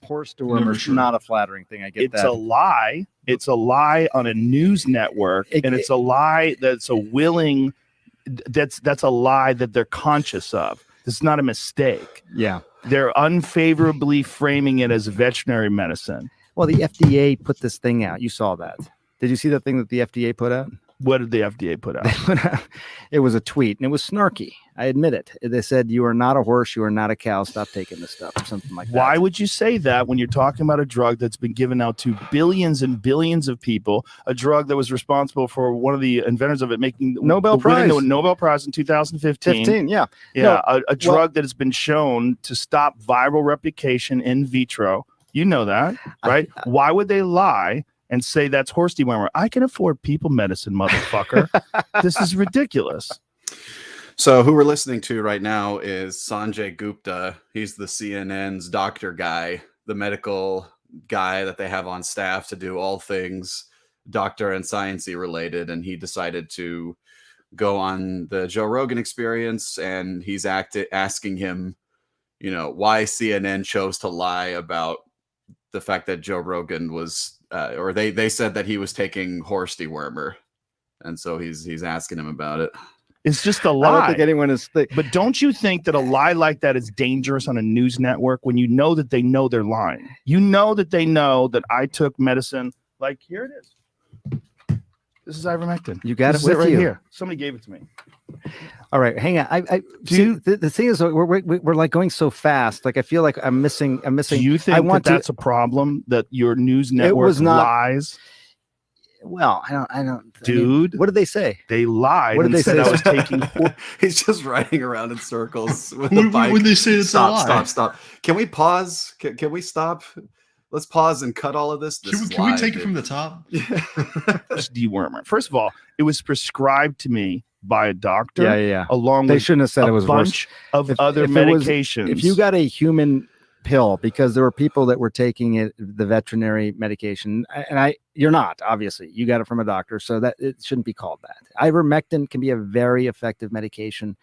Horse dewormer is not a flattering thing. I get it's a lie. It's a lie on a news network, and it's a lie that's a willing. That's a lie that they're conscious of. It's not a mistake. Yeah, they're unfavorably framing it as veterinary medicine. Well, the FDA put this thing out. You saw that. Did you see the thing that the FDA put out? What did the FDA put out? It was a tweet, and it was snarky. I admit it. They said, "You are not a horse. You are not a cow. Stop taking this stuff," or something like that. Why would you say that when you're talking about a drug that's been given out to billions and billions of people? A drug that was responsible for one of the inventors of it making Nobel Prize in 2015. Yeah. No, a drug that has been shown to stop viral replication in vitro. You know that, right? Why would they lie and say that's horse dewormer? I can afford people medicine, motherfucker. This is ridiculous. So who we're listening to right now is Sanjay Gupta. He's the CNN's doctor guy, the medical guy that they have on staff to do all things doctor and sciencey related. And he decided to go on the Joe Rogan Experience, and he's asking him, why CNN chose to lie about the fact that Joe Rogan was, or they said that he was taking horse dewormer. And so he's asking him about it. It's just a lie. I don't think anyone is. But don't you think that a lie like that is dangerous on a news network when you know that they know they're lying? You know that they know that I took medicine. Like, here it is. This is ivermectin. You got it with right you. Here. Somebody gave it to me. All right, hang on. The thing is, we're like going so fast. Like, I feel like I'm missing. Do you think that's a problem, that your news network lies? Well, I don't. Dude, what did they say? They lied. What did they say? I was taking. He's just riding around in circles with the bike. When they say it's a lie. Stop. Can we pause? Can we stop? Let's pause and cut all of this. Can we take it from the top? Dewormer. First of all, it was prescribed to me by a doctor. Yeah. Along they with shouldn't have said it was a bunch of other medications. If you got a human pill, because there were people that were taking it, the veterinary medication, and you're not, obviously, you got it from a doctor, so that it shouldn't be called that. Ivermectin can be a very effective medication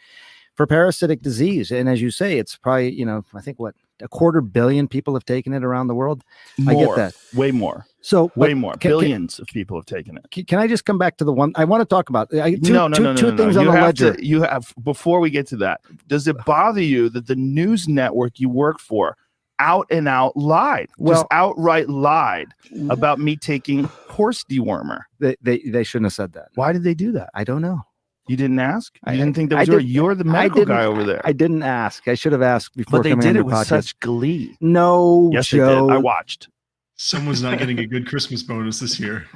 for parasitic disease, and as you say, it's probably, I think 250 million people have taken it around the world. More, I get that. Way more. So way more. Billions of people have taken it. Can I just come back to the one I want to talk about? Two things on the ledger. You have, before we get to that, does it bother you that the news network you work for out and out lied, just outright lied about me taking horse dewormer? They shouldn't have said that. Why did they do that? I don't know. You didn't ask? You didn't think that was you're the medical guy over there. I didn't ask. I should have asked before. But they did it with such glee. No, yes, Joe. they did. I watched. Someone's not getting a good Christmas bonus this year.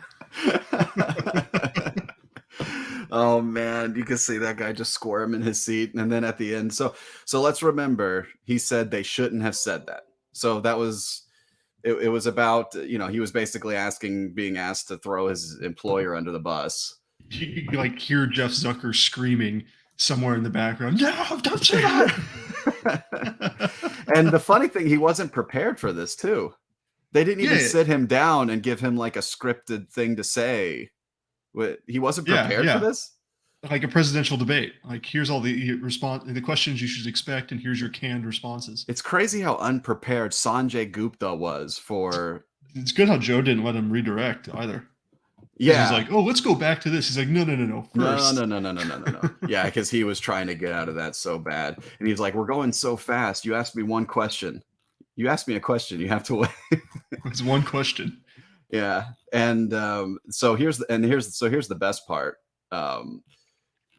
Oh man, you can see that guy just squirm in his seat, and then at the end, so let's remember, he said they shouldn't have said that. So that was it was about, he was basically being asked to throw his employer under the bus. You like hear Jeff Zucker screaming somewhere in the background, "No, don't say that!" And the funny thing, he wasn't prepared for this too. They didn't even sit him down and give him like a scripted thing to say. He wasn't prepared for this. Like a presidential debate. Like, here's all the questions you should expect, and here's your canned responses. It's crazy how unprepared Sanjay Gupta was for. It's good how Joe didn't let him redirect either. Yeah, he's like, "Oh, let's go back to this." He's like, "No. First. No. Yeah, because he was trying to get out of that so bad, and he's like, "We're going so fast. You asked me one question. You asked me a question. You have to wait." It's one question. Yeah, and so here's the best part.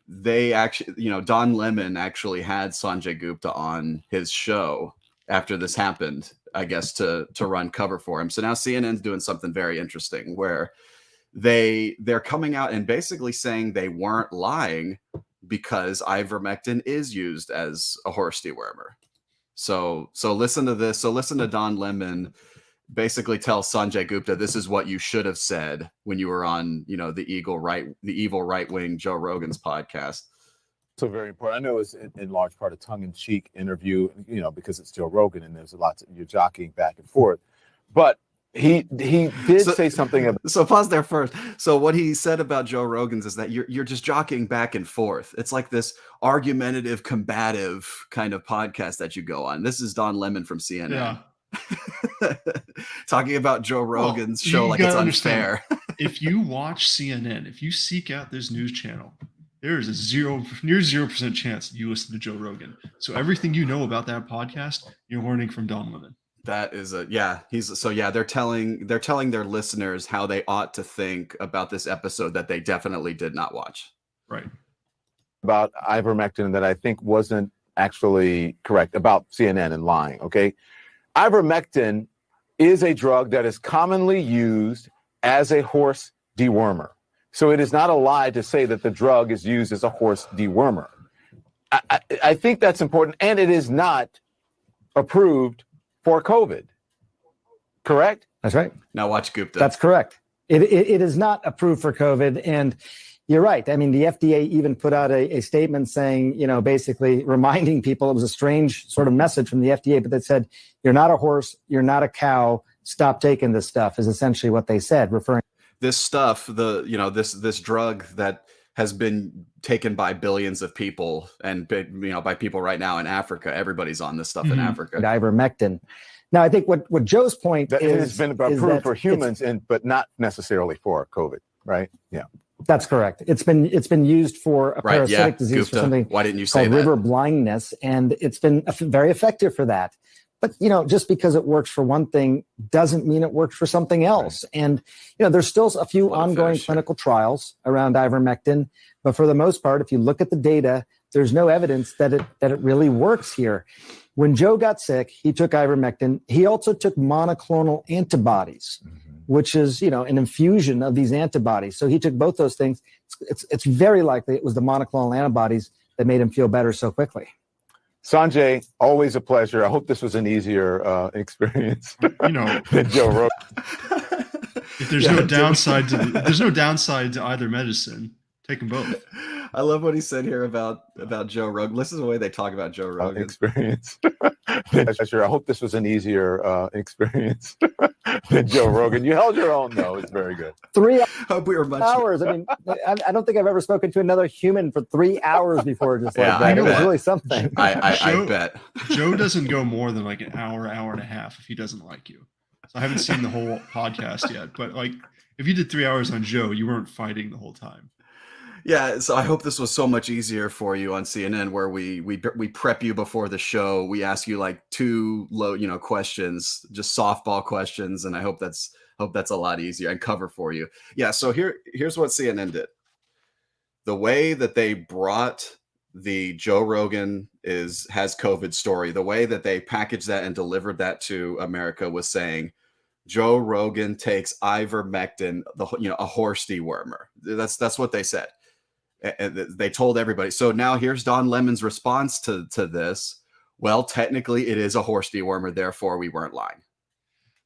They actually, Don Lemon actually had Sanjay Gupta on his show after this happened, I guess, to run cover for him. So now CNN's doing something very interesting where they're coming out and basically saying they weren't lying because ivermectin is used as a horse dewormer. So listen to this. So listen to Don Lemon basically tell Sanjay Gupta, this is what you should have said when you were on, the evil right-wing Joe Rogan's podcast. So very important. I know it's in large part a tongue-in-cheek interview, because it's Joe Rogan and there's a lot you're jockeying back and forth. But he did say something about. So pause there first. So what he said about Joe Rogan's is that you're just jockeying back and forth. It's like this argumentative, combative kind of podcast that you go on. This is Don Lemon from CNN. Yeah. Talking about Joe Rogan's Well, show you like it's gotta unfair. If you watch CNN, if you seek out this news channel, there is a near 0% chance that you listen to Joe Rogan. So everything you know about that podcast, you're learning from Don Lemon. That is they're telling their listeners how they ought to think about this episode that they definitely did not watch. Right. About ivermectin that I think wasn't actually correct about CNN and lying. Okay. Ivermectin is a drug that is commonly used as a horse dewormer. So it is not a lie to say that the drug is used as a horse dewormer. I think that's important. And it is not approved for COVID. Correct? That's right. Now watch Gupta. That's correct. It is not approved for COVID. And you're right. I mean, the FDA even put out a statement saying, basically reminding people, it was a strange sort of message from the FDA, but that said, you're not a horse, you're not a cow, stop taking this stuff, is essentially what they said, referring. This stuff, this drug that has been taken by billions of people and by people right now in Africa. Everybody's on this stuff in Africa. Ivermectin. Now, I think what Joe's point that is, it has been approved for humans, but not necessarily for COVID, right? Yeah, that's correct. It's been used for a parasitic disease, Gupta, for something why didn't you say called that? river blindness, and it's been very effective for that. But just because it works for one thing doesn't mean it works for something else. Right. And there's still a few ongoing clinical trials around ivermectin, but for the most part, if you look at the data, there's no evidence that it really works here. When Joe got sick, he took ivermectin. He also took monoclonal antibodies, which is an infusion of these antibodies. So he took both those things. It's very likely it was the monoclonal antibodies that made him feel better so quickly. Sanjay, always a pleasure. I hope this was an easier experience than Joe Rogan. If there's no downside to either medicine, take them both. I love what he said here about Joe Rogan. Listen to the way they talk about Joe Rogan. Experience. I hope this was an easier experience than Joe Rogan. You held your own, though. It's very good. 3 hope we were much hours. I mean, I don't think I've ever spoken to another human for 3 hours before. Just like that. It was really something. I bet. Joe doesn't go more than like an hour and a half if he doesn't like you. So I haven't seen the whole podcast yet, but like if you did 3 hours on Joe, you weren't fighting the whole time. Yeah, so I hope this was so much easier for you on CNN, where we prep you before the show. We ask you like 2 low, questions, just softball questions, and I hope that's a lot easier and cover for you. Yeah, so here's what CNN did. The way that they brought the Joe Rogan has COVID story, the way that they packaged that and delivered that to America was saying, Joe Rogan takes ivermectin, a horse dewormer. That's what they said. And they told everybody. So now here's Don Lemon's response to this. Well, technically it is a horse dewormer, therefore we weren't lying.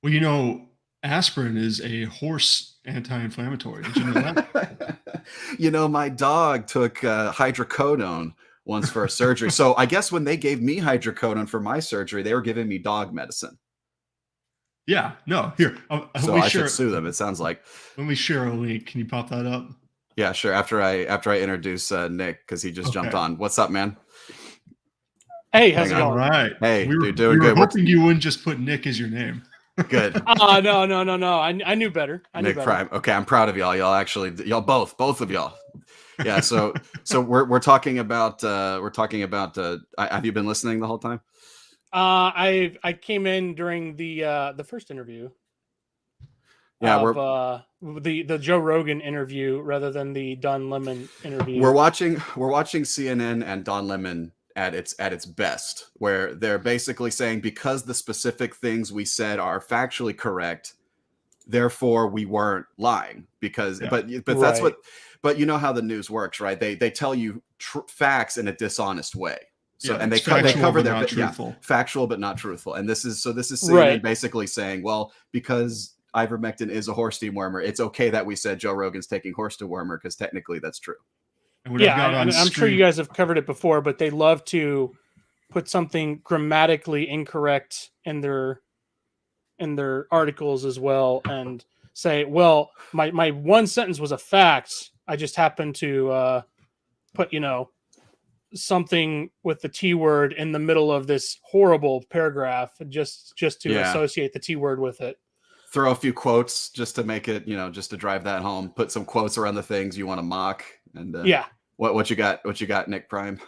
Well, aspirin is a horse anti-inflammatory. Did you know that? My dog took hydrocodone once for a surgery. So I guess when they gave me hydrocodone for my surgery, they were giving me dog medicine. Yeah, no, here. So I should sue them, it sounds like. Let me share a link. Can you pop that up? Yeah, sure. After I introduce Nick, because he just jumped on. What's up, man? Hey, how's it going? All right. Hey, we were doing good. Hoping you wouldn't just put Nick as your name. Good. No. I knew better. Nick Prime. Okay, I'm proud of y'all. Y'all both of y'all. Yeah. So we're talking about. Have you been listening the whole time? I came in during the first interview. Yeah, the Joe Rogan interview rather than the Don Lemon interview. We're watching CNN and Don Lemon at its best, where they're basically saying because the specific things we said are factually correct, therefore we weren't lying. Because but that's what. But you know how the news works, right? They tell you facts in a dishonest way. So and they cover their factual but not truthful. And this is CNN basically saying, well, because ivermectin is a horse dewormer, it's okay that we said Joe Rogan's taking horse dewormer because technically that's true. I'm sure you guys have covered it before, but they love to put something grammatically incorrect in their in their articles as well and say, well, my one sentence was a fact. I just happened to put, something with the T word in the middle of this horrible paragraph just to Yeah. associate the T word with it. Throw a few quotes just to make it, just to drive that home. Put some quotes around the things you want to mock. And Yeah. what you got? What you got, Nick Prime?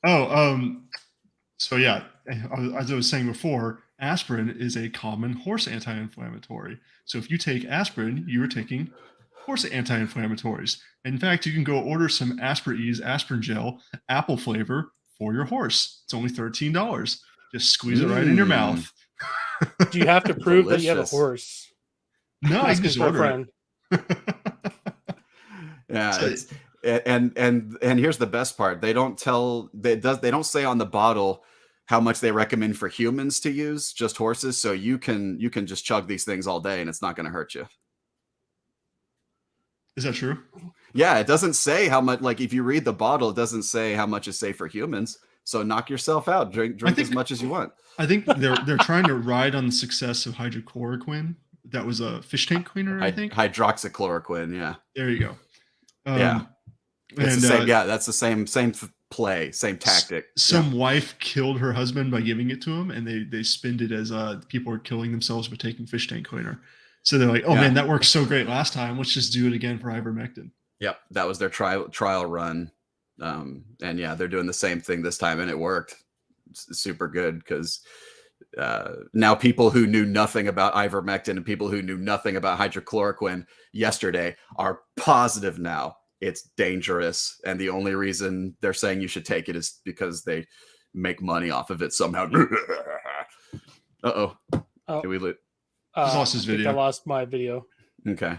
So yeah, as I was saying before, aspirin is a common horse anti-inflammatory. So if you take aspirin, you are taking horse anti-inflammatories. In fact, you can go order some Aspirin-Ease aspirin gel, apple flavor, for your horse. It's only $13. Just squeeze it right in your mouth. Do you have to prove that you have a Delicious. horse? No, I can just order it. Yeah, So- and here's the best part. They don't say on the bottle how much they recommend for humans to use, just horses. So you can just chug these things all day and it's not going to hurt you. Is that true? Yeah, it doesn't say how much. Like if you read the bottle, it doesn't say how much is safe for humans. So knock yourself out. Drink as much as you want. I think they're trying to ride on the success of hydrochloroquine. That was a fish tank cleaner, I think. Hydroxychloroquine. Yeah. There you go. Yeah. It's the same. Yeah, that's the same play, same tactic. Some wife killed her husband by giving it to him, and they spinned it as people are killing themselves by taking fish tank cleaner. So they're like, oh man, that worked so great last time. Let's just do it again for ivermectin. Yep, that was their trial run, and yeah, they're doing the same thing this time, and it worked. It's super good because now people who knew nothing about ivermectin and people who knew nothing about hydrochloroquine yesterday are positive now. It's dangerous, and the only reason they're saying you should take it is because they make money off of it somehow. Oh. Did we lose? Just lost his video. I lost my video. Okay.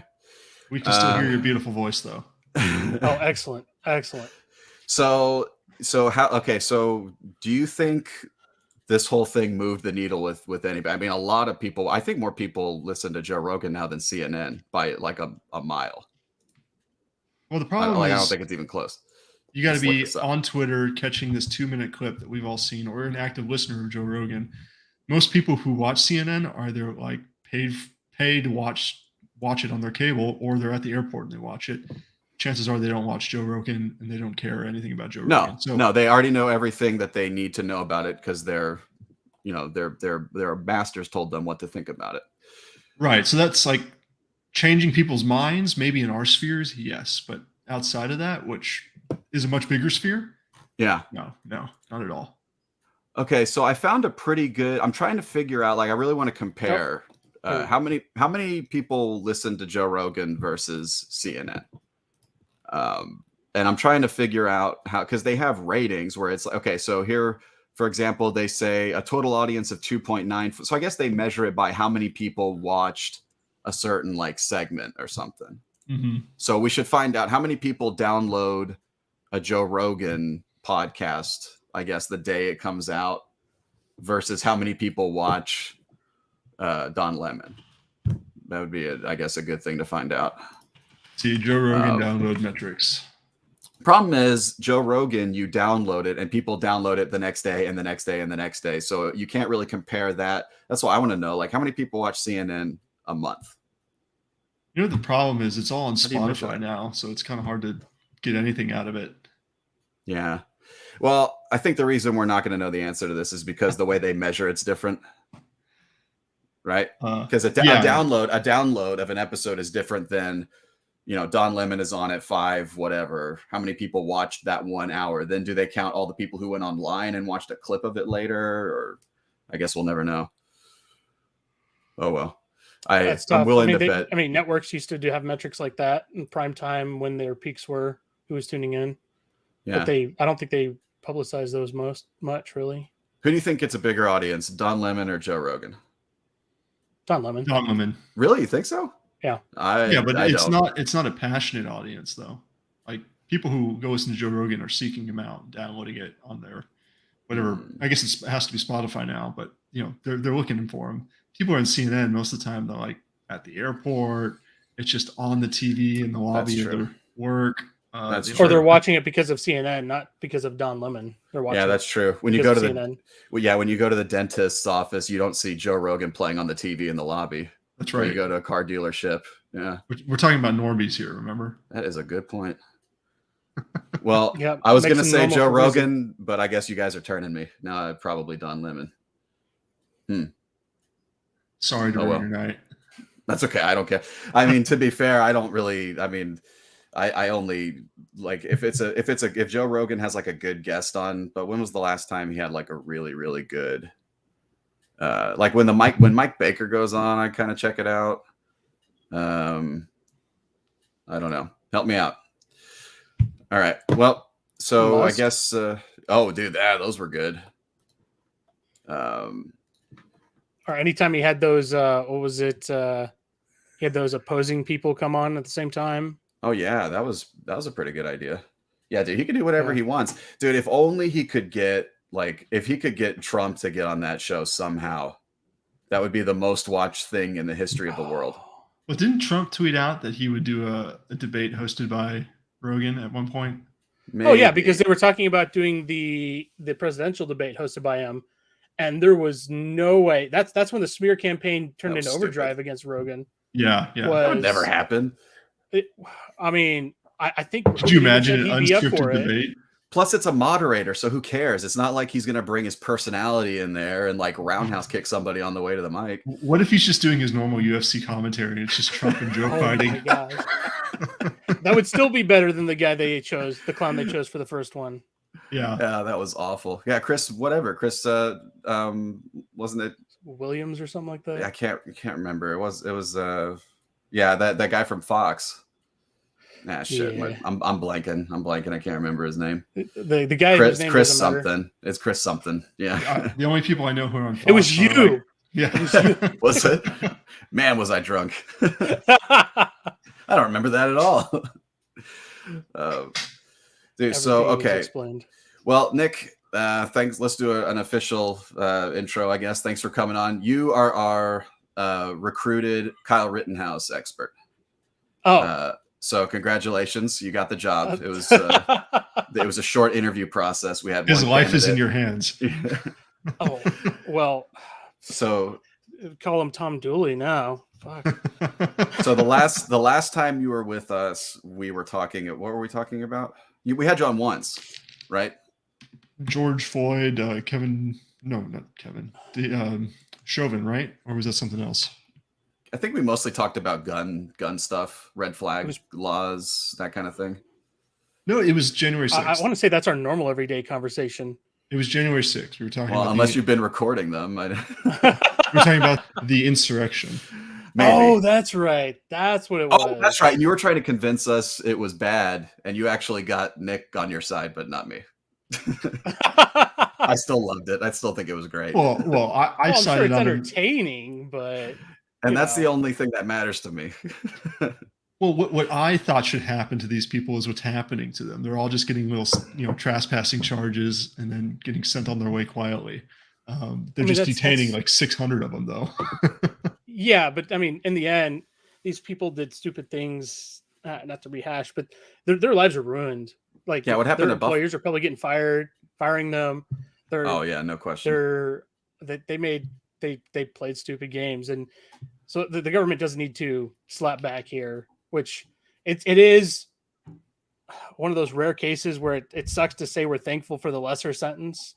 We can still hear your beautiful voice, though. Oh, excellent. So do you think this whole thing moved the needle with anybody? I mean, a lot of people, I think more people listen to Joe Rogan now than CNN by like a mile. Well, the problem is I don't think it's even close. You got to be Let's look this up. on Twitter catching this 2-minute clip that we've all seen, or an active listener of Joe Rogan. Most people who watch CNN are either like paid to watch it on their cable, or they're at the airport and they watch it. Chances are they don't watch Joe Rogan and they don't care anything about Joe Rogan. No, they already know everything that they need to know about it because their masters told them what to think about it. Right. So that's like changing people's minds, maybe in our spheres, yes, but outside of that, which is a much bigger sphere, Yeah. no, not at all. Okay, so I found a pretty good. I'm trying to figure out. Like, I really want to compare how many people listen to Joe Rogan versus CNN. And I'm trying to figure out how, because they have ratings where it's like, okay, so here, for example, they say a total audience of 2.9. So I guess they measure it by how many people watched a certain like segment or something. Mm-hmm. So we should find out how many people download a Joe Rogan podcast, I guess, the day it comes out versus how many people watch Don Lemon. That would be, I guess, a good thing to find out. See, Joe Rogan download metrics. Problem is, Joe Rogan, you download it and people download it the next day and the next day and the next day. So you can't really compare that. That's why I want to know, like, how many people watch CNN a month? You know what the problem is? It's all on do you measure Spotify that? now, so it's kind of hard to get anything out of it. Yeah. Well, I think the reason we're not going to know the answer to this is because the way they measure it's different. Right? Because a download of an episode is different than, Don Lemon is on at 5, whatever. How many people watched that 1 hour? Then do they count all the people who went online and watched a clip of it later? Or I guess we'll never know. Oh, well. I'm willing to bet. I mean, networks used to have metrics like that in prime time when their peaks were, who was tuning in. Yeah. But I don't think they publicize those much, really. Who do you think gets a bigger audience, Don Lemon or Joe Rogan? Don Lemon. Don Lemon. Really? You think so? Yeah. It's not a passionate audience though. Like people who go listen to Joe Rogan are seeking him out, downloading it on their whatever. I guess it has to be Spotify now, but they're looking for him. People are on CNN most of the time. They're like at the airport. It's just on the TV in the lobby of their work. That's they Or they're are- watching it because of CNN, not because of Don Lemon. They're watching. Yeah, that's true. When you because go to of the CNN. when you go to the dentist's office, you don't see Joe Rogan playing on the TV in the lobby. That's When right. you go to a car dealership. Yeah, We're talking about normies here, remember? that is a good point. Well, Yep, I was makes going to them say normal Joe for a reason. Rogan, but I guess you guys are turning me. No, probably Don Lemon. Sorry to Oh, ruin well. your night. That's okay. I don't care. I mean, to be fair, I don't really. I mean, I only like if Joe Rogan has like a good guest on. But when was the last time he had like a really really good? Like when Mike Baker goes on, I kind of check it out. I don't know. Help me out. All right. Well, so Musk? I guess. Oh, dude, those were good. Or anytime he had those, what was it? He had those opposing people come on at the same time. Oh yeah, that was a pretty good idea. Yeah, dude, he can do whatever Yeah. he wants. Dude, if only he could get if he could get Trump to get on that show somehow, that would be the most watched thing in the history of the world. Well, didn't Trump tweet out that he would do a debate hosted by Rogan at one point? Oh yeah, Maybe. because they were talking about doing the presidential debate hosted by him, and there was no way. That's when the smear campaign turned That was into stupid. overdrive against Rogan. Yeah. that would was- never happen. I mean, I think. Could you Rogan even imagine said an he'd be up for unscripted it. debate? Plus, it's a moderator, so who cares? It's not like he's gonna bring his personality in there and like roundhouse kick somebody on the way to the mic. What if he's just doing his normal UFC commentary and it's just Trump and Joe Oh fighting? my gosh. That would still be better than the guy they chose, the clown they chose for the first one. Yeah. Yeah, that was awful. Yeah, Chris, whatever. Chris, wasn't it? Williams or something like that. I can't remember. It was yeah, that guy from Fox. Nah, shit. Yeah. I'm blanking. I can't remember his name. The guy whose name Chris doesn't matter. something. It's Chris something. Yeah. The only people I know who are on Fox It was are, you. like- yeah. Was it? Man, was I drunk. I don't remember that at all. Dude, so Everything was okay. explained. Well, Nick, thanks. Let's do an official intro, I guess. Thanks for coming on. You are our recruited Kyle Rittenhouse expert. Oh, So congratulations, you got the job. It was a short interview process. We had His one life is in candidate. your hands. oh, well, So call him Tom Dooley now. Fuck. so the last time you were with us, we were talking. What were we talking about? We had you on once, right? George Floyd, Kevin. No, not Kevin. Chauvin, right? Or was that something else? I think we mostly talked about gun stuff, red flag laws, that kind of thing. No, it was January 6th. I want to say that's our normal everyday conversation. It was January 6th. We were talking Well, about unless you've been recording them. we were talking about the insurrection. Maybe. Oh, that's right. That's what it was. Oh, that's right. You were trying to convince us it was bad, and you actually got Nick on your side, but not me. I still loved it. I still think it was great. Well, I Well, I'm sure sided it's on entertaining, but and you that's know. the only thing that matters to me. Well, what I thought should happen to these people is what's happening to them. They're all just getting little, trespassing charges and then getting sent on their way quietly. They're just detaining like 600 of them, though. yeah, but I mean, in the end, these people did stupid things. Not to rehash, but their lives are ruined. Like, Yeah, what happened their to Buff- employers are probably getting firing them. Oh yeah, no question. They played stupid games, and so the government doesn't need to slap back here. Which it is one of those rare cases where it sucks to say we're thankful for the lesser sentence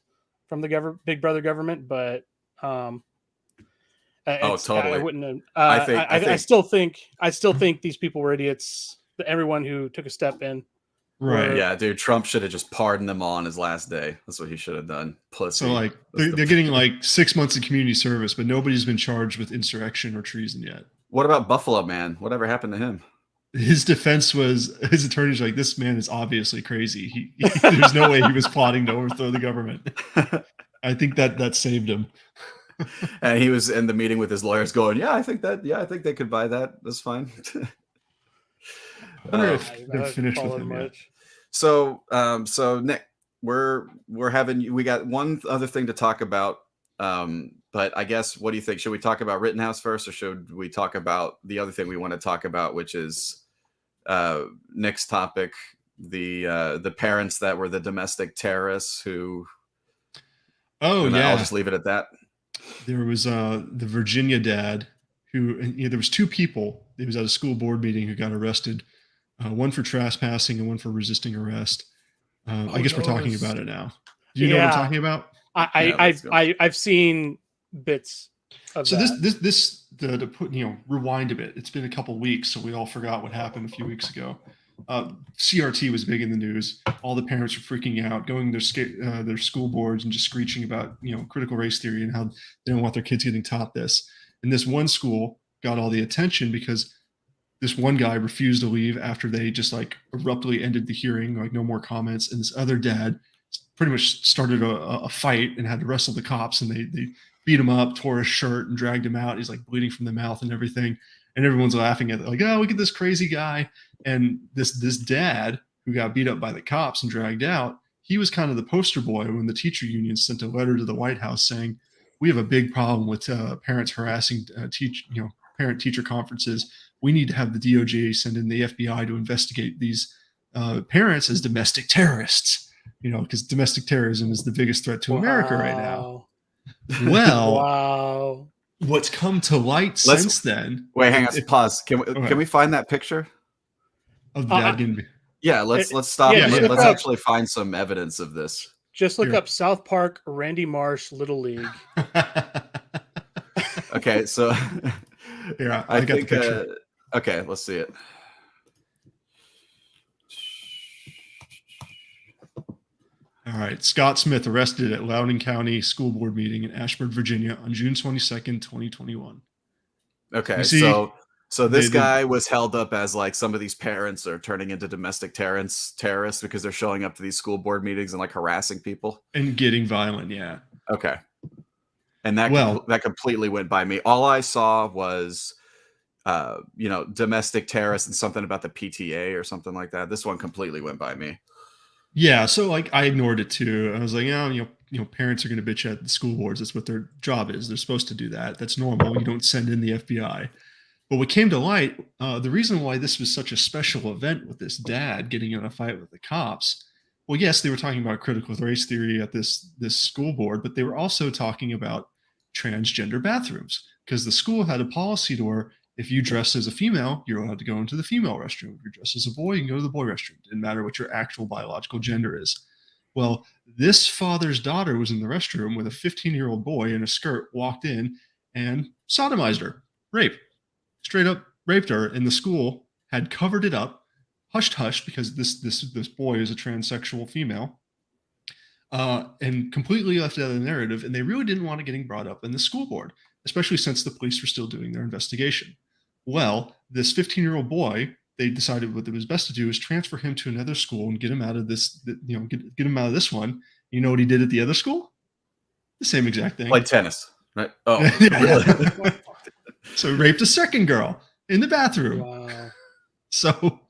from the Big Brother government, but totally. I wouldn't have. I I still think these people were idiots. Everyone who took a step in. Right. Yeah, dude, Trump should have just pardoned them all on his last day. That's what he should have done. Pussy. So, like, they're getting like 6 months of community service, but nobody's been charged with insurrection or treason yet. What about Buffalo Man? Whatever happened to him? His defense was his attorney's like, this man is obviously crazy. There's no way he was plotting to overthrow the government. I think that saved him. And he was in the meeting with his lawyers going, I think they could buy that. That's fine. I wonder if they're finished with him yet. So Nick, we got one other thing to talk about. But I guess, what do you think? Should we talk about Rittenhouse first, or should we talk about the other thing we want to talk about, which is Nick's topic, the parents that were the domestic terrorists who. Oh and yeah, I'll just leave it at that. there was the Virginia dad who, and, there was two people. He was at a school board meeting who got arrested, one for trespassing and one for resisting arrest. I guess we're talking about it now. Do you know what I'm talking about? I've seen bits of So that. to put, rewind a bit. It's been a couple weeks, so we all forgot what happened a few weeks ago. CRT was big in the news. All the parents were freaking out, going to their school boards and just screeching about critical race theory and how they don't want their kids getting taught this. And this one school got all the attention because this one guy refused to leave after they just like abruptly ended the hearing, like no more comments. And this other dad pretty much started a fight and had to wrestle the cops, and they beat him up, tore his shirt, and dragged him out. He's like bleeding from the mouth and everything. And everyone's laughing at it, like, oh, look at this crazy guy. And this dad who got beat up by the cops and dragged out, he was kind of the poster boy when the teacher union sent a letter to the White House saying, we have a big problem with parents harassing parent-teacher conferences. We need to have the DOJ send in the FBI to investigate these parents as domestic terrorists, because domestic terrorism is the biggest threat to America right now. Well, wow. What's come to light since then? Wait, hang on, pause. Can we find that picture? Of dad getting... Yeah, let's stop. Yeah, let's actually find some evidence of this. Just look up South Park Randy Marsh Little League. Okay, so yeah, I got the picture. Okay, let's see it. All right, Scott Smith arrested at Loudoun County School Board meeting in Ashburn, Virginia on June 22nd, 2021. Okay, so this guy was held up as like some of these parents are turning into domestic terrorists because they're showing up to these school board meetings and like harassing people and getting violent. Yeah. Okay. And that completely went by me. All I saw was, domestic terrorists and something about the PTA or something like that. This one completely went by me. Yeah. So like I ignored it too. I was like, parents are going to bitch at the school boards. That's what their job is. They're supposed to do that. That's normal. You don't send in the FBI. But what came to light, the reason why this was such a special event with this dad getting in a fight with the cops, well, yes, they were talking about critical race theory at this school board, but they were also talking about transgender bathrooms, because the school had a policy to where if you dress as a female, you're allowed to go into the female restroom. If you're dressed as a boy, you can go to the boy restroom. It didn't matter what your actual biological gender is. Well, this father's daughter was in the restroom with a 15-year-old boy in a skirt, walked in and sodomized her, straight up raped her, and the school had covered it up, hush, because this boy is a transsexual female, and completely left it out of the narrative. And they really didn't want it getting brought up in the school board, especially since the police were still doing their investigation. Well, this 15-year-old boy, they decided what it was best to do is transfer him to another school and get him out of this, get him out of this one. You know what he did at the other school? The same exact thing. Like tennis, right? Oh, really? So raped a second girl in the bathroom. Wow. So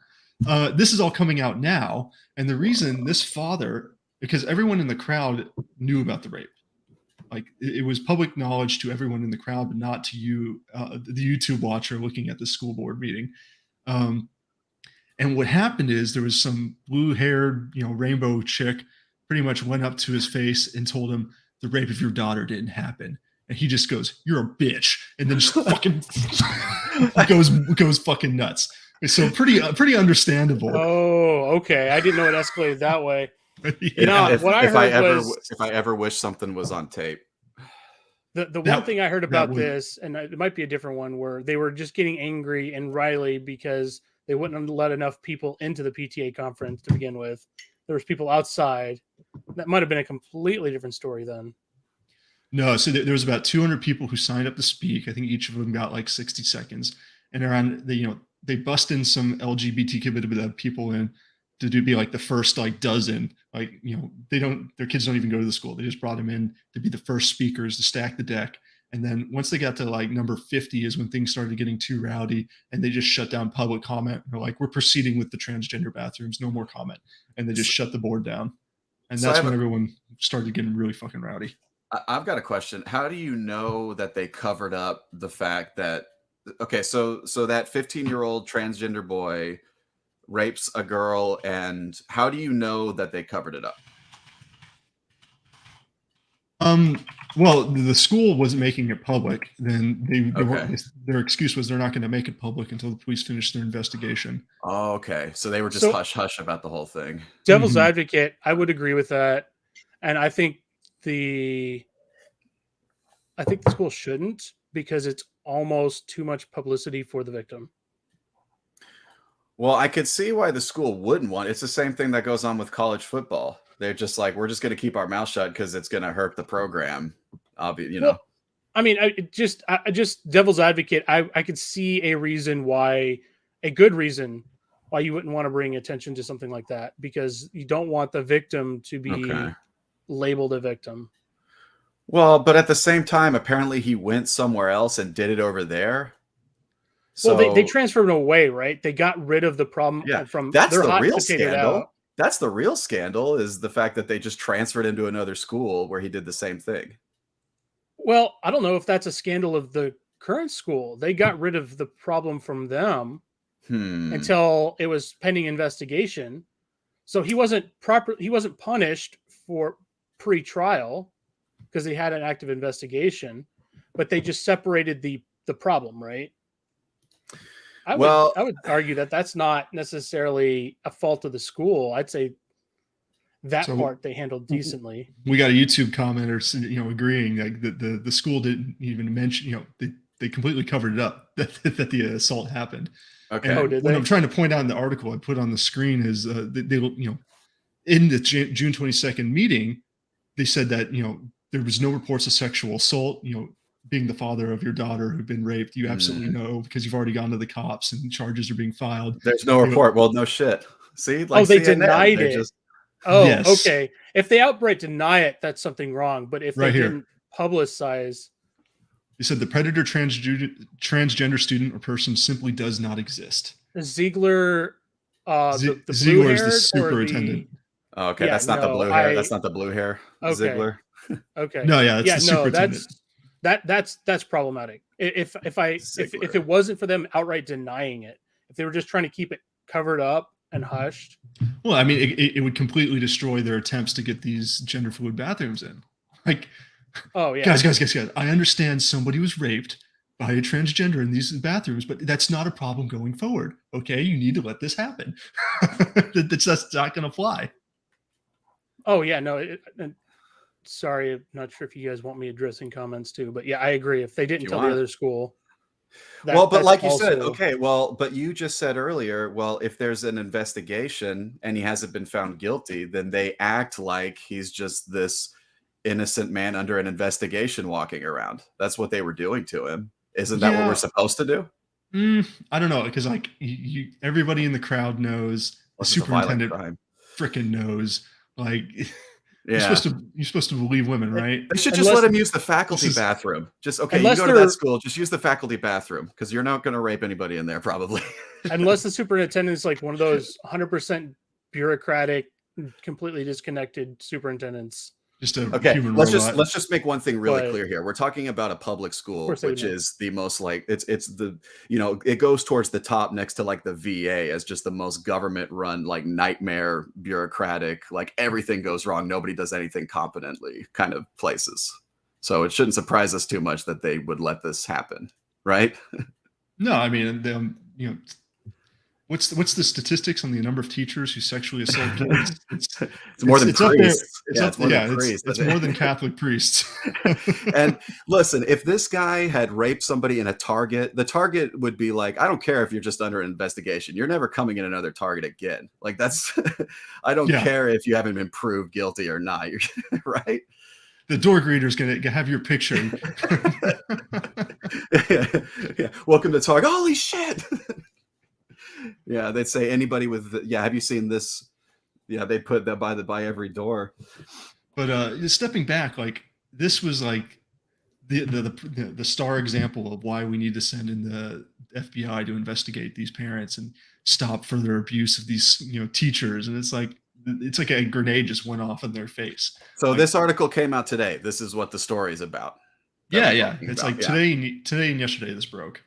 this is all coming out now. And the reason this father, because everyone in the crowd knew about the rape. Like it was public knowledge to everyone in the crowd, but not to you, the YouTube watcher looking at the school board meeting. And what happened is there was some blue-haired, rainbow chick pretty much went up to his face and told him the rape of your daughter didn't happen. And he just goes, "You're a bitch," and then just fucking goes fucking nuts. So pretty understandable. Oh, okay. I didn't know it escalated that way. Yeah. If I ever wish something was on tape. The one thing I heard about this, and it might be a different one, where they were just getting angry and Riley because they wouldn't let enough people into the PTA conference to begin with. There was people outside. That might have been a completely different story then. No, so there was about 200 people who signed up to speak. I think each of them got like 60 seconds. And around they bust in some LGBTQ people in to be like the first like dozen. Like, their kids don't even go to the school. They just brought them in to be the first speakers to stack the deck. And then once they got to like number 50 is when things started getting too rowdy, and they just shut down public comment. They're like, we're proceeding with the transgender bathrooms, no more comment. And they just shut the board down. And that's when everyone started getting really fucking rowdy. I've got a question. How do you know that they covered up the fact that, okay, so that 15-year-old transgender boy rapes a girl, and how do you know that they covered it up? Well, the school wasn't making it public. Then Okay. their excuse was they're not going to make it public until the police finish their investigation. Oh, okay. So they were just So- hush hush about the whole thing. Devil's Mhm. advocate, I would agree with that, and I think the school shouldn't, because it's almost too much publicity for the victim. Well, I could see why the school wouldn't want. It's the same thing that goes on with college football. They're just like, we're just going to keep our mouth shut because it's going to hurt the program. You know. Well, I mean, I just devil's advocate. I could see a good reason why you wouldn't want to bring attention to something like that, because you don't want the victim to be Okay. labeled a victim. Well, but at the same time, apparently he went somewhere else and did it over there. So Well, they transferred him away, right? They got rid of the problem from. that's they're the hot real potatoed scandal. out. That's the real scandal, is the fact that they just transferred him to another school where he did the same thing. Well, I don't know if that's a scandal of the current school. They got rid of the problem from them until it was pending investigation. So he wasn't punished for pre-trial because they had an active investigation, but they just separated the problem, right? I would argue that that's not necessarily a fault of the school. I'd say that part they handled decently. We got a YouTube commenter, agreeing like the school didn't even mention, they completely covered it up that the assault happened. Okay. And what I'm trying to point out in the article I put on the screen is in the June 22nd meeting, they said that there was no reports of sexual assault. Being the father of your daughter who'd been raped, you absolutely know, because you've already gone to the cops and charges are being filed. There's no report. Well, no shit. See, like they CNN, denied it. Yes. Okay. If they outright deny it, that's something wrong. But if they didn't publicize, they said the predator transgender student or person simply does not exist. Ziegler, the Ziegler is the superintendent. Okay, that's not the blue hair. That's not the blue hair. Okay. Ziegler. Okay. No, yeah, that's the superintendent. That's problematic. If it wasn't for them outright denying it, if they were just trying to keep it covered up and hushed. Well, I mean, it would completely destroy their attempts to get these gender fluid bathrooms in. Like, oh yeah, guys, I understand somebody was raped by a transgender in these bathrooms, but that's not a problem going forward. Okay, you need to let this happen. That's not going to fly. Oh yeah, no. Sorry, I'm not sure if you guys want me addressing comments too, but yeah, I agree. If they didn't tell the other school, but like you said, okay, but you just said earlier, well, if there's an investigation and he hasn't been found guilty, then they act like he's just this innocent man under an investigation walking around. That's what they were doing to him. Isn't that what we're supposed to do? I don't know, because like everybody in the crowd knows, the superintendent freaking knows, like. Yeah. You're supposed to believe women, right? They should just let him use the faculty bathroom. Just you go to that school, just use the faculty bathroom, because you're not going to rape anybody in there, probably. Unless the superintendent is like one of those 100% bureaucratic, completely disconnected superintendents. Just a human robot. Let's just make one thing really clear here. We're talking about a public school, which is the most like it's the it goes towards the top next to like the VA as just the most government run, like nightmare, bureaucratic, like everything goes wrong, nobody does anything competently kind of places. So it shouldn't surprise us too much that they would let this happen, right? No, I mean, what's the statistics on the number of teachers who sexually assault kids? It's more than priests. It's more than Catholic priests. And listen, if this guy had raped somebody in a Target, the Target would be like, I don't care if you're just under an investigation. You're never coming in another Target again. Like that's, I don't care if you haven't been proved guilty or not. You're right. The door greeter's gonna have your picture. Yeah. Welcome to Target. Holy shit. Yeah, they'd say anybody with have you seen this? Yeah, they put that by every door. But stepping back, like this was like the star example of why we need to send in the FBI to investigate these parents and stop further abuse of these teachers. And it's like a grenade just went off in their face. So like, this article came out today. This is what the story is about. Yeah. It's like today and yesterday this broke.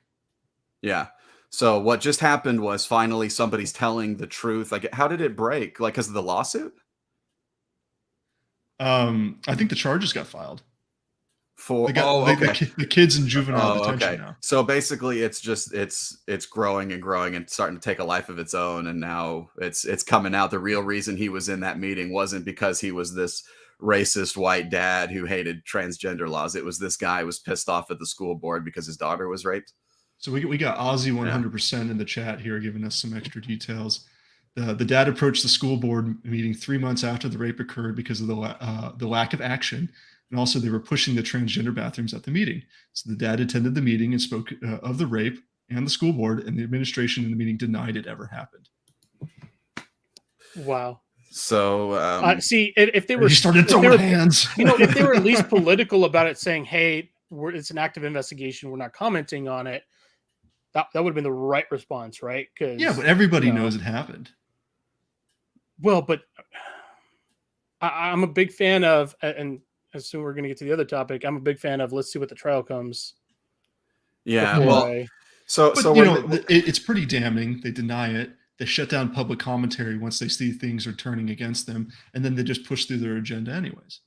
Yeah. So what just happened was finally somebody's telling the truth. Like, how did it break? Like, because of the lawsuit? I think the charges got filed. For They got the kids in juvenile detention now. So basically, it's just it's growing and growing and starting to take a life of its own, and now it's coming out. The real reason he was in that meeting wasn't because he was this racist white dad who hated transgender laws. It was this guy who was pissed off at the school board because his daughter was raped. So we got Ozzy 100% in the chat here, giving us some extra details. The dad approached the school board meeting 3 months after the rape occurred because of the lack of action. And also, they were pushing the transgender bathrooms at the meeting. So the dad attended the meeting and spoke of the rape and the school board, and the administration in the meeting denied it ever happened. Wow. So see, if they were started throwing hands, if they were at least political about it, saying, "Hey, it's an active investigation. We're not commenting on it." That would have been the right response, right? Because but everybody knows it happened. Well, but I'm a big fan of, and as soon we're going to get to the other topic, I'm a big fan of. Let's see what the trial comes. Yeah, well, it's pretty damning. They deny it. They shut down public commentary once they see things are turning against them, and then they just push through their agenda anyways.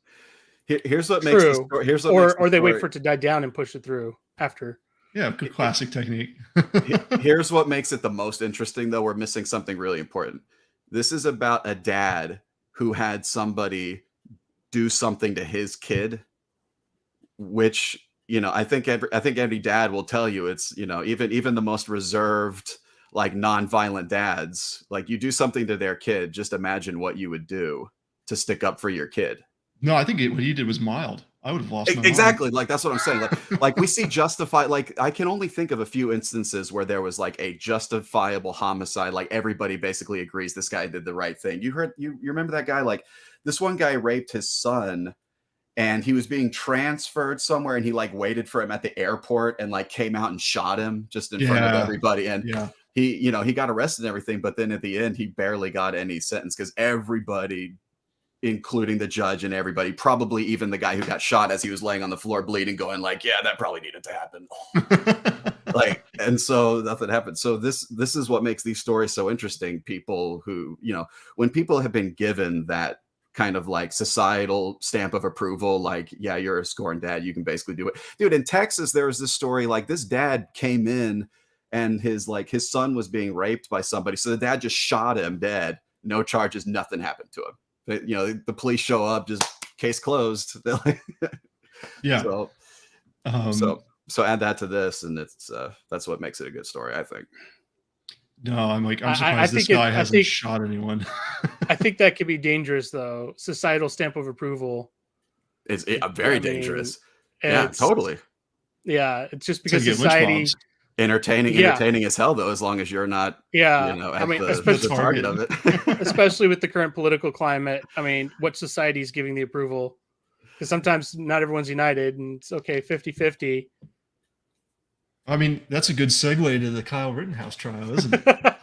Here's what makes or they wait for it to die down and push it through after. Yeah, good classic technique. Here's what makes it the most interesting, though. We're missing something really important. This is about a dad who had somebody do something to his kid, which, I think every dad will tell you it's, even the most reserved, like non-violent dads, like you do something to their kid, just imagine what you would do to stick up for your kid. No, I think what he did was mild. I would have lost my exactly mind. Like that's what I'm saying. Like we see justified, like I can only think of a few instances where there was like a justifiable homicide, like everybody basically agrees this guy did the right thing. You remember that guy? Like this one guy raped his son and he was being transferred somewhere and he like waited for him at the airport and like came out and shot him just in front of everybody. And he got arrested and everything, but then at the end he barely got any sentence because everybody, including the judge and everybody, probably even the guy who got shot as he was laying on the floor bleeding, going like, yeah, that probably needed to happen. And so nothing happened. So this is what makes these stories so interesting. People who, when people have been given that kind of like societal stamp of approval, like, yeah, you're a scorned dad, you can basically do it. Dude, in Texas, there was this story, like this dad came in and his son was being raped by somebody. So the dad just shot him dead. No charges, nothing happened to him. The police show up, just case closed. Yeah. So add that to this, and it's that's what makes it a good story, I think. No, I'm surprised this guy hasn't shot anyone. I think that could be dangerous, though. Societal stamp of approval is very dangerous. Yeah, totally. Yeah, it's just because society. Entertaining as hell, though, as long as you're not, the target of it. Especially with the current political climate. I mean, what society is giving the approval? Because sometimes not everyone's united, and it's okay, 50-50. I mean, that's a good segue to the Kyle Rittenhouse trial, isn't it?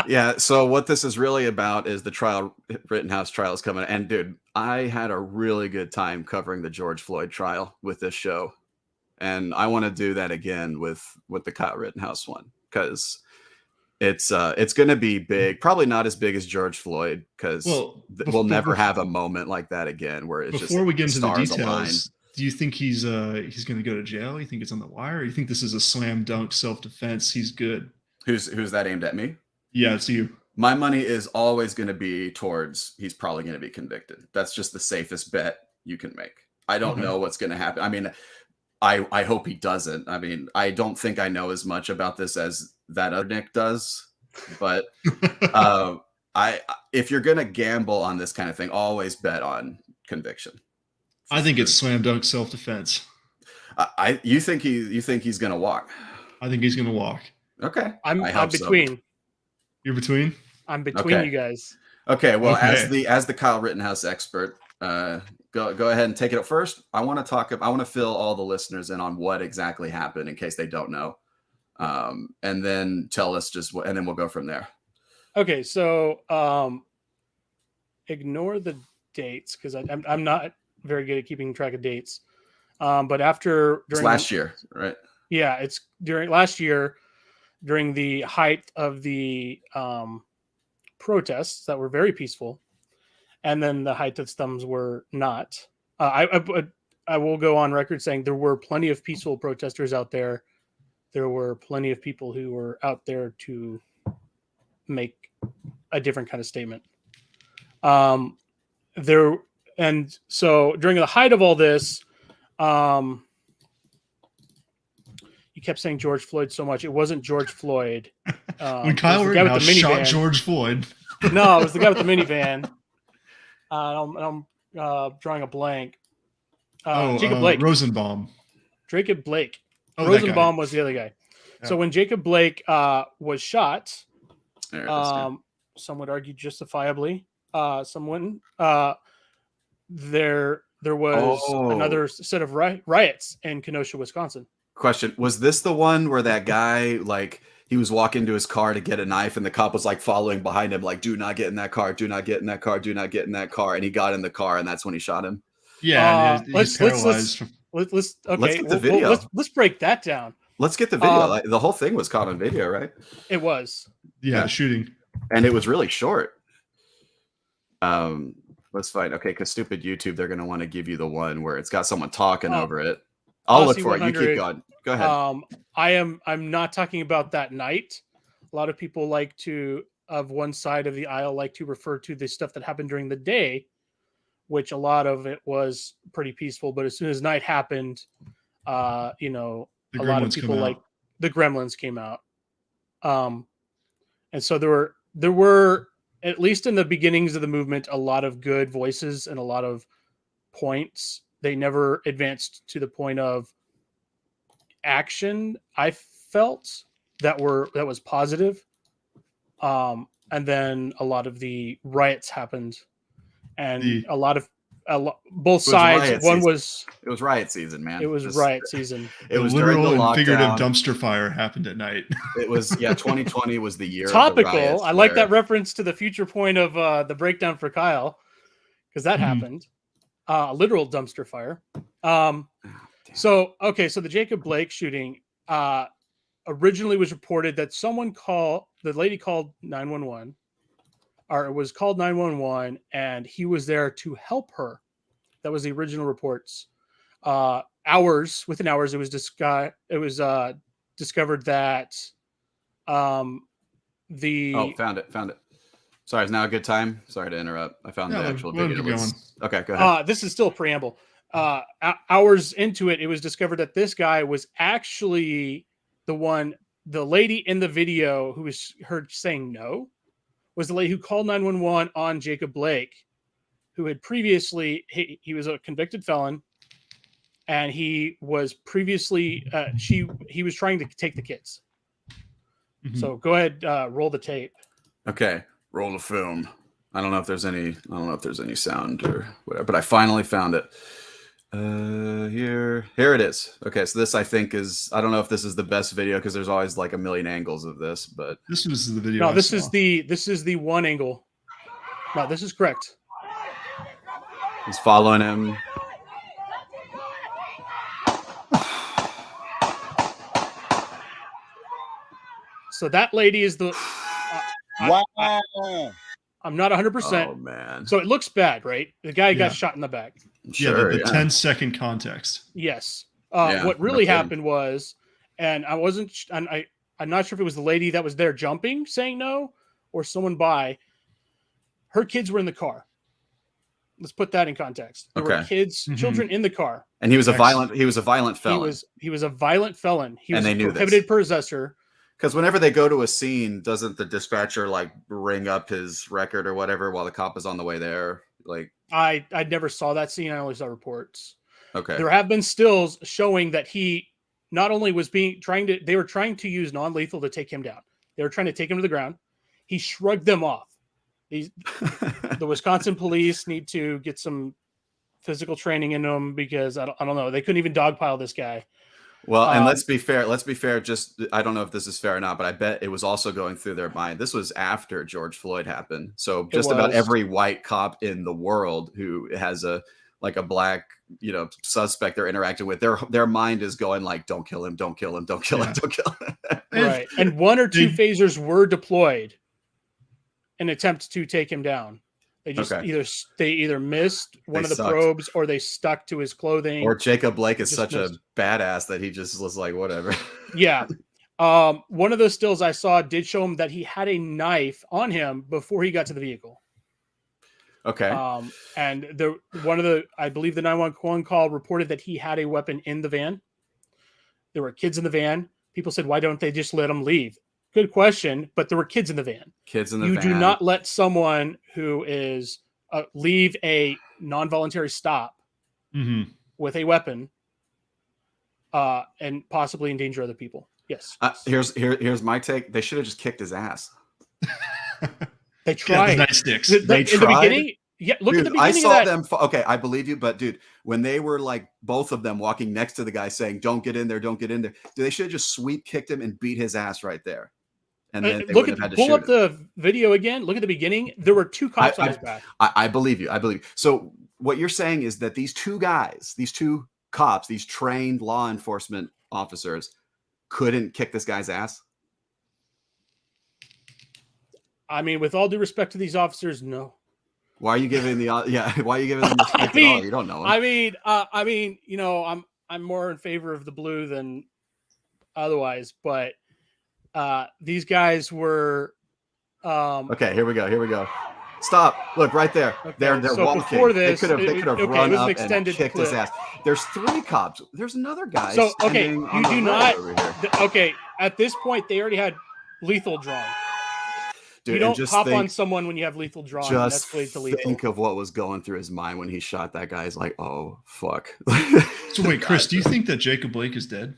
Yeah. So what this is really about is the Rittenhouse trial is coming. And dude, I had a really good time covering the George Floyd trial with this show. And I want to do that again with the Kyle Rittenhouse one, because it's going to be big. Probably not as big as George Floyd, because we'll never have a moment like that again where it's before we get into the details. Do you think he's going to go to jail? You think it's on the wire? Or you think this is a slam dunk self-defense? He's good. Who's that aimed at me? Yeah, it's you. My money is always going to be towards he's probably going to be convicted. That's just the safest bet you can make. I don't know what's going to happen. I mean, I hope he doesn't. I mean, I don't think I know as much about this as that other Nick does, but if you're going to gamble on this kind of thing, always bet on conviction. I think it's slam dunk self-defense. You think he's going to walk? I think he's going to walk. Okay. I'm between. So. You're between? I'm between you guys. Okay. Well, as the Kyle Rittenhouse expert, go ahead and take it up first. I want to fill all the listeners in on what exactly happened in case they don't know. And then tell us and then we'll go from there. Okay. So, ignore the dates because I'm not very good at keeping track of dates. But during last year, right? Yeah, it's during last year, during the height of the protests that were very peaceful, and then the height of thumbs were not. I will go on record saying there were plenty of peaceful protesters out there. There were plenty of people who were out there to make a different kind of statement. And so during the height of all this, you kept saying George Floyd so much. It wasn't George Floyd. When Kyle Rittenhouse shot George Floyd. No, it was the guy with the minivan. I'm drawing a blank. Jacob Blake. Rosenbaum. Jacob Blake. Oh, Rosenbaum was the other guy. Yeah. So when Jacob Blake was shot, There it is. some would argue justifiably, someone there was another set of riots in Kenosha, Wisconsin. Question: was this the one where that guy, like, he was walking to his car to get a knife, and the cop was like following behind him, like, "Do not get in that car! Do not get in that car! Do not get in that car!" And he got in the car, and that's when he shot him. Yeah, he's paralyzed. Let's get the video. Let's break that down. Let's get the video. Like, the whole thing was caught on video, right? It was. Yeah, the shooting. And it was really short. Let's find. Okay, because stupid YouTube, they're gonna want to give you the one where it's got someone talking over it. I'll look for it. You keep going. Go ahead. I'm not talking about that night. A lot of people like to, of one side of the aisle, like to refer to the stuff that happened during the day, which a lot of it was pretty peaceful. But as soon as night happened, a lot of people like the gremlins came out. And so there were, at least in the beginnings of the movement, a lot of good voices and a lot of points. They never advanced to the point of action, I felt, that was positive. And then a lot of the riots happened, and both sides. It was riot season, man. It was riot season. It was literal during the and figurative lockdown. dumpster fire happened at night. It was 2020 was the year. Topical. Of the riots I like that reference to the future point of the breakdown for Kyle, because that happened. Literal dumpster fire. So the Jacob Blake shooting originally was reported that the lady called 911, or it was called 911, and he was there to help her. That was the original reports. Within hours, it was discovered that found it. Sorry, is now a good time? Sorry to interrupt. I found the actual video. Okay, go ahead. This is still a preamble. Hours into it, it was discovered that this guy was actually the lady in the video who was heard saying no, was the lady who called 911 on Jacob Blake, who had previously, he was a convicted felon, and he was previously, he was trying to take the kids. Mm-hmm. So go ahead, roll the tape. Okay. Roll the film. I don't know if there's any sound or whatever, but I finally found it. Here it is. Okay, so this, I think, is, I don't know if this is the best video because there's always like a million angles of this, but this was the video. No, this is the one angle. No, this is correct. He's following him. So that lady is the. Wow. I'm not 100%. Oh man. So it looks bad, right? The guy got shot in the back. Sure, the 10-second context. Yes. What really happened was, and I'm not sure if it was the lady that was there jumping saying no, or someone by. Her kids were in the car. Let's put that in context. There were children in the car. And he was a violent felon. He was a violent felon. He was a prohibited possessor. Because whenever they go to a scene, doesn't the dispatcher like ring up his record or whatever while the cop is on the way there? Like, I never saw that scene. I only saw reports. Okay. There have been stills showing that he not only was they were trying to use non-lethal to take him down. They were trying to take him to the ground. He shrugged them off. The Wisconsin police need to get some physical training in them, because I don't know. They couldn't even dogpile this guy. Well, and let's be fair. Just, I don't know if this is fair or not, but I bet it was also going through their mind. This was after George Floyd happened. So just about every white cop in the world who has a like a black, suspect they're interacting with, their mind is going like, don't kill him, don't kill him, don't kill him, don't kill him. Right. And 1 or 2 phasers were deployed in attempt to take him down. They just either missed one of the probes or they stuck to his clothing. Or Jacob Blake is such a badass that he just was like, whatever. Yeah. One of those stills I saw did show him that he had a knife on him before he got to the vehicle. Okay. And I believe the 911 call reported that he had a weapon in the van. There were kids in the van. People said, why don't they just let him leave? Good question, but there were kids in the van. You do not let someone who is leave a non-voluntary stop with a weapon and possibly endanger other people. Yes. Here's my take. They should have just kicked his ass. They tried. Yeah, the nightsticks. In the beginning. Yeah, look at the beginning. I saw them. Okay, I believe you, but dude, when they were like both of them walking next to the guy saying, "Don't get in there, don't get in there," they should have just sweep kicked him and beat his ass right there. And then pull up the video again. Look at the beginning. There were 2 cops on his back. I believe you. I believe you. So what you're saying is that these 2 guys, these 2 cops, these trained law enforcement officers, couldn't kick this guy's ass. I mean, with all due respect to these officers, no. Why are you giving Why are you giving them respect at all? You don't know him. I mean, I'm more in favor of the blue than otherwise, but these guys were okay, here we go. Stop. Look right there. Okay, they're walking. Before this, they could have run up and kicked his ass. There's 3 cops. There's another guy. So okay, you do not. Okay, at this point they already had lethal drawn. Dude, you don't hop on someone when you have lethal drawn. Just think of what was going through his mind when he shot that guy. He's like, oh fuck. So wait, Chris, do you think that Jacob Blake is dead?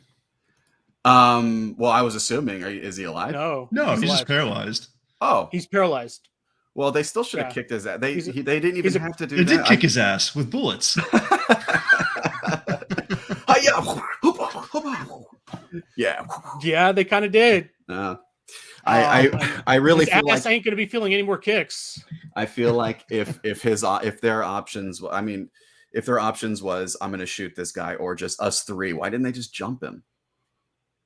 Well, I was assuming. Is he alive? No, he's just paralyzed. Oh, he's paralyzed. Well, they still should have kicked his ass. They didn't even have to do that. They did kick his ass with bullets. Yeah, they kind of did. I really feel like I ain't going to be feeling any more kicks. I feel like if their options, I mean, if their options was I'm going to shoot this guy or just us 3, why didn't they just jump him?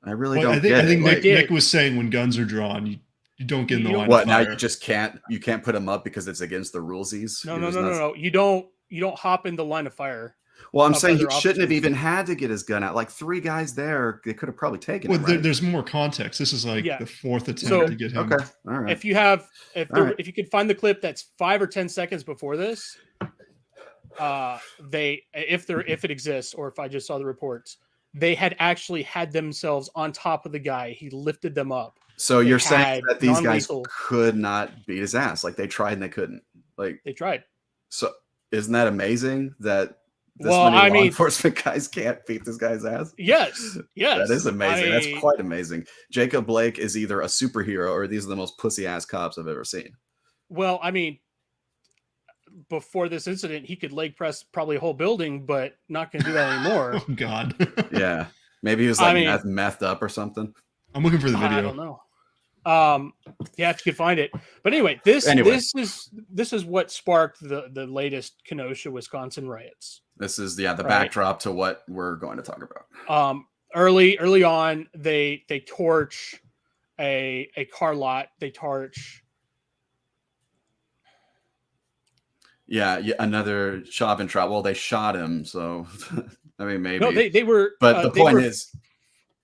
I really don't. I think Nick was saying when guns are drawn, you don't get in the line. What now? You just can't put them up because it's against the rulesies. No. You don't hop in the line of fire. Well, I'm saying he shouldn't have even had to get his gun out. Like 3 guys there, they could have probably taken him. Right? There's more context. This is like the 4th attempt to get him. Okay, all right. If you could find the clip that's 5 or 10 seconds before this, if it exists, or if I just saw the reports, they had actually had themselves on top of the guy. He lifted them up. So you're saying that these guys could not beat his ass? Like they tried and they couldn't. Like they tried. So isn't that amazing that law enforcement guys can't beat this guy's ass? Yes. That is amazing. That's quite amazing. Jacob Blake is either a superhero or these are the most pussy ass cops I've ever seen. Well, I mean, before this incident, he could leg press probably a whole building, but not going to do that anymore. Oh God. Yeah, maybe he was like methed up or something. I'm looking for the video. I don't know. Yeah, if you could find it. But anyway, this is what sparked the latest Kenosha, Wisconsin riots. This is the backdrop to what we're going to talk about. Early on, they torch a car lot. They torch. Yeah, another Chauvin trial. Well, they shot him, so I mean, maybe. No, they were. But the point is,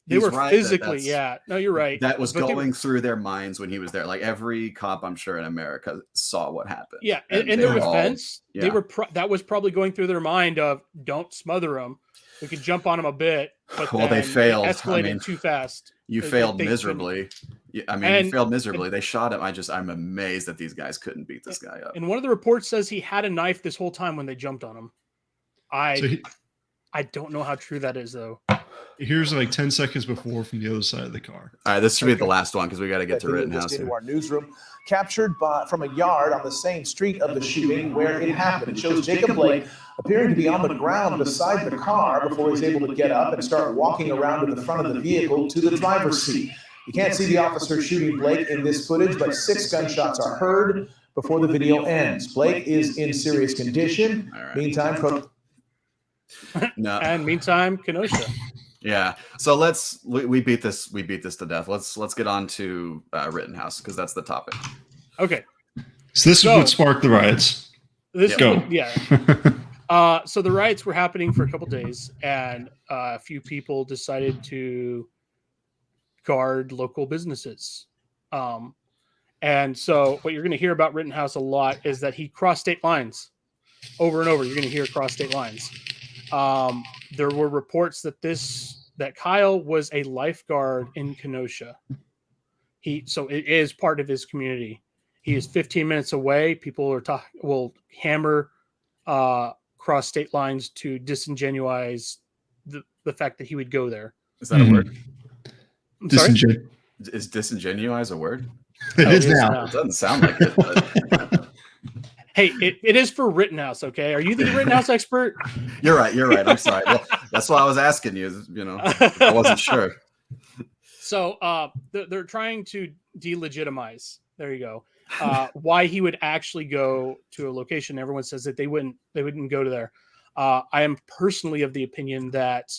they were physically. No, you're right. That was going through their minds when he was there. Like every cop, I'm sure, in America saw what happened. Yeah, in their defense, they were. That was probably going through their mind of don't smother them. We could jump on them a bit, but they failed. Escalated too fast. You failed miserably. You failed miserably. They shot him. I'm amazed that these guys couldn't beat this guy up. And one of the reports says he had a knife this whole time when they jumped on him. I don't know how true that is, though. Here's like 10 seconds before from the other side of the car. All right, this should be the last one because we got to get to Rittenhouse. Into our newsroom, captured from a yard on the same street of the shooting where it happened. It shows Jacob Blake appearing to be on the ground beside the car before he's able to get up and start walking around to the front of the vehicle to the driver's seat. You can't see the officer shooting Blake in this footage, but 6 gunshots are heard before the video ends. Blake is in serious condition. Meantime, No. And meantime, Kenosha. Yeah. So we beat this to death. Let's get on to Rittenhouse, because that's the topic. Okay. So this is what sparked the riots. Go. So the riots were happening for a couple days, and a few people decided to guard local businesses. And so what you're going to hear about Rittenhouse a lot is that he crossed state lines over and over. You're going to hear cross state lines. There were reports that Kyle was a lifeguard in Kenosha. So it is part of his community. He is 15 minutes away. People will hammer cross state lines to disingenuize the fact that he would go there. Is that a word? Is disingenuize a word? It is now. It doesn't sound like it. But... Hey, it is for Rittenhouse, okay? Are you the Rittenhouse expert? You're right. I'm sorry. Well, that's why I was asking you. I wasn't sure. So they're trying to delegitimize. There you go. Why he would actually go to a location. Everyone says that they wouldn't go to there. I am personally of the opinion that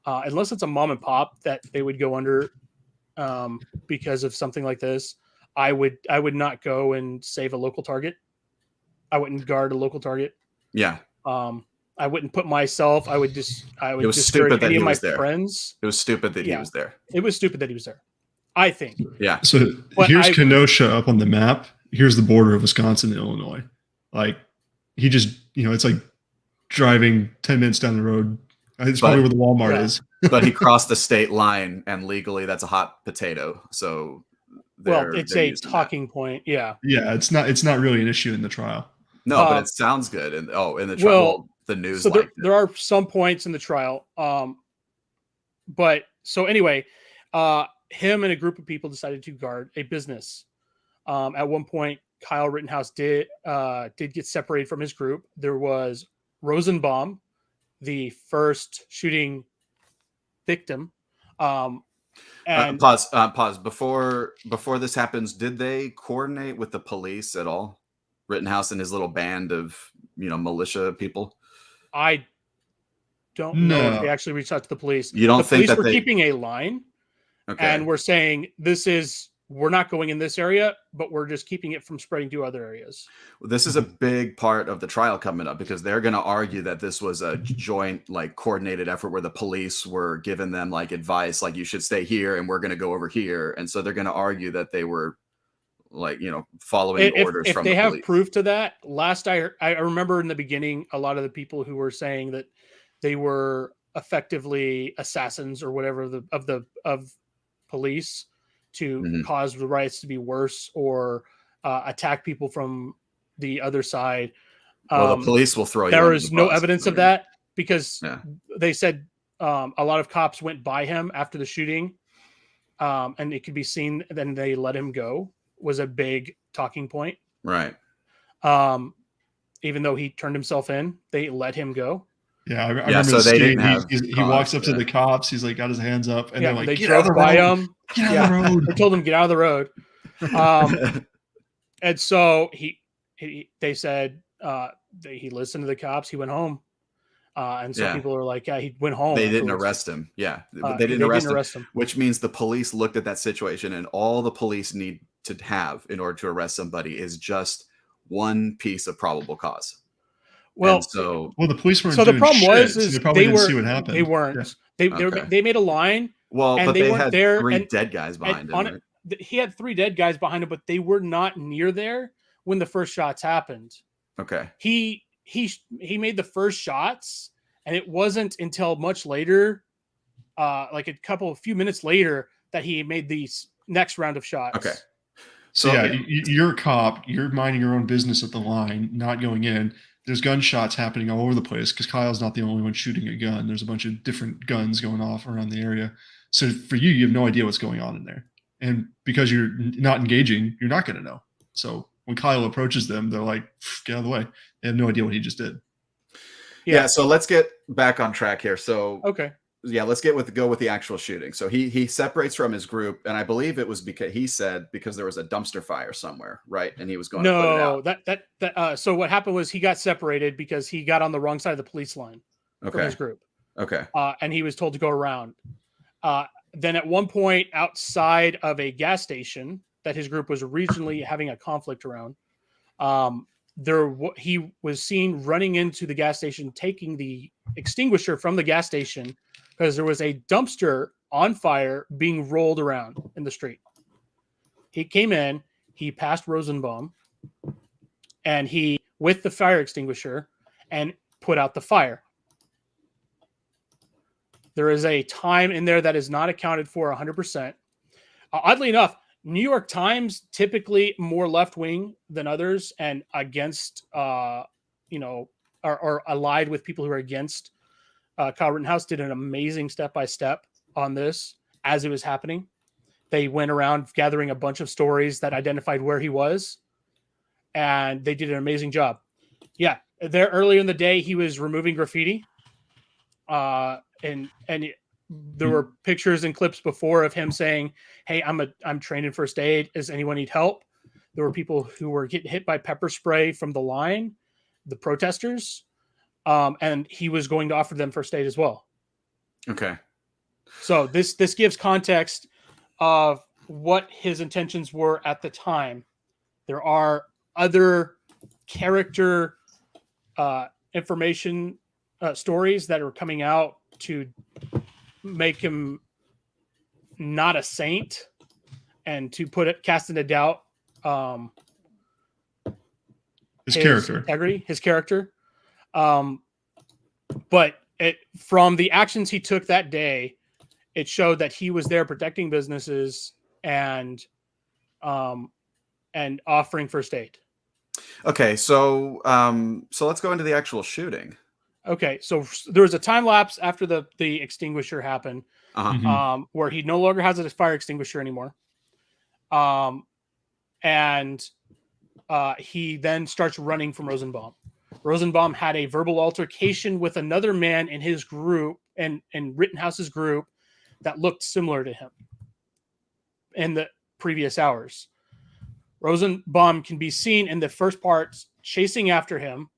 unless it's a mom and pop that they would go under because of something like this, I would not go and save a local target. I wouldn't guard a local target. Yeah. I wouldn't put myself. I would It was stupid that he was there. Friends. It was stupid that he was there. It was stupid that he was there. I think. Yeah. So here's Kenosha up on the map. Here's the border of Wisconsin and Illinois. Like he just, it's like driving 10 minutes down the road. It's probably where the Walmart is. But he crossed the state line, and legally that's a hot potato. So it's a talking point. Yeah. Yeah. It's not really an issue in the trial. No, but it sounds good. In the trial, the news. So there are some points in the trial. But so anyway, him and a group of people decided to guard a business. At one point, Kyle Rittenhouse did get separated from his group. There was Rosenbaum, the first shooting victim. And pause. Before this happens, did they coordinate with the police at all? Rittenhouse and his little band of militia people. I don't know if they actually reached out to the police. You don't think the police that were keeping a line, and we're saying we're not going in this area, but we're just keeping it from spreading to other areas. This is a big part of the trial coming up, because they're going to argue that this was a joint, coordinated effort where the police were giving them advice, you should stay here and we're going to go over here. And so they're going to argue that they were following orders from the police. If they have proof to that, I remember in the beginning, a lot of the people who were saying that they were effectively assassins or whatever of police to cause the riots to be worse or attack people from the other side. Well, the police will throw you. There is no evidence of that because they said a lot of cops went by him after the shooting, and it could be seen. Then they let him go. Was a big talking point. Right. Even though he turned himself in, they let him go. Yeah, I remember so they didn't have he walks up to the cops. He's got his hands up, and they're like, they "Get out of the by road! him. Get out of the road!" They told him get out of the road. And so they said he listened to the cops. He went home. And so people are like, he went home. They didn't arrest him. Yeah, they didn't arrest him. Which means the police looked at that situation, and all the police need to have in order to arrest somebody is just one piece of probable cause. Well, the police weren't. So the problem was they probably didn't see what happened. They weren't. Yeah. They made a line. Well, and but they weren't had there. Three dead guys behind him. Right? He had 3 dead guys behind him, but they were not near there when the first shots happened. Okay. He made the first shots, and it wasn't until much later, a few minutes later, that he made these next round of shots. Okay. So you're a cop. You're minding your own business at the line, not going in. There's gunshots happening all over the place because Kyle's not the only one shooting a gun. There's a bunch of different guns going off around the area. So for you have no idea what's going on in there. And because you're not engaging, you're not going to know. So when Kyle approaches them, they're like, get out of the way. They have no idea what he just did. Yeah. So let's get back on track here. So, okay. Yeah, let's go with the actual shooting. So he separates from his group, and I believe it was because there was a dumpster fire somewhere, right? And he was going to put it out. So what happened was he got separated because he got on the wrong side of the police line. from Okay. his group. Okay. And he was told to go around. Then at one point outside of a gas station that his group was originally having a conflict around, he was seen running into the gas station, taking the extinguisher from the gas station because there was a dumpster on fire being rolled around in the street. He came in, he passed Rosenbaum, and he, with the fire extinguisher, and put out the fire. There is a time in there that is not accounted for 100%. Oddly enough, New York Times, typically more left-wing than others and against, are allied with people who are against Kyle Rittenhouse, did an amazing step-by-step on this as it was happening. They went around gathering a bunch of stories that identified where he was, and they did an amazing job. Yeah, there earlier in the day, he was removing graffiti. And there were pictures and clips before of him saying, "Hey, I'm trained in first aid. Does anyone need help?" There were people who were getting hit by pepper spray from the line, the protesters, and he was going to offer them first aid as well. Okay. So this gives context of what his intentions were at the time. There are other character information stories that are coming out to make him not a saint and to cast into doubt his character, integrity, his character. But from the actions he took that day, it showed that he was there protecting businesses and offering first aid. Okay, so let's go into the actual shooting. Okay, so there was a time lapse after the extinguisher happened, where he no longer has a fire extinguisher anymore, and he then starts running from Rosenbaum. Rosenbaum had a verbal altercation with another man in his group and Rittenhouse's group that looked similar to him in the previous hours. Rosenbaum can be seen in the first parts chasing after him.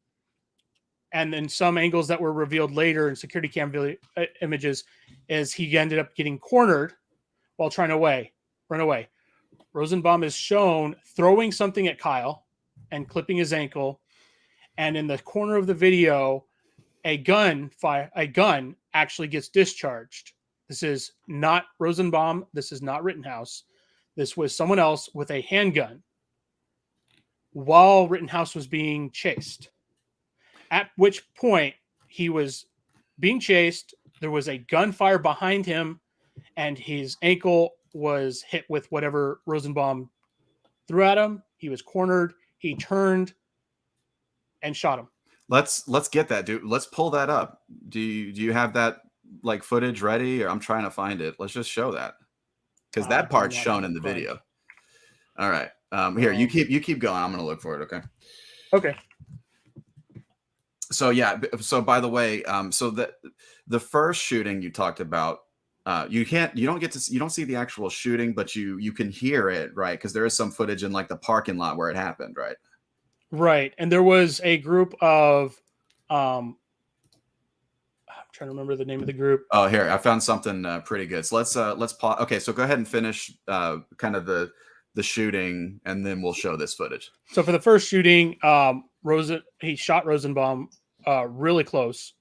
And then some angles that were revealed later in security cam images is he ended up getting cornered while trying to run away. Rosenbaum is shown throwing something at Kyle and clipping his ankle. And in the corner of the video, a gun actually gets discharged. This is not Rosenbaum. This is not Rittenhouse. This was someone else with a handgun while Rittenhouse was being chased. At which point he was being chased. There was a gunfire behind him, and his ankle was hit with whatever Rosenbaum threw at him. He was cornered. He turned and shot him. Let's get that, dude. Let's pull that up. Do you have that like footage ready? Or I'm trying to find it. Let's just show that because that part's shown in the video. All right. Here, you keep going. I'm gonna look for it. Okay. Okay. So yeah. So by the way, so the first shooting you talked about, you don't see the actual shooting, but you can hear it, right? Because there is some footage in like the parking lot where it happened, right? Right. And there was a group of I'm trying to remember the name of the group. Oh, here, I found something pretty good. So let's pause. Okay, so go ahead and finish kind of the shooting, and then we'll show this footage. So for the first shooting, he shot Rosenbaum really close.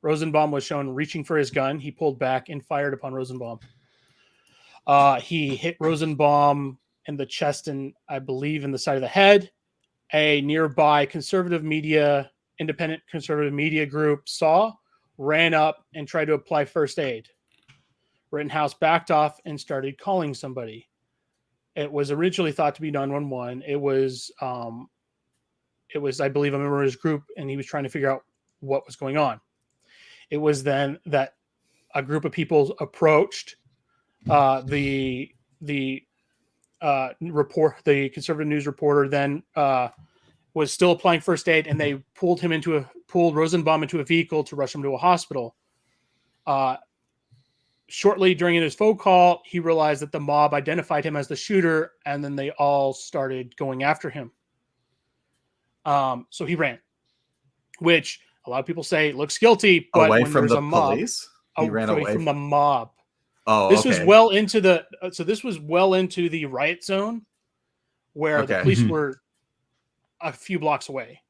Rosenbaum was shown reaching for his gun. He pulled back and fired upon Rosenbaum. He hit Rosenbaum in the chest and I believe in the side of the head. A nearby independent conservative media group ran up and tried to apply first aid. Rittenhouse backed off and started calling somebody. It was originally thought to be 911. It was, I believe, a member of his group, and he was trying to figure out what was going on. It was then that a group of people approached the conservative news reporter. Then was still applying first aid, and they pulled Rosenbaum into a vehicle to rush him to a hospital. Shortly during his phone call, he realized that the mob identified him as the shooter, and then they all started going after him. So he ran, which A lot of people say looks guilty, but Away when from there's the a mob, police? He ran away from the mob. Oh, This was okay. well into the this was well into the riot zone, where the Okay. police Mhm. were a few blocks away.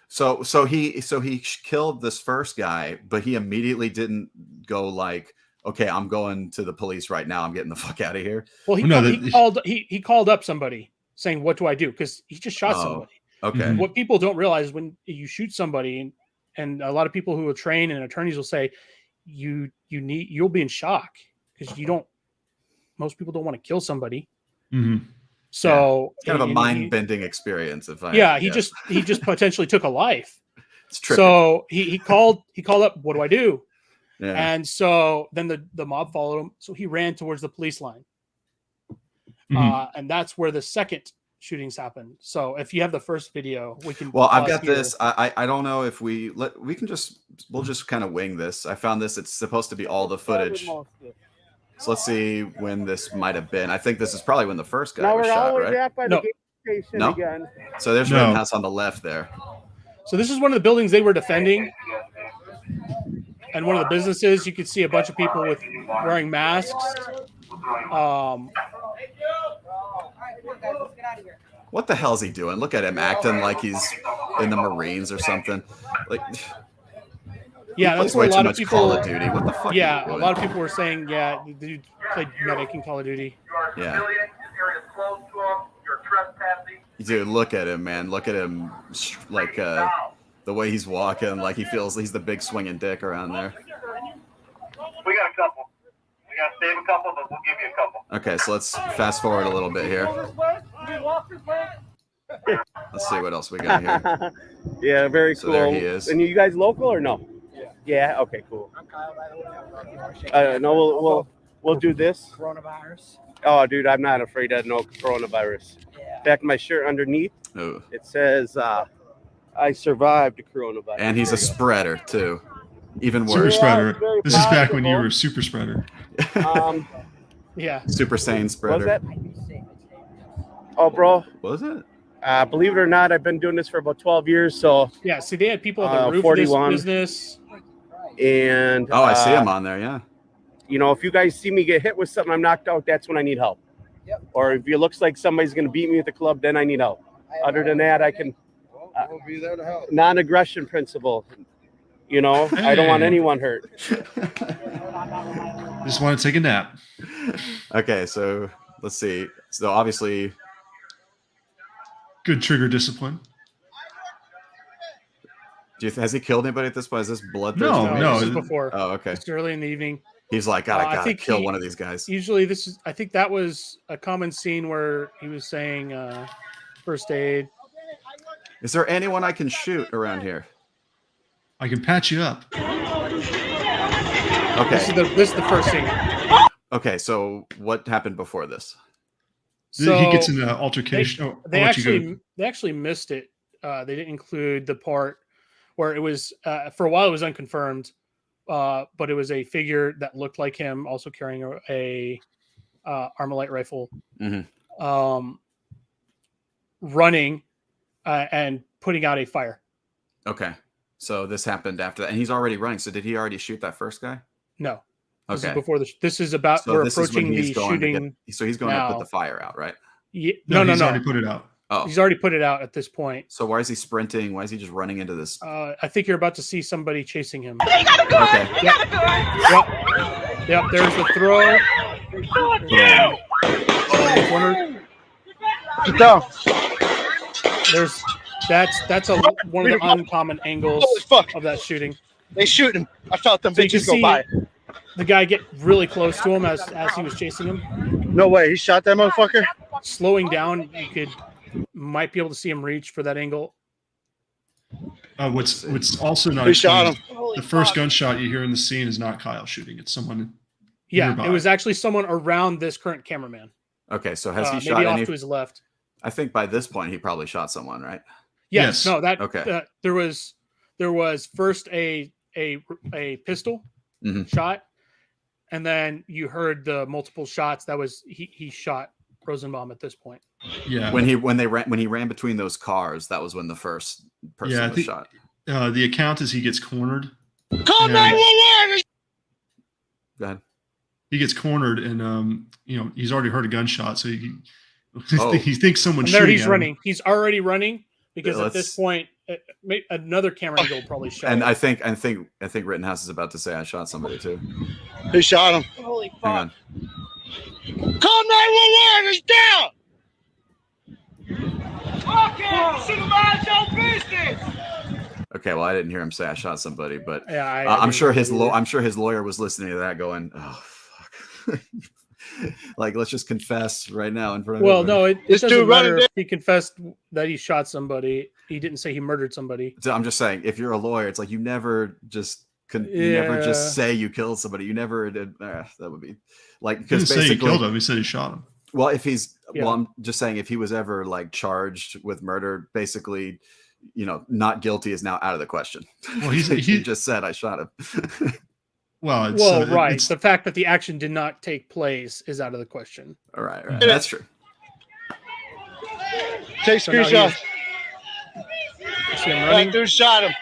So he killed this first guy, but he immediately didn't go like, okay, I'm going to the police right now. I'm getting the fuck out of here. Well, he called up somebody saying, "What do I do?" Because he just shot Oh, somebody. okay. Mhm. What people don't realize is when you shoot somebody, and a lot of people who are trained and attorneys will say, you'll be in shock because most people don't want to kill somebody. Mhm. So It's kind of a mind-bending experience. He just potentially took a life. It's trippy. So he called up, what do I do? Yeah. And so then the mob followed him. So he ran towards the police line. Mhm. And that's where the second shootings happened. So if you have the first video, we can. Well, I've pause got here. this. I don't know if we'll just kind of wing this. I found this. It's supposed to be all the footage. So let's see when this might have been. I think this is probably when the first guy was shot, right? No. No. So there's No. Rittenhouse on the left there. So this is one of the buildings they were defending. And one of the businesses, you could see a bunch of people wearing masks. What the hell is he doing? Look at him acting like he's in the Marines or something. Like, Yeah, he that's plays where way a too lot of much people. Call of Duty. What the fuck? Yeah, are you a doing? lot of people were saying, yeah, the dude played medic in Call of Duty. Yeah. Dude, look at him, man. Look at him, like the way he's walking, like he feels he's the big swinging dick around there. We got a couple. We got to save a couple, but we'll give you a couple. Okay, so let's fast forward a little bit here. Let's see what else we got here. Yeah, very So cool. there he is. And you guys local or no? Yeah. Okay. Cool. I'm Kyle, by the way. No, we'll do this. Coronavirus. Oh, dude, I'm not afraid of no coronavirus. Yeah. In fact, my shirt underneath Ooh. it says I survived the coronavirus. And he's a spreader too. Even Super worse. spreader. very This is back when you possible. were a super spreader. Yeah. Super sane What's spreader. that? Oh, bro. Was it? Believe it or not, I've been doing this for about 12 years. So, Yeah. See, they had people on the roof 41. of this business. and Oh, I see him on there. Yeah. you know, if you guys see me get hit with something, I'm knocked out. That's when I need help. Yep. Or if it looks like somebody's going to beat me at the club, then I need help. Other than that, I can. We'll be there to help. Non-aggression principle. You know, I don't want Hey. anyone hurt. Just want to take a nap. Okay, so let's see. So obviously, Good trigger discipline. has he killed anybody at this point? Is this bloodthirsty? No, no. This is before. Oh, okay. It's early in the evening. He's like, God, I I gotta think kill he- one of these guys. Usually, I think that was a common scene where he was saying first aid. Is there anyone I can shoot around here? I can patch you up. Okay. This is the first scene. Okay, so what happened before this? So He gets in an altercation. they I'll let you go. actually missed it. They didn't include the part where it was for a while it was unconfirmed, but it was a figure that looked like him, also carrying a Armalite rifle, Mhm. running and putting out a fire. Okay, so this happened after that, and he's already running. So did he already shoot that first guy? No, this Okay. is before this is about So we're this is when approaching he's the going to shooting. so he's going to put now. the fire out, right? No. He's already put it out. Oh, He's already put it out at this point. so why is he sprinting? Why is he just running into this? I think you're about to see somebody chasing him. Okay. Yep. There's the throw. Corner. Get down. That's one of the uncommon angles Holy fuck. of that shooting. They shooting. I felt them So you can bitches go see by. the guy get really close to him as he was chasing him. No way. He shot that motherfucker. Slowing down, you might be able to see him reach for that angle. What's also not He shot explained is the first gunshot you hear in the scene is not Kyle shooting. It's someone. Yeah, nearby. it was actually someone around this current cameraman. Okay, so has he Maybe shot off any? to his left. I think by this point he probably shot someone, right? Yes. Yes. No. That. Okay. There was first a pistol Mhm. shot, and then you heard the multiple shots. That was he shot Rosenbaum at this point. Yeah. When he ran between those cars, that was when the first person Yeah, I was think- shot. The account is he gets cornered. Call 911. Go ahead. He gets cornered, and he's already heard a gunshot, so he Oh. he thinks someone's And there shooting he's at him. running. He's already running because Yeah, at this point, another camera angle will probably show. And it. I think Rittenhouse is about to say I shot somebody too. He shot him. Holy fuck! Hang on. Call 911. He's down. Okay, should mind your business. Okay, well I didn't hear him say I shot somebody, but Yeah, I'm sure his lawyer was listening to that, going, "Oh fuck." Like, let's just confess right now in front of Well, everybody. no, it This doesn't dude running matter if he confessed that he shot somebody. He didn't say he murdered somebody. So I'm just saying, if you're a lawyer, it's like you never just say you killed somebody. You never did. That would be like, He didn't because say he basically, killed him. He said he shot him. well, if he's Yeah. well, I'm just saying, if he was ever like charged with murder, basically, not guilty is now out of the question. Well, he just said I shot him. Well, Right. It's, The fact that the action did not take place is out of the question. All right, that's true. Take So now screenshots. See him That running. dude shot him.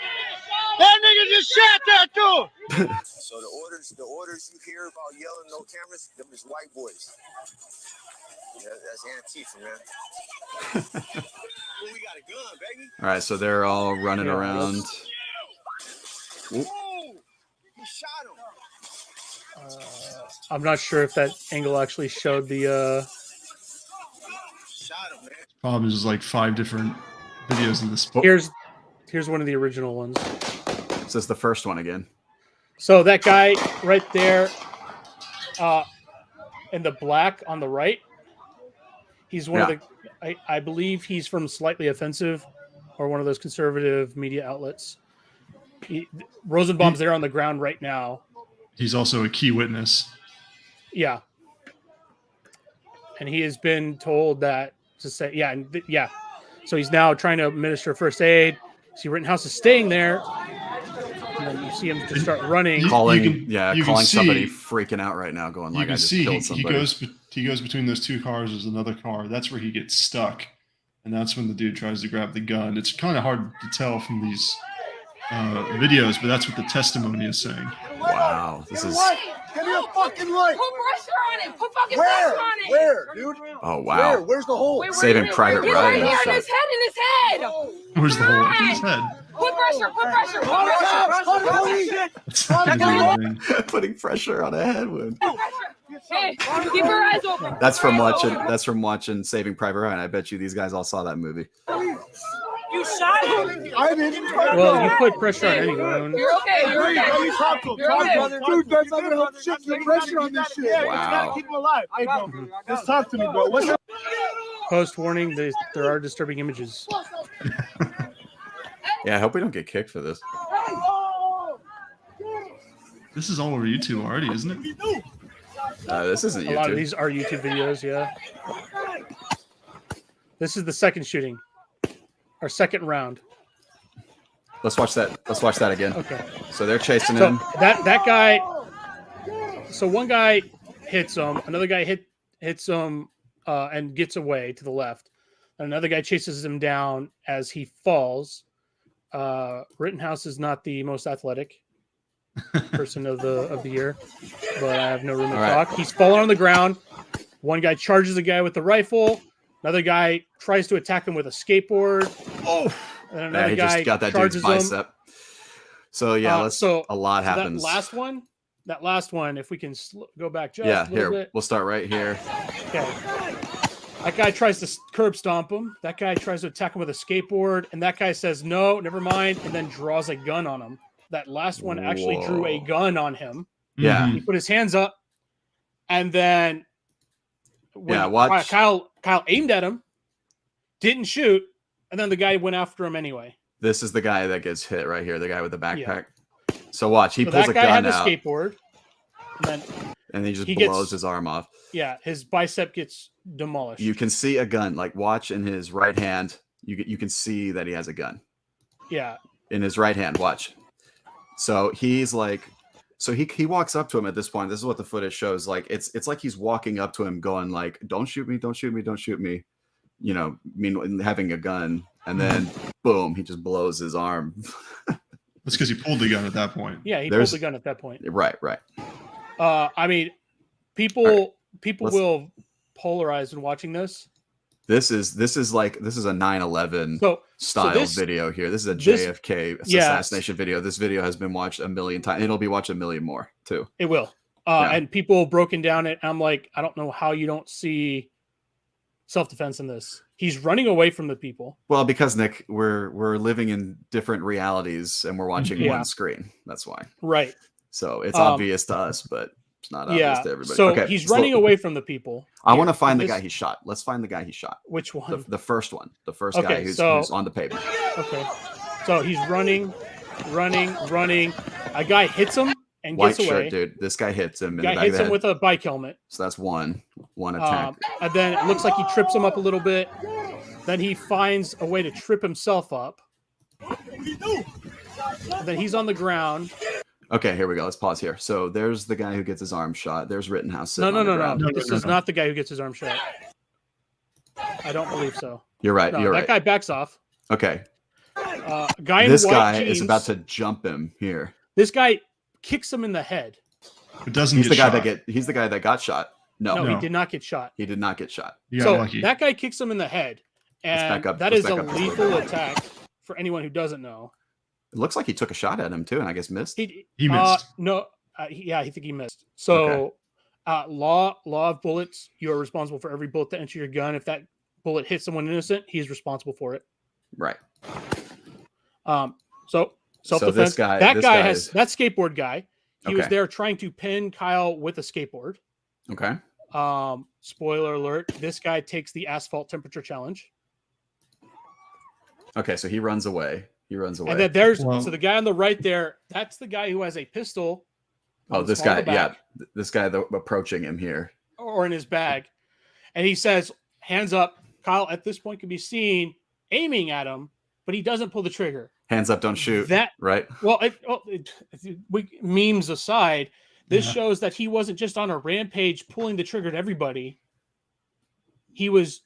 That nigga just shot that dude. So the orders you hear about yelling no cameras, them is white boys. Yeah, that's Antifa, man. Well, we got a gun, baby. All right, so they're all running Yeah. around. Ooh, he shot him. I'm not sure if that angle actually showed the. Shot him, man. problem is there's like 5 different videos in this. Here's one of the original ones. This is the first one again. So that guy right there, in the black on the right, he's one of the. I believe he's from Slightly Offensive, or one of those conservative media outlets. Rosenbaum's there on the ground right now. He's also a key witness. Yeah. And he has been told that to say, yeah. So he's now trying to administer first aid. See, Rittenhouse is staying there. And then you see him just start running. Calling you can somebody see- freaking out right now, going You like, I can just see killed he somebody. goes between those 2 cars. There's another car. That's where he gets stuck, and that's when the dude tries to grab the gun. It's kind of hard to tell from these videos, but that's what the testimony is saying. Wow, this is. Give me a fucking light. Put pressure on it. Put fucking pressure on it. Where, dude? Oh wow. Where's the hole? Saving Private He's Ryan. right here in shot. his head. In his head. Where's the hole in his head? Put pressure. Put pressure. Put Holy pressure. shit. That's not the thing. Putting pressure on a head wound. Hey, keep your eyes open. That's from watching Saving Private Ryan. I bet you these guys all saw that movie. You shot him. I didn't. Well, you put pressure on anyone. You're okay. You're okay. Let me talk to him. You're okay. Brother. Dude, that's not gonna help shit. Keep pressure on this shit. Wow. Keep him alive. Hey, bro. Just talk to me, bro. What's up? Post warning: there are disturbing images. Yeah, I hope we don't get kicked for this. This is all over YouTube already, isn't it? This isn't A lot of YouTube. these are YouTube videos. Yeah. This is the second shooting, our second round. Let's watch that. Let's watch that again. Okay. So they're chasing So him. that guy. So one guy hits him. Another guy hits him and gets away to the left. Another guy chases him down as he falls. Rittenhouse is not the most athletic person of the year, but I have no room to All right. talk. He's fallen on the ground. One guy charges a guy with the rifle. Another guy tries to attack him with a skateboard. Oh, And yeah, another he guy just got that dude's charges him. bicep. So yeah, a lot So happens. That last one, if we can go back just Yeah, a little here bit. we'll start right here. Okay. That guy tries to curb stomp him. That guy tries to attack him with a skateboard, and that guy says no, never mind, and then draws a gun on him. That last one actually drew a Whoa. gun on him. Yeah. He put his hands up, and then when Yeah, watch. Kyle aimed at him, didn't shoot, and then the guy went after him anyway. This is the guy that gets hit right here, the guy with the backpack. So watch, he So pulls that a guy gun had a out, skateboard, and then and he just he blows gets- his arm off. yeah, his bicep gets demolished. You can see a gun. Like watch in his right hand. You can see that he has a gun Yeah, in his right hand. Watch. So he's like, so he walks up to him at this point. This is what the footage shows. Like it's like he's walking up to him, going like, "Don't shoot me! Don't shoot me! Don't shoot me!" you know, mean having a gun, and then boom, he just blows his arm. That's because he pulled the gun at that point. Yeah, he pulled the gun at that point. Right. I mean, people will polarize in watching this. This is a 9/11 style video here. This is a JFK assassination video. This video has been watched a million times. It'll be watched a million more too. It will. And people broken down it. I'm like, I don't know how you don't see self-defense in this. He's running away from the people. Well, because Nick, we're living in different realities and we're watching one screen. That's why. Right. So it's obvious to us, but it's not obvious to everybody. So he's running away from the people. I want to find the guy he shot. Let's find the guy he shot. Which one? The first one. The first guy who's on the pavement. Okay. So he's running. A guy hits him and White gets away. shirt, dude. This guy hits him. Guy hits him with a bike helmet. So that's one attack. And then it looks like he trips him up a little bit. Then he finds a way to trip himself up. And then he's on the ground. Okay, here we go. Let's pause here. So there's the guy who gets his arm shot. There's Rittenhouse sitting on the ground. No. This is not the guy who gets his arm shot. I don't believe so. You're right. No, you're right. That guy backs off. Okay. Guy in this white guy jeans, is about to jump him here. This guy kicks him in the head. It doesn't. He's the guy that got shot. No, he did not get shot. He did not get shot. That guy kicks him in the head, and that is a lethal attack for anyone who doesn't know. It looks like he took a shot at him too, and I guess missed. He missed. I think he missed. So, law of bullets, you are responsible for every bullet that enters your gun. If that bullet hits someone innocent, he's responsible for it. Right. So self-defense. That skateboard guy. He was there trying to pin Kyle with a skateboard. Okay. Spoiler alert: this guy takes the asphalt temperature challenge. Okay, so he runs away. And then so the guy on the right there, that's the guy who has a pistol. Oh, this guy, this guy approaching him here. Or in his bag. And he says, hands up. Kyle, at this point, can be seen aiming at him, but he doesn't pull the trigger. Hands up, don't shoot. Right? Well, memes aside, this shows that he wasn't just on a rampage pulling the trigger at everybody. He was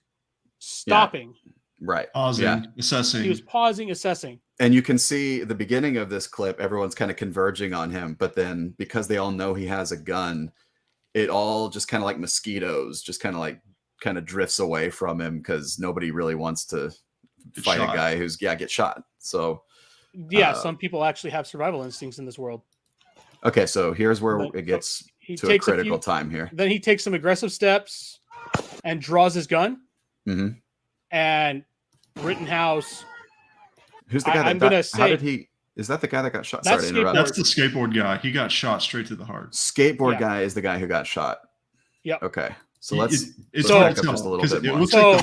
stopping. Yeah. Right. Pausing, assessing. He was pausing, assessing. And you can see the beginning of this clip, everyone's kind of converging on him. But then because they all know he has a gun, it all just kind of like mosquitoes, just kind of drifts away from him because nobody really wants to fight a guy who's get shot. So some people actually have survival instincts in this world. Okay, so here's where it gets to a critical time here. Then he takes some aggressive steps and draws his gun. Mm-hmm. And Rittenhouse. Who's the guy that got, how did he? Is that the guy that got shot? Sorry to interrupt. That's the skateboard guy. He got shot straight to the heart. Skateboard guy is the guy who got shot. Yep. Okay. So let's back up just a little bit it more. looks like the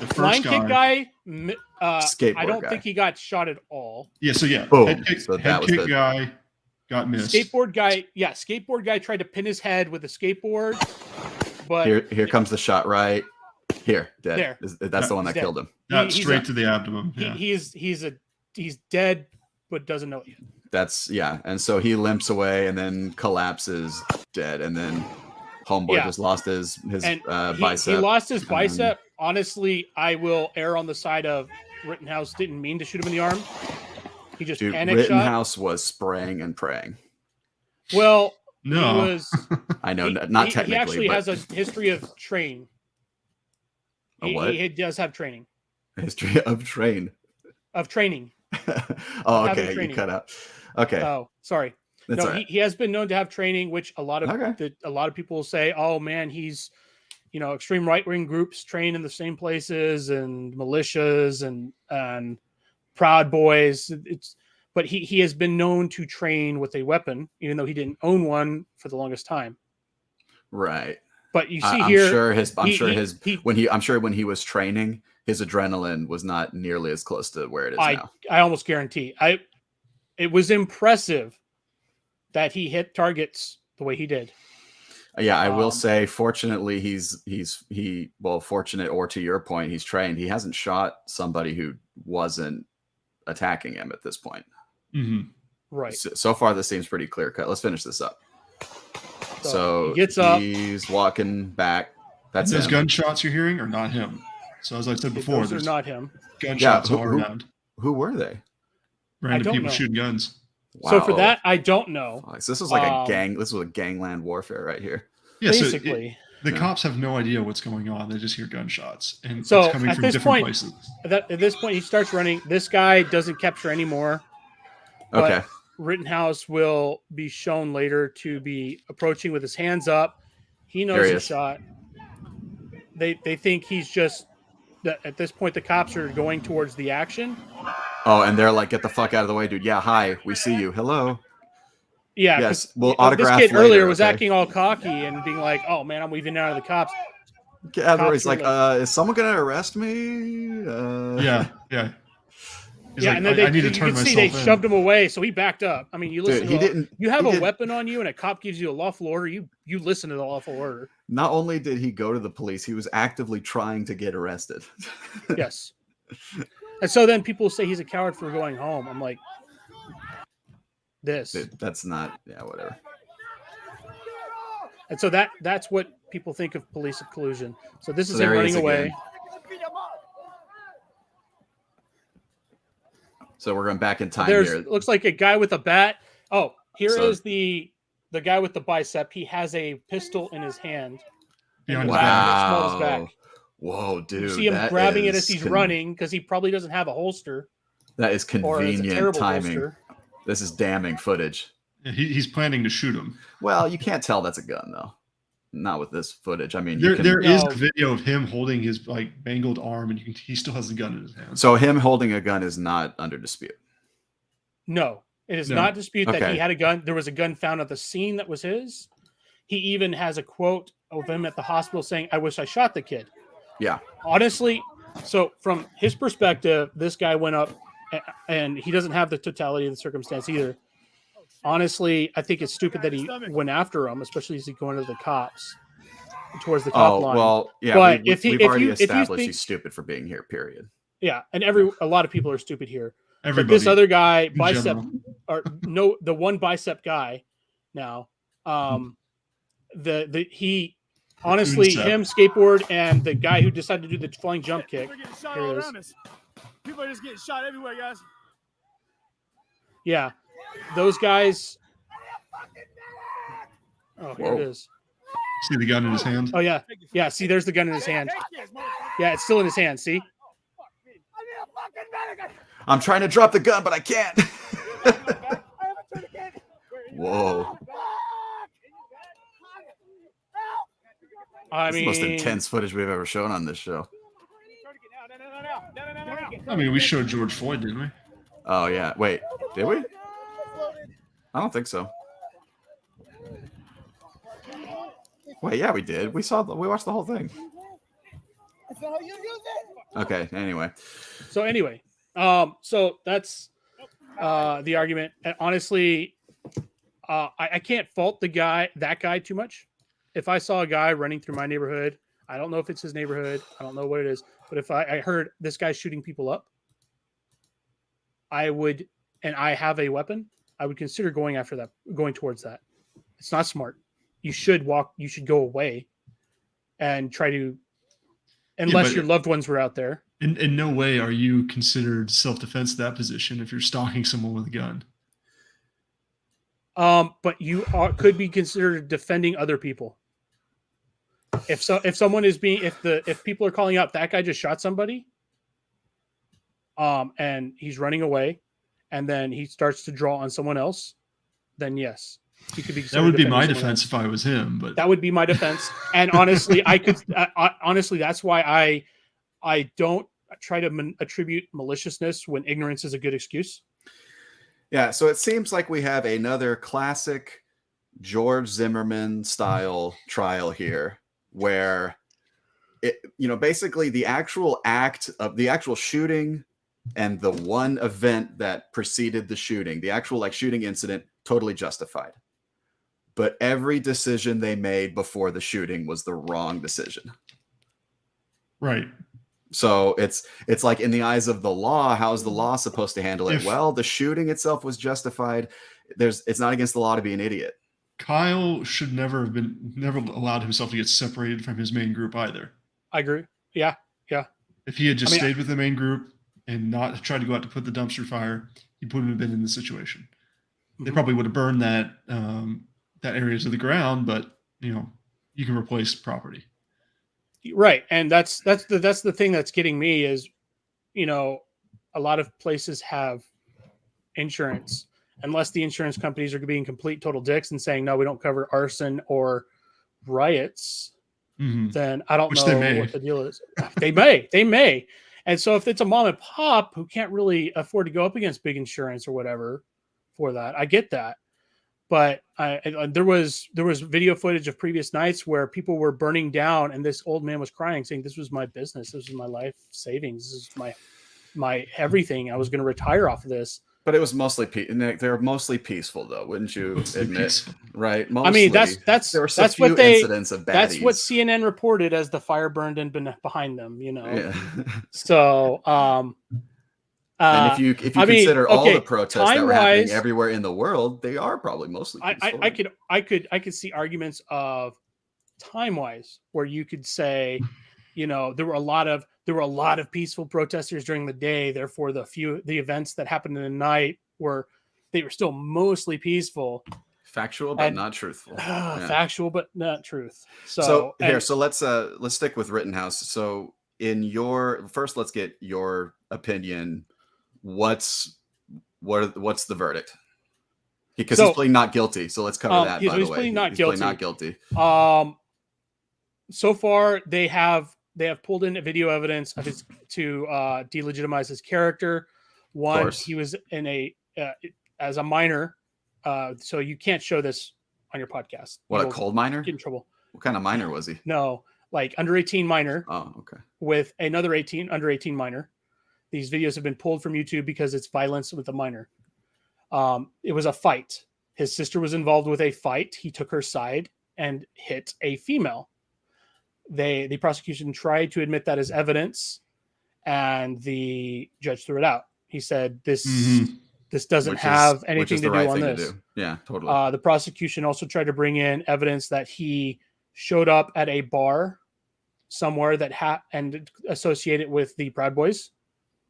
first flying kick guy. Skateboard I don't guy. think he got shot at all. Yeah. So boom. Head kick guy got missed. Skateboard guy tried to pin his head with a skateboard, but here comes the shot right here. Dead. There. That's the one that killed him. Straight to the abdomen. Yeah. He's dead, but doesn't know it yet. That's and so he limps away and then collapses dead, and then homeboy just lost his bicep. He lost his bicep. Honestly, I will err on the side of Rittenhouse didn't mean to shoot him in the arm. He just panic Rittenhouse was spraying and praying. Well, no, he was. I know, not technically. He actually has a history of training. He does have training. History of training. Oh, okay. You cut out. Okay. Oh, sorry. That's no, he has been known to have training, which a lot of people say, "Oh man, he's extreme right wing groups train in the same places and militias and Proud Boys." But he has been known to train with a weapon, even though he didn't own one for the longest time. Right. But you see I'm here, sure when he was training, his adrenaline was not nearly as close to where it is now. I almost guarantee. It was impressive that he hit targets the way he did. Yeah, I will say, fortunately, fortunate, or to your point, he's trained. He hasn't shot somebody who wasn't attacking him at this point. Mm-hmm. Right. So far, this seems pretty clear cut. Let's finish this up. So he gets up. He's walking back. That's those him. gunshots you're hearing are not him. So as I said before, Those are there's not him. gunshots all around. Who were they? Random don't people know. shooting guns. Wow. So for that, I don't know. So this was like a gang. This was a gangland warfare right here. Yeah, Basically. the cops have no idea what's going on. They just hear gunshots, and So it's coming at from this different point, places. at this point, he starts running. This guy doesn't capture anymore. But Okay. Rittenhouse will be shown later to be approaching with his hands up. He knows he's shot. They think he's just that at this point the cops are going towards the action. Oh, and they're like, "Get the fuck out of the way, dude." Yeah, hi, we see you. Hello. Yeah. Yes. We'll This autograph kid later, earlier was okay? acting all cocky and being like, "Oh man, I'm weaving out of the cops." Yeah, he's like, Cops "Is someone gonna arrest me?" Yeah. He's like, and then I need to turn you can see myself they in. shoved him away, so he backed up. I mean, you listen. Dude, you have a weapon on you, and a cop gives you a lawful order. You listen to the lawful order. Not only did he go to the police, he was actively trying to get arrested. Yes. And so then people say he's a coward for going home. I'm like, this. Dude, that's not. Yeah, whatever. And so that's what people think of police collusion. So this is him there he running is away. again. So we're going back in time here. Looks like a guy with a bat. Oh, here So- is the guy with the bicep. He has a pistol in his hand. Behind his Small Wow. back. Whoa, dude. You see him that grabbing it is as he's running because he probably doesn't have a holster. That is Or it's a convenient terrible timing. holster. This is damning footage. Yeah, he's planning to shoot him. Well, you can't tell that's a gun though. Not with this footage. I mean, you There can, is a video of him holding his like mangled arm, and he still has the gun in his hand. so him holding a gun is not under dispute. No, it is No. not dispute that Okay. he had a gun. There was a gun found at the scene that was his. He even has a quote of him at the hospital saying, "I wish I shot the kid." Yeah. Honestly, so from his perspective, this guy went up and he doesn't have the totality of the circumstance either. Honestly, I think it's stupid that he went after him, especially as he going to the cops towards the top line. Well, yeah. But We've already established he's stupid for being here. Period. yeah, and a lot of people are stupid here. Everybody. But this other guy, bicep, general. or no, the one bicep guy now, he honestly, Unicep. him skateboard and the guy who decided to do the flying jump kick. We're getting shot Here all it is. around us. People are just getting shot everywhere, guys. Yeah, those guys. Oh, here Whoa. it is. See the gun in his hand. Oh yeah, yeah. See, there's the gun in his hand. Yeah, it's still in his hand. See. I'm trying to drop the gun, but I can't. Whoa. I It's the mean, most intense footage we've ever shown on this show. I mean, we showed George Floyd, didn't we? Oh yeah. Wait, did we? I don't think so. Wait, yeah, we did. We watched the whole thing. Okay. Anyway. So that's the argument. And honestly, I can't fault that guy too much. If I saw a guy running through my neighborhood, I don't know if it's his neighborhood. I don't know what it is. But if I heard this guy shooting people up, I would, and I have a weapon, I would consider going towards that. It's not smart. You should go away and try to, unless but- your loved ones were out there. In no way are you considered self-defense in that position if you're stalking someone with a gun. But you could be considered defending other people. If someone is being, if people are calling out, that guy just shot somebody, and he's running away, and then he starts to draw on someone else, then yes, he could be. That would be defending my someone defense else. if I was him. But That would be my defense. And honestly, I could. Honestly, that's why I don't try to attribute maliciousness when ignorance is a good excuse. Yeah, so it seems like we have another classic George Zimmerman style trial here, where basically the actual act of the actual shooting and the one event that preceded the shooting, the actual shooting incident, totally justified. But every decision they made before the shooting was the wrong decision. right. So it's like in the eyes of the law, how is the law supposed to handle it? Well, the shooting itself was justified. It's not against the law to be an idiot. Kyle should never allowed himself to get separated from his main group either. I agree. Yeah. If he had just stayed with the main group and not tried to go out to put the dumpster fire, he wouldn't have been in this situation. They probably would have burned that that area to the ground, but you can replace property. Right, and that's the thing that's getting me is, a lot of places have insurance, unless the insurance companies are being complete total dicks and saying no, we don't cover arson or riots. Then I don't know what the deal is. They may. And so if it's a mom and pop who can't really afford to go up against big insurance or whatever for that, I get that. But there was video footage of previous nights where people were burning down, and this old man was crying, saying, "This was my business. This was my life savings. This is my everything. I was going to retire off of this." But it was mostly Nick. They're mostly peaceful, though, wouldn't you admit? Right? Mostly. I mean, there were some few incidents of baddies. That's what CNN reported as the fire burned and behind them. Yeah. So, and if you consider all the protests that were happening everywhere in the world, they are probably mostly peaceful. I could see arguments of time-wise where you could say, there were a lot of peaceful protesters during the day. Therefore, the events that happened in the night were still mostly peaceful. Factual, but not truthful. Factual, but not truth. So let's stick with Rittenhouse. So let's get your opinion. What's the verdict? Because he's pleading not guilty. So let's cover that. By the way, he's pleading not guilty. So far they have pulled in video evidence of his to delegitimize his character. One, he was in as a minor, so you can't show this on your podcast. What, a cold minor? Get in trouble. What kind of minor was he? No, like under 18 minor. Oh, okay. With another under 18 minor. These videos have been pulled from YouTube because it's violence with a minor. It was a fight. His sister was involved with a fight. He took her side and hit a female. The prosecution tried to admit that as evidence, and the judge threw it out. He said this doesn't have anything to do on this. Yeah, totally. The prosecution also tried to bring in evidence that he showed up at a bar somewhere and associate it with the Proud Boys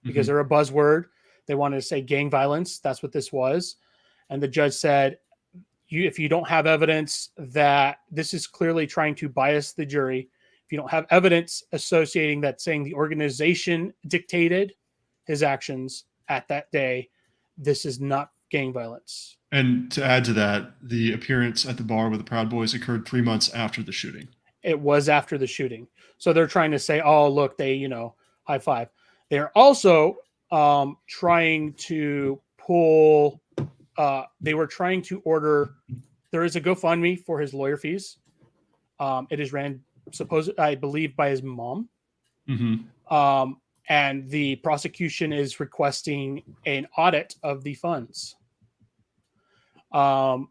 because they're a buzzword. They wanted to say gang violence. That's what this was. And the judge said, if you don't have evidence that this is clearly trying to bias the jury, if you don't have evidence associating that, saying the organization dictated his actions at that day, this is not gang violence. And to add to that, the appearance at the bar with the Proud Boys occurred 3 months after the shooting. It was after the shooting. So they're trying to say, oh, look, they, high five. They're also trying to pull, they were trying to order, there is a GoFundMe for his lawyer fees. It is ran, I believe, by his mom. And the prosecution is requesting an audit of the funds. On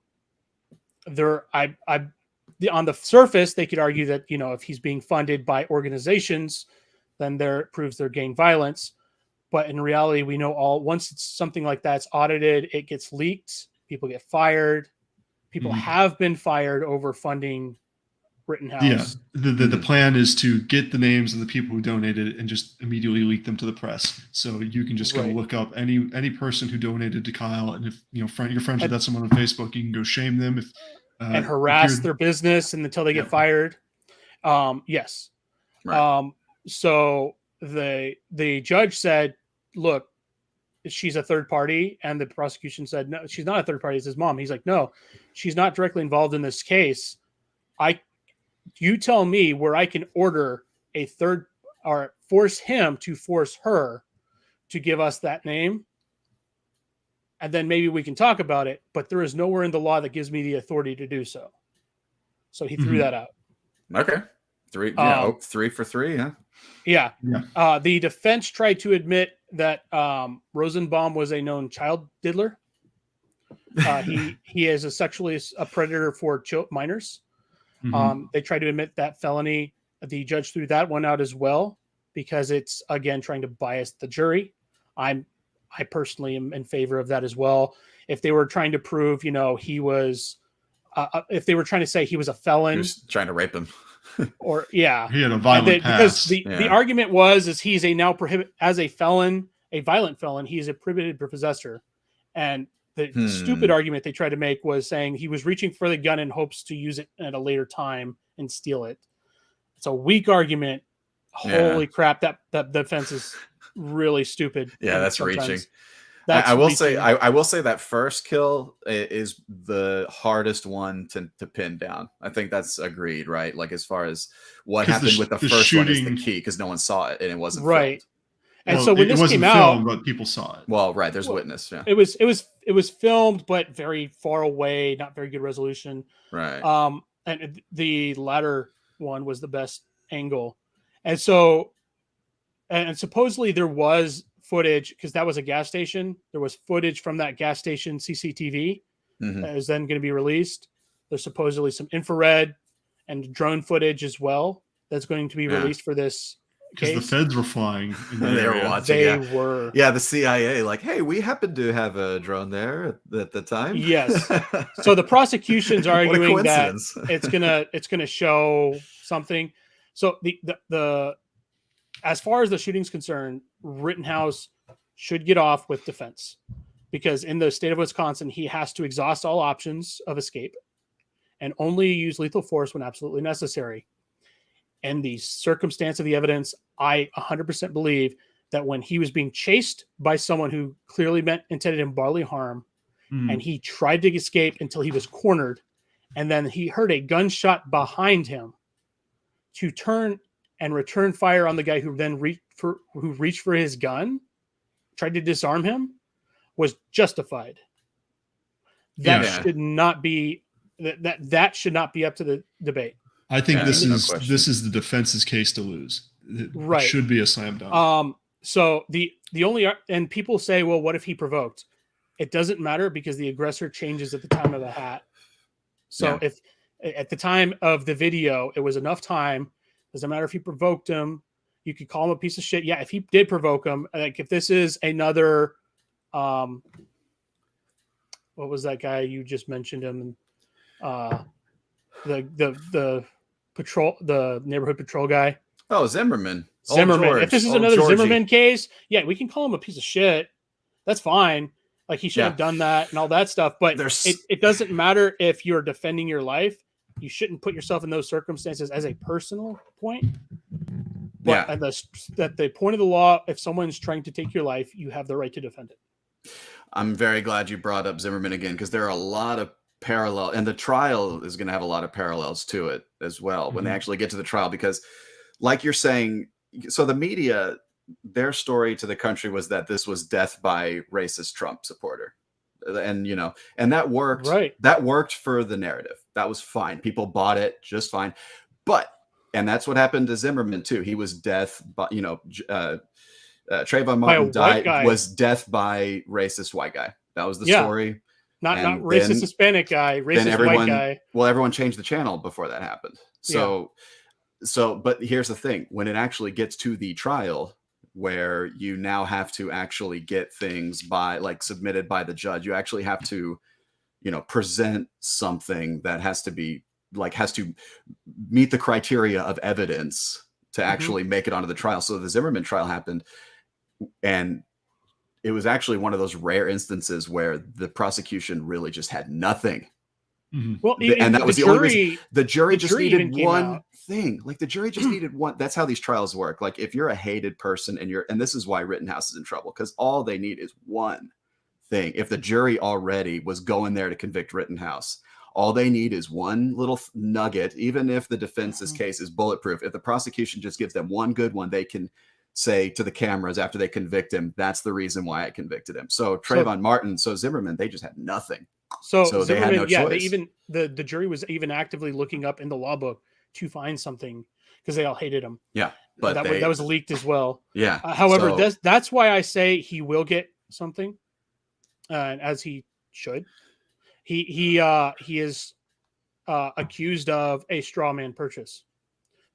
the surface, they could argue that, if he's being funded by organizations, then it proves they're gang violence. But in reality, we know once it's something like that's audited, it gets leaked, people get fired. People have been fired over funding Rittenhouse. Yeah, the plan is to get the names of the people who donated and just immediately leak them to the press. So you can just go look up any person who donated to Kyle, and if you're friends with that someone on Facebook, you can go shame them and harass their business until they get fired. Yes. Right. So the judge said, "Look, she's a third party," and the prosecution said, "No, she's not a third party. It's his mom." He's like, "No, she's not directly involved in this case. You tell me where I can order a third or force him to force her to give us that name, and then maybe we can talk about it. But there is nowhere in the law that gives me the authority to do so." So he threw that out. Okay. 3 for 3, huh? Yeah. The defense tried to admit that Rosenbaum was a known child diddler. He is a predator for minors. They tried to admit that felony. The judge threw that one out as well because it's, again, trying to bias the jury. I personally am in favor of that as well. If they were trying to prove, he was, if they were trying to say he was a felon, he was trying to rape him. or yeah, He had a violent because past. the argument was is he's a now prohibit as a felon, a violent felon. He is a prohibited possessor, and the stupid argument they tried to make was saying he was reaching for the gun in hopes to use it at a later time and steal it. It's a weak argument. Holy crap! That defense is really stupid. Yeah, that's sometimes. reaching. That's I will reaching. say I will say that first kill is the hardest one to pin down. I think that's agreed, right? Like as far as what happened with the first shooting, one is the key because no one saw it and it wasn't right. filmed. And well, so when it this wasn't came filmed, out, but people saw it. Well, right, there's witness. Yeah, it was filmed, but very far away, not very good resolution. Right. And the latter one was the best angle, and so, and supposedly there was footage because that was a gas station. There was footage from that gas station CCTV that is then going to be released. There's supposedly some infrared and drone footage as well that's going to be released for this. Because the feds were flying. They were watching. They were. Yeah, the CIA, like, hey, we happen to have a drone there at the time. Yes. So the prosecution's arguing that coincidence. it's gonna show something. So the as far as the shooting's concerned, Rittenhouse should get off with defense because in the state of Wisconsin, he has to exhaust all options of escape and only use lethal force when absolutely necessary. And the circumstance of the evidence, I 100% believe that when he was being chased by someone who clearly intended him bodily harm, and he tried to escape until he was cornered, and then he heard a gunshot behind him to turn and return fire on the guy who then reached for his gun, tried to disarm him, was justified. That should not be that should not be up to the debate. I think this is the defense's case to lose. It should be a slam dunk. So the only and people say, well, what if he provoked? It doesn't matter because the aggressor changes at the time of the hat. So if at the time of the video it was enough time, doesn't matter if he provoked him. You could call him a piece of shit. Yeah, if he did provoke him, like if this is another, what was that guy you just mentioned him? The patrol, the neighborhood patrol guy. Oh, Zimmerman. If this is another Zimmerman case, yeah, we can call him a piece of shit. That's fine. Like he should have done that and all that stuff. But it doesn't matter if you're defending your life. You shouldn't put yourself in those circumstances as a personal point. But at the point of the law, if someone's trying to take your life, you have the right to defend it. I'm very glad you brought up Zimmerman again because there are a lot of parallel, and the trial is going to have a lot of parallels to it as well when they actually get to the trial. Because, like you're saying, so the media, their story to the country was that this was death by racist Trump supporter. And, you know, and that worked. Right. That worked for the narrative. That was fine. People bought it just fine. But, and that's what happened to Zimmerman too. He was death, but, you know, Trayvon Martin was death by racist white guy. That was the story. Not racist Hispanic guy, racist white guy. Well, everyone changed the channel before that happened. So, but here's the thing. When it actually gets to the trial, where you now have to actually get things submitted by the judge, you actually have to, you know, present something that has to meet the criteria of evidence to actually make it onto the trial. So the Zimmerman trial happened, and it was actually one of those rare instances where the prosecution really just had nothing. Well, and that was the only reason. The jury just needed one thing. Like the jury just needed one. That's how these trials work. Like if you're a hated person and this is why Rittenhouse is in trouble, because all they need is one thing. If the jury already was going there to convict Rittenhouse, all they need is one little nugget. Even if the defense's case is bulletproof, if the prosecution just gives them one good one, they can say to the cameras after they convict him, that's the reason why I convicted him. So Trayvon Martin, Zimmerman, they just had nothing. So Zimmerman, they had no choice. The jury was even actively looking up in the law book to find something because they all hated him. Yeah, but that was leaked as well. Yeah. However, that's why I say he will get something, as he should. He is accused of a straw man purchase.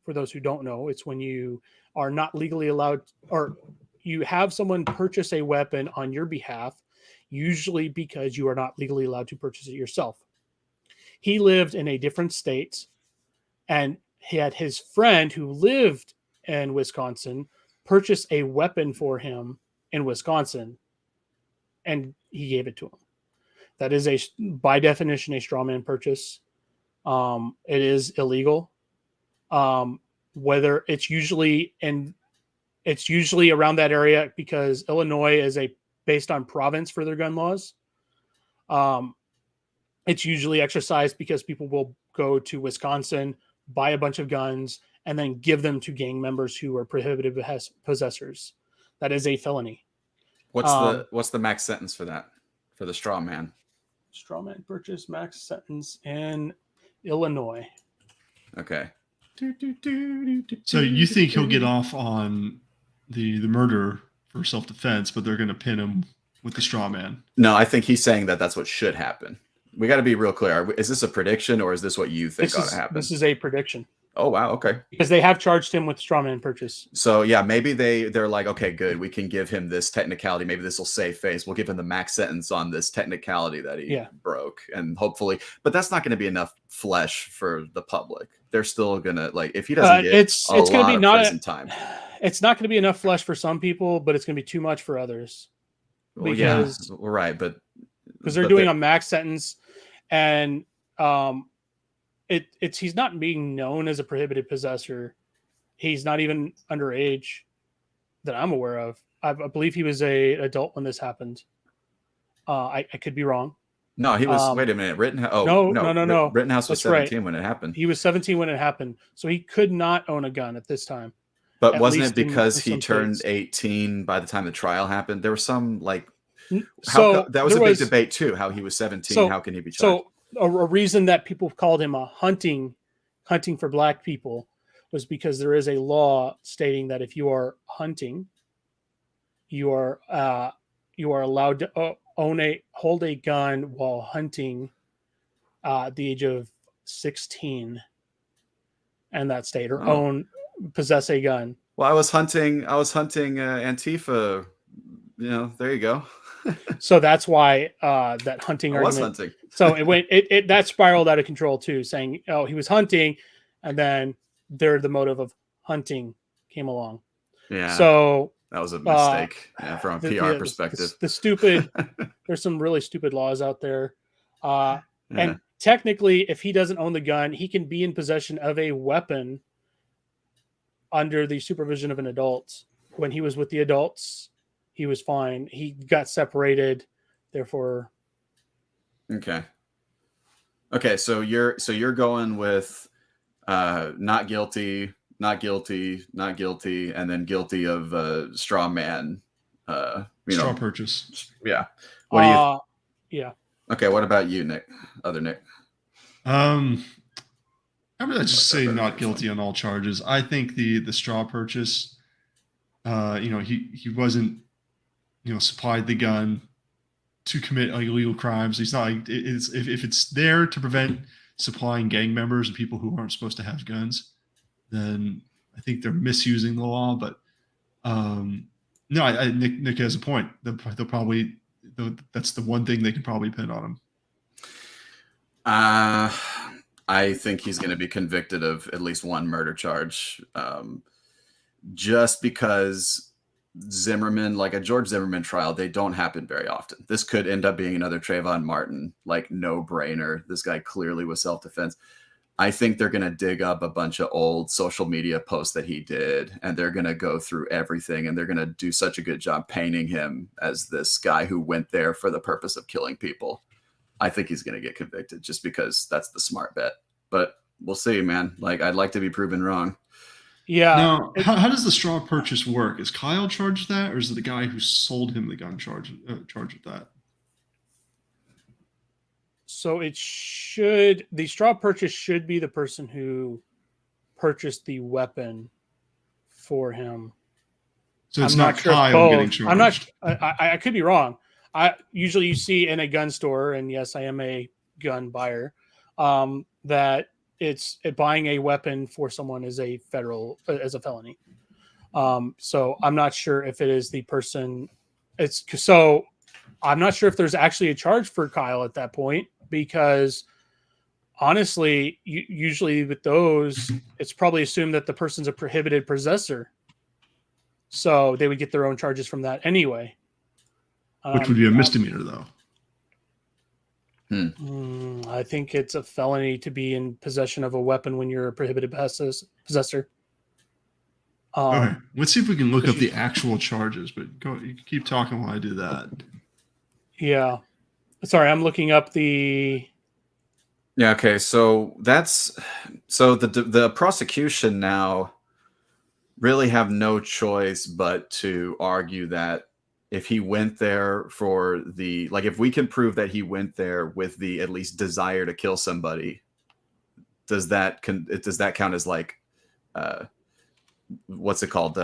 For those who don't know, it's when you are not legally allowed, or you have someone purchase a weapon on your behalf, usually because you are not legally allowed to purchase it yourself. He lived in a different state, and he had his friend who lived in Wisconsin purchase a weapon for him in Wisconsin, and he gave it to him. That is by definition a straw man purchase. It is illegal. Whether it's usually around that area because Illinois is based on province for their gun laws. It's usually exercised because people will go to Wisconsin, buy a bunch of guns, and then give them to gang members who are prohibited possessors. That is a felony. What's the max sentence for that? For the straw man? Straw man purchase max sentence in Illinois. Okay. So you think he'll get off on the murder for self-defense, but they're going to pin him with the straw man? No, I think he's saying that that's what should happen. We got to be real clear. Is this a prediction or is this what you think ought to happen? This is a prediction. Oh, wow. Okay. Because they have charged him with straw man purchase. So yeah, maybe they're like, okay, good. We can give him this technicality. Maybe this will save face. We'll give him the max sentence on this technicality that he broke. And hopefully, but that's not going to be enough flesh for the public. They're still going to like, if he doesn't get it's going to be not prison time. It's not going to be enough flesh for some people, but it's going to be too much for others. Well, because, right. But because they're doing a max sentence and, he's not being known as a prohibited possessor. He's not even underage that I'm aware of. I believe he was an adult when this happened. I could be wrong. No, he was. Wait a minute, Rittenhouse. Oh no. Rittenhouse was 17 when it happened. He was 17 when it happened, so he could not own a gun at this time. But wasn't it because he turned 18 by the time the trial happened? There was some like. That was a big debate too. How he was 17. How can he be charged? So a reason that people called him a hunting for black people was because there is a law stating that if you are hunting, you are allowed to hold a gun while hunting at the age of 16 and that state, or possess a gun. Well, I was hunting Antifa. You know, there you go. So that's why that hunting argument. Was hunting. So that spiraled out of control too, saying, oh, he was hunting, and then the motive of hunting came along. Yeah. So that was a mistake from a PR perspective. There's some really stupid laws out there. And technically, if he doesn't own the gun, he can be in possession of a weapon under the supervision of an adult. When he was with the adults, he was fine. He got separated, therefore. Okay. So you're going with not guilty, and then guilty of straw man. Straw purchase. Yeah. What do you? Yeah. Okay. What about you, Nick? Other Nick. I would just say not guilty on all charges. I think the straw purchase. He wasn't, supplied the gun to commit illegal crimes. He's not like if it's there to prevent supplying gang members and people who aren't supposed to have guns, then I think they're misusing the law. But no, Nick has a point. They'll probably that's the one thing they can probably pin on him. I think he's going to be convicted of at least one murder charge, just because Zimmerman, like a George Zimmerman trial, they don't happen very often. This could end up being another Trayvon Martin, like no brainer. This guy clearly was self-defense. I think they're going to dig up a bunch of old social media posts that he did, and they're going to go through everything, and they're going to do such a good job painting him as this guy who went there for the purpose of killing people. I think he's going to get convicted just because that's the smart bet. But we'll see, man. Like, I'd like to be proven wrong. Yeah. Now, how does the straw purchase work? Is Kyle charged that, or is it the guy who sold him the gun charged with that? So the straw purchase should be the person who purchased the weapon for him. So it's not Kyle getting charged. I'm not. I could be wrong. Usually you see in a gun store, and yes, I am a gun buyer, that it's buying a weapon for someone is a felony. So I'm not sure if it is the person. I'm not sure if there's actually a charge for Kyle at that point, because honestly, usually with those, it's probably assumed that the person's a prohibited possessor. So they would get their own charges from that anyway. Which would be a misdemeanor, though. I think it's a felony to be in possession of a weapon when you're a prohibited possessor. Okay, let's see if we can look up the actual charges. But you can keep talking while I do that. Yeah, sorry, I'm looking up the. Yeah. Okay. So the prosecution now really have no choice but to argue that if he went there for if we can prove that he went there with the at least desire to kill somebody, does that count as what's it called,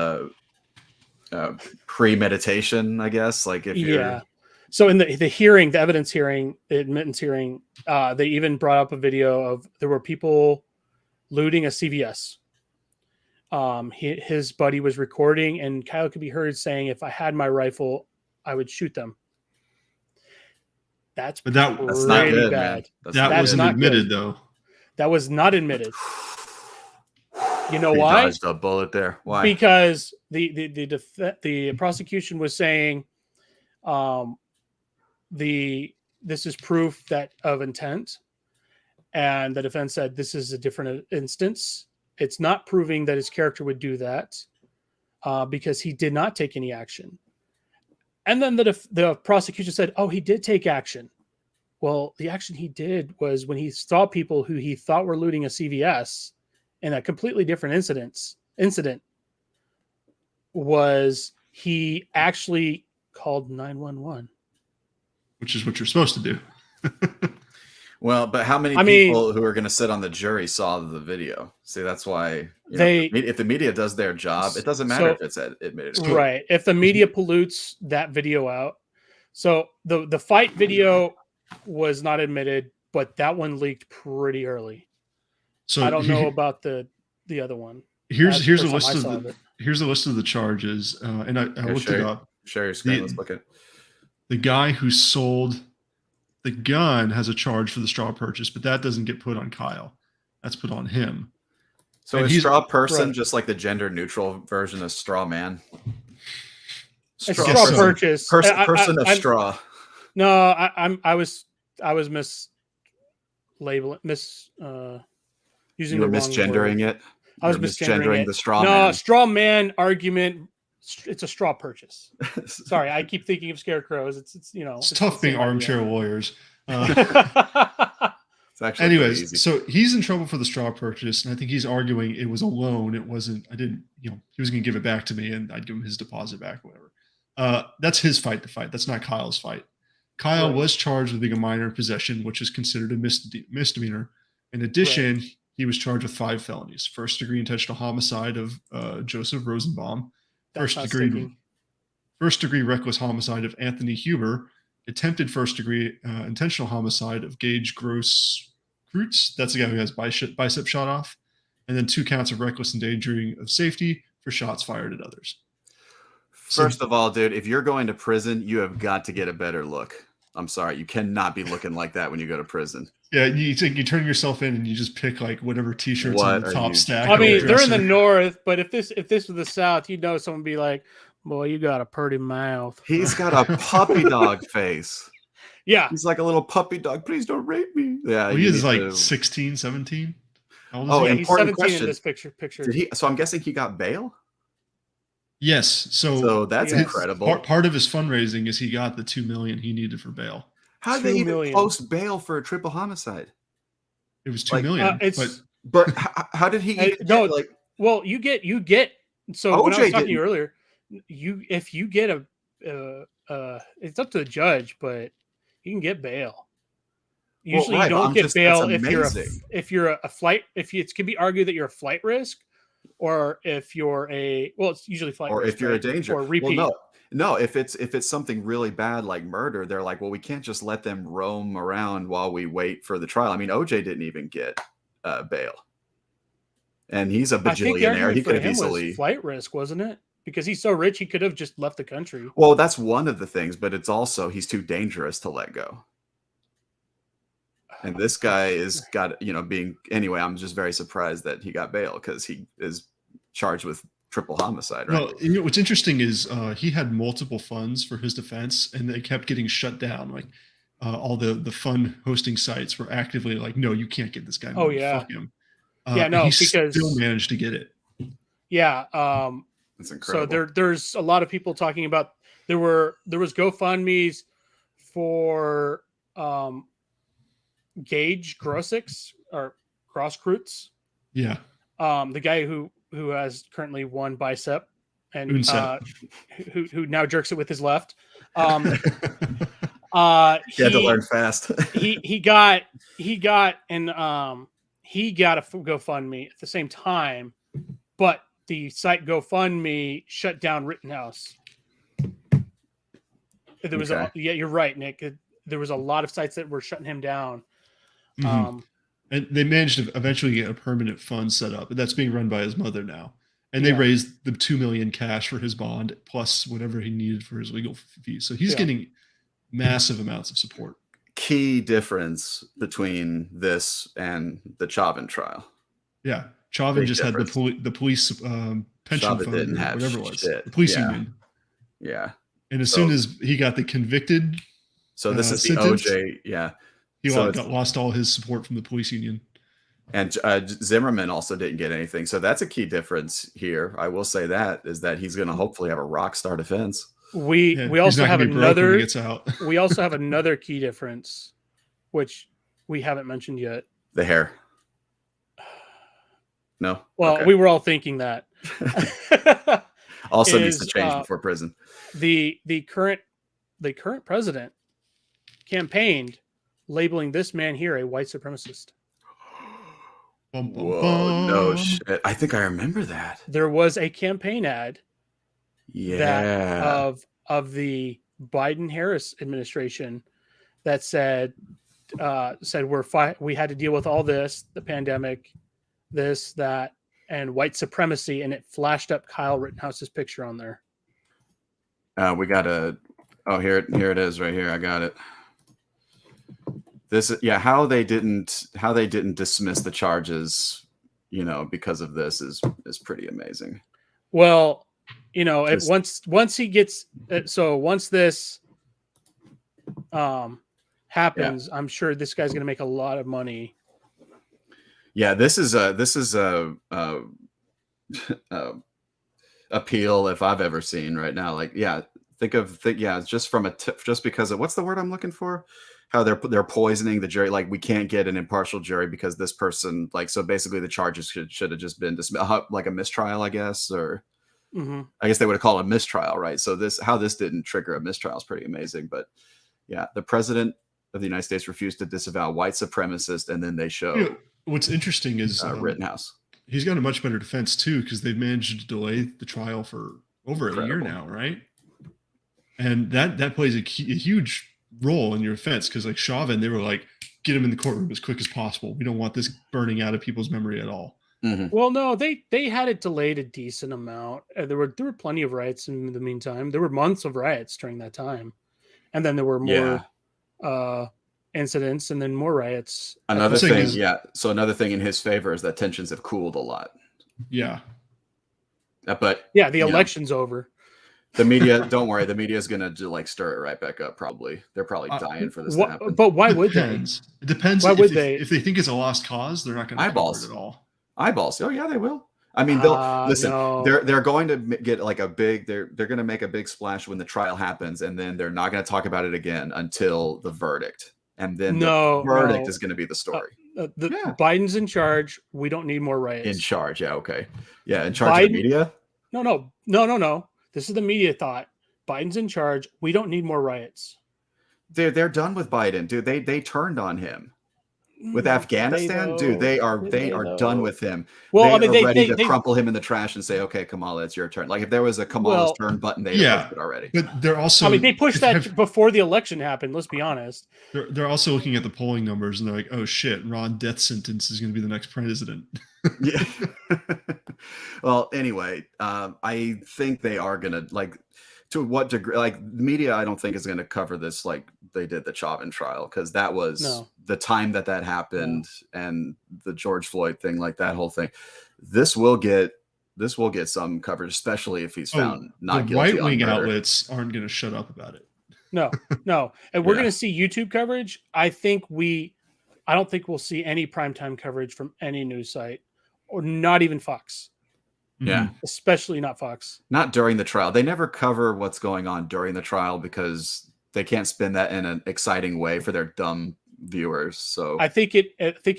premeditation, I guess? Like if you're... So in the hearing, the evidence hearing, the admittance hearing, they even brought up a video of there were people looting a CVS. His buddy was recording, and Kyle could be heard saying, "If I had my rifle, I would shoot them." That's not good, bad. Man. That wasn't admitted, though. That was not admitted. You know he why? Dodged a bullet there. Why? Because the prosecution was saying, this is proof of intent, and the defense said this is a different instance. It's not proving that his character would do that because he did not take any action. And then the prosecution said, "Oh, he did take action." Well, the action he did was when he saw people who he thought were looting a CVS in a completely different incident was he actually called 911. Which is what you're supposed to do. Well, but how many people who are going to sit on the jury saw the video? See, that's why if the media does their job, it doesn't matter if it's admitted. Right. If the media pollutes that video out. So the fight video was not admitted, but that one leaked pretty early. So I don't know about the other one. Here's a list of the charges, and I looked it up. Share your screen. Let's look at the guy who sold the gun has a charge for the straw purchase, but that doesn't get put on Kyle. That's put on him. So is straw person just like the gender neutral version of straw man? Straw purchase. Person of straw. No, I was mislabeling using you were misgendering it. I was misgendering the straw man. No, straw man argument. It's a straw purchase. Sorry, I keep thinking of scarecrows. It's tough being armchair lawyers. Actually anyways, so he's in trouble for the straw purchase, and I think he's arguing it was a loan. It wasn't. I didn't. He was going to give it back to me, and I'd give him his deposit back, or whatever. That's his fight to fight. That's not Kyle's fight. Kyle was charged with being a minor in possession, which is considered a misdemeanor. In addition, he was charged with 5 felonies: first-degree intentional homicide of Joseph Rosenbaum, first-degree reckless homicide of Anthony Huber, attempted first-degree intentional homicide of Gage Gross Kreutz. That's the guy who has bicep shot off, and then 2 counts of reckless endangering of safety for shots fired at others. First of all, dude, if you're going to prison, you have got to get a better look. I'm sorry, you cannot be looking like that when you go to prison. Yeah, you turn yourself in and you just pick like whatever t-shirts on the top stack. I mean, they're in the north, but if this was the south, someone would be like, "Boy, you got a pretty mouth." He's got a puppy dog face. Yeah, he's like a little puppy dog. Please don't rape me. Yeah, well, he is like 16, 17. Oh, he's 17 in this picture. Did he? So I'm guessing he got bail. Yes, so that's incredible. Part of his fundraising is he got the $2 million he needed for bail. How did they even post bail for a triple homicide? It was $2 million. But how did he? Well, you get. So when I was talking to you earlier, if you get it's up to the judge, but you can get bail. Usually, you don't get bail if you're a flight. It can be argued that you're a flight risk. Or if you're it's usually flight or risk, if you're a danger, or repeat. Well, no. If it's something really bad like murder, they're like, well, we can't just let them roam around while we wait for the trial. I mean, OJ didn't even get bail, and he's a bajillionaire. He could have easily flight risk, wasn't it? Because he's so rich, he could have just left the country. Well, that's one of the things, but it's also he's too dangerous to let go. And this guy is got, anyway, I'm just very surprised that he got bail because he is charged with triple homicide, right? Well, what's interesting is he had multiple funds for his defense, and they kept getting shut down. Like all the fund hosting sites were actively like, "No, you can't get this guy. Oh, money. yeah. Fuck him." Yeah, no, he because still managed to get it. Yeah, That's incredible. so there's a lot of people talking about there was GoFundMe's for Gage Grossix or Grosskreutz. Yeah. The guy who has currently one bicep and who now jerks it with his left. He had to learn fast. he got a GoFundMe at the same time, but the site GoFundMe shut down Rittenhouse. There was you're right, Nick. There was a lot of sites that were shutting him down. Mm-hmm. And they managed to eventually get a permanent fund set up, and that's being run by his mother now. And they raised the $2 million cash for his bond, plus whatever he needed for his legal fees. So he's getting massive amounts of support. Key difference between this and the Chauvin trial. Yeah, Chauvin Big just difference. had the police pension Chauvin fund, didn't or have whatever it was, shit. the police Yeah. union. Yeah. And as soon as he got the convicted, so this is the sentence, OJ. Yeah. he So lost all his support from the police union. And Zimmerman also didn't get anything. So that's a key difference here. I will say that is that he's going to hopefully have a rock star defense. We he's also not have gonna be broke when he another. gets out. We also have another key difference, which we haven't mentioned yet. The hair. No. Well, Okay. we were all thinking that. Also needs to is, change before prison. The current president campaigned labeling this man here a white supremacist. Bum, bum, Whoa, no bum. shit. I think I remember that. There was a campaign ad Yeah. of the Biden-Harris administration that said we had to deal with all this, the pandemic, this, that, and white supremacy, and it flashed up Kyle Rittenhouse's picture on there. We got here it is right here. I got it. This, how they didn't dismiss the charges, because of this is pretty amazing. Well, once he gets once this happens, I'm sure this guy's going to make a lot of money. Yeah, this is a appeal if I've ever seen right now. Like, just from just because of what's the word I'm looking for? How they're poisoning the jury. Like, we can't get an impartial jury because this person, so basically the charges should have just been dismissed, like a mistrial, I guess, or I guess they would have called it a mistrial, right? So how this didn't trigger a mistrial is pretty amazing. But yeah, the president of the United States refused to disavow white supremacist, and then they show. What's interesting is Rittenhouse. He's got a much better defense too, because they've managed to delay the trial for over a year now, right? And that plays a huge role in your defense, because like Chauvin, they were like, get him in the courtroom as quick as possible. We don't want this burning out of people's memory at all. Mm-hmm. Well, no, they had it delayed a decent amount. There were plenty of riots in the meantime. There were months of riots during that time, and then there were more incidents, and then more riots. Another thing, So another thing in his favor is that tensions have cooled a lot. Yeah. But the election's over. The media, don't worry, the media is gonna stir it right back up. Probably they're probably dying for this to happen. But why would they? It depends. Why would they? If they think it's a lost cause, they're not going to cover it at all. Eyeballs. Oh yeah, they will. I mean, they'll listen. No. They're going to get like a big. They're going to make a big splash when the trial happens, and then they're not going to talk about it again until the verdict. And then the verdict is going to be the story. Biden's in charge. We don't need more riots. In charge, yeah, okay, yeah, in charge of the media. No. This is the media thought. Biden's in charge. We don't need more riots. They're done with Biden, dude. They turned on him with Afghanistan, dude. They are done with him. Well, they are ready to crumple him in the trash and say, "Okay, Kamala, it's your turn." Like if there was a Kamala's turn button, they pushed it already. But they're also. They pushed that before the election happened. Let's be honest. They're also looking at the polling numbers and they're like, "Oh shit, Ron death sentence is going to be the next president." Yeah. Well, anyway, I think they are gonna like to what degree like the media I don't think is gonna cover this like they did the Chauvin trial because that was No. the time that happened and the George Floyd thing, like that whole thing. This will get some coverage, especially if he's found not the guilty. right-wing on murder. outlets aren't going to shut up about it. No, and we're going to see YouTube coverage. I don't think we'll see any primetime coverage from any news site, or not even Fox. Yeah, especially not Fox. Not during the trial. They never cover what's going on during the trial because they can't spin that in an exciting way for their dumb viewers. So I think it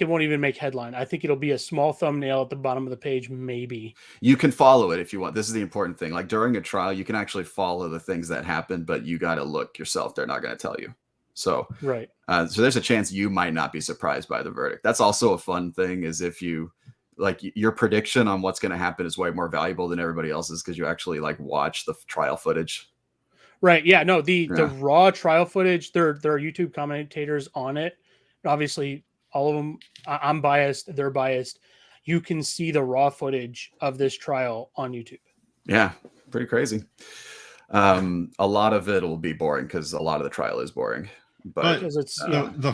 won't even make headline. I think it'll be a small thumbnail at the bottom of the page, maybe. You can follow it if you want. This is the important thing. Like during a trial, you can actually follow the things that happen, but you got to look yourself. They're not going to tell you. So right. So there's a chance you might not be surprised by the verdict. That's also a fun thing. Is if you like your prediction on what's going to happen is way more valuable than everybody else's because you actually like watch the trial footage. Right. Yeah. No, the raw trial footage, there are YouTube commentators on it. Obviously, all of them, I'm biased. They're biased. You can see the raw footage of this trial on YouTube. Yeah. Pretty crazy. A lot of it will be boring because a lot of the trial is boring. But it's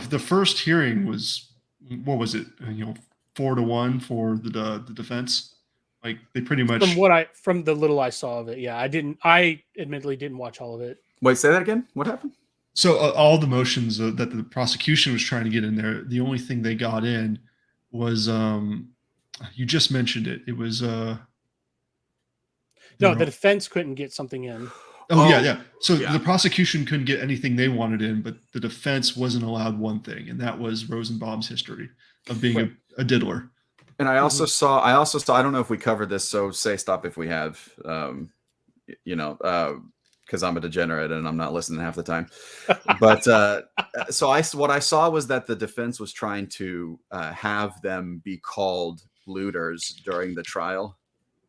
the first hearing was, what was it? 4-1 for the defense. Like they pretty much from the little I saw of it. Yeah, I admittedly didn't watch all of it. Wait, say that again. What happened? So all the motions that the prosecution was trying to get in there, the only thing they got in was you just mentioned it. It was no, the defense couldn't get something in. Yeah. So the prosecution couldn't get anything they wanted in, but the defense wasn't allowed one thing, and that was Rosenbaum's history of being a diddler. And I also saw, I don't know if we covered this, so say stop if we have, because I'm a degenerate and I'm not listening half the time. But what I saw was that the defense was trying to have them be called looters during the trial.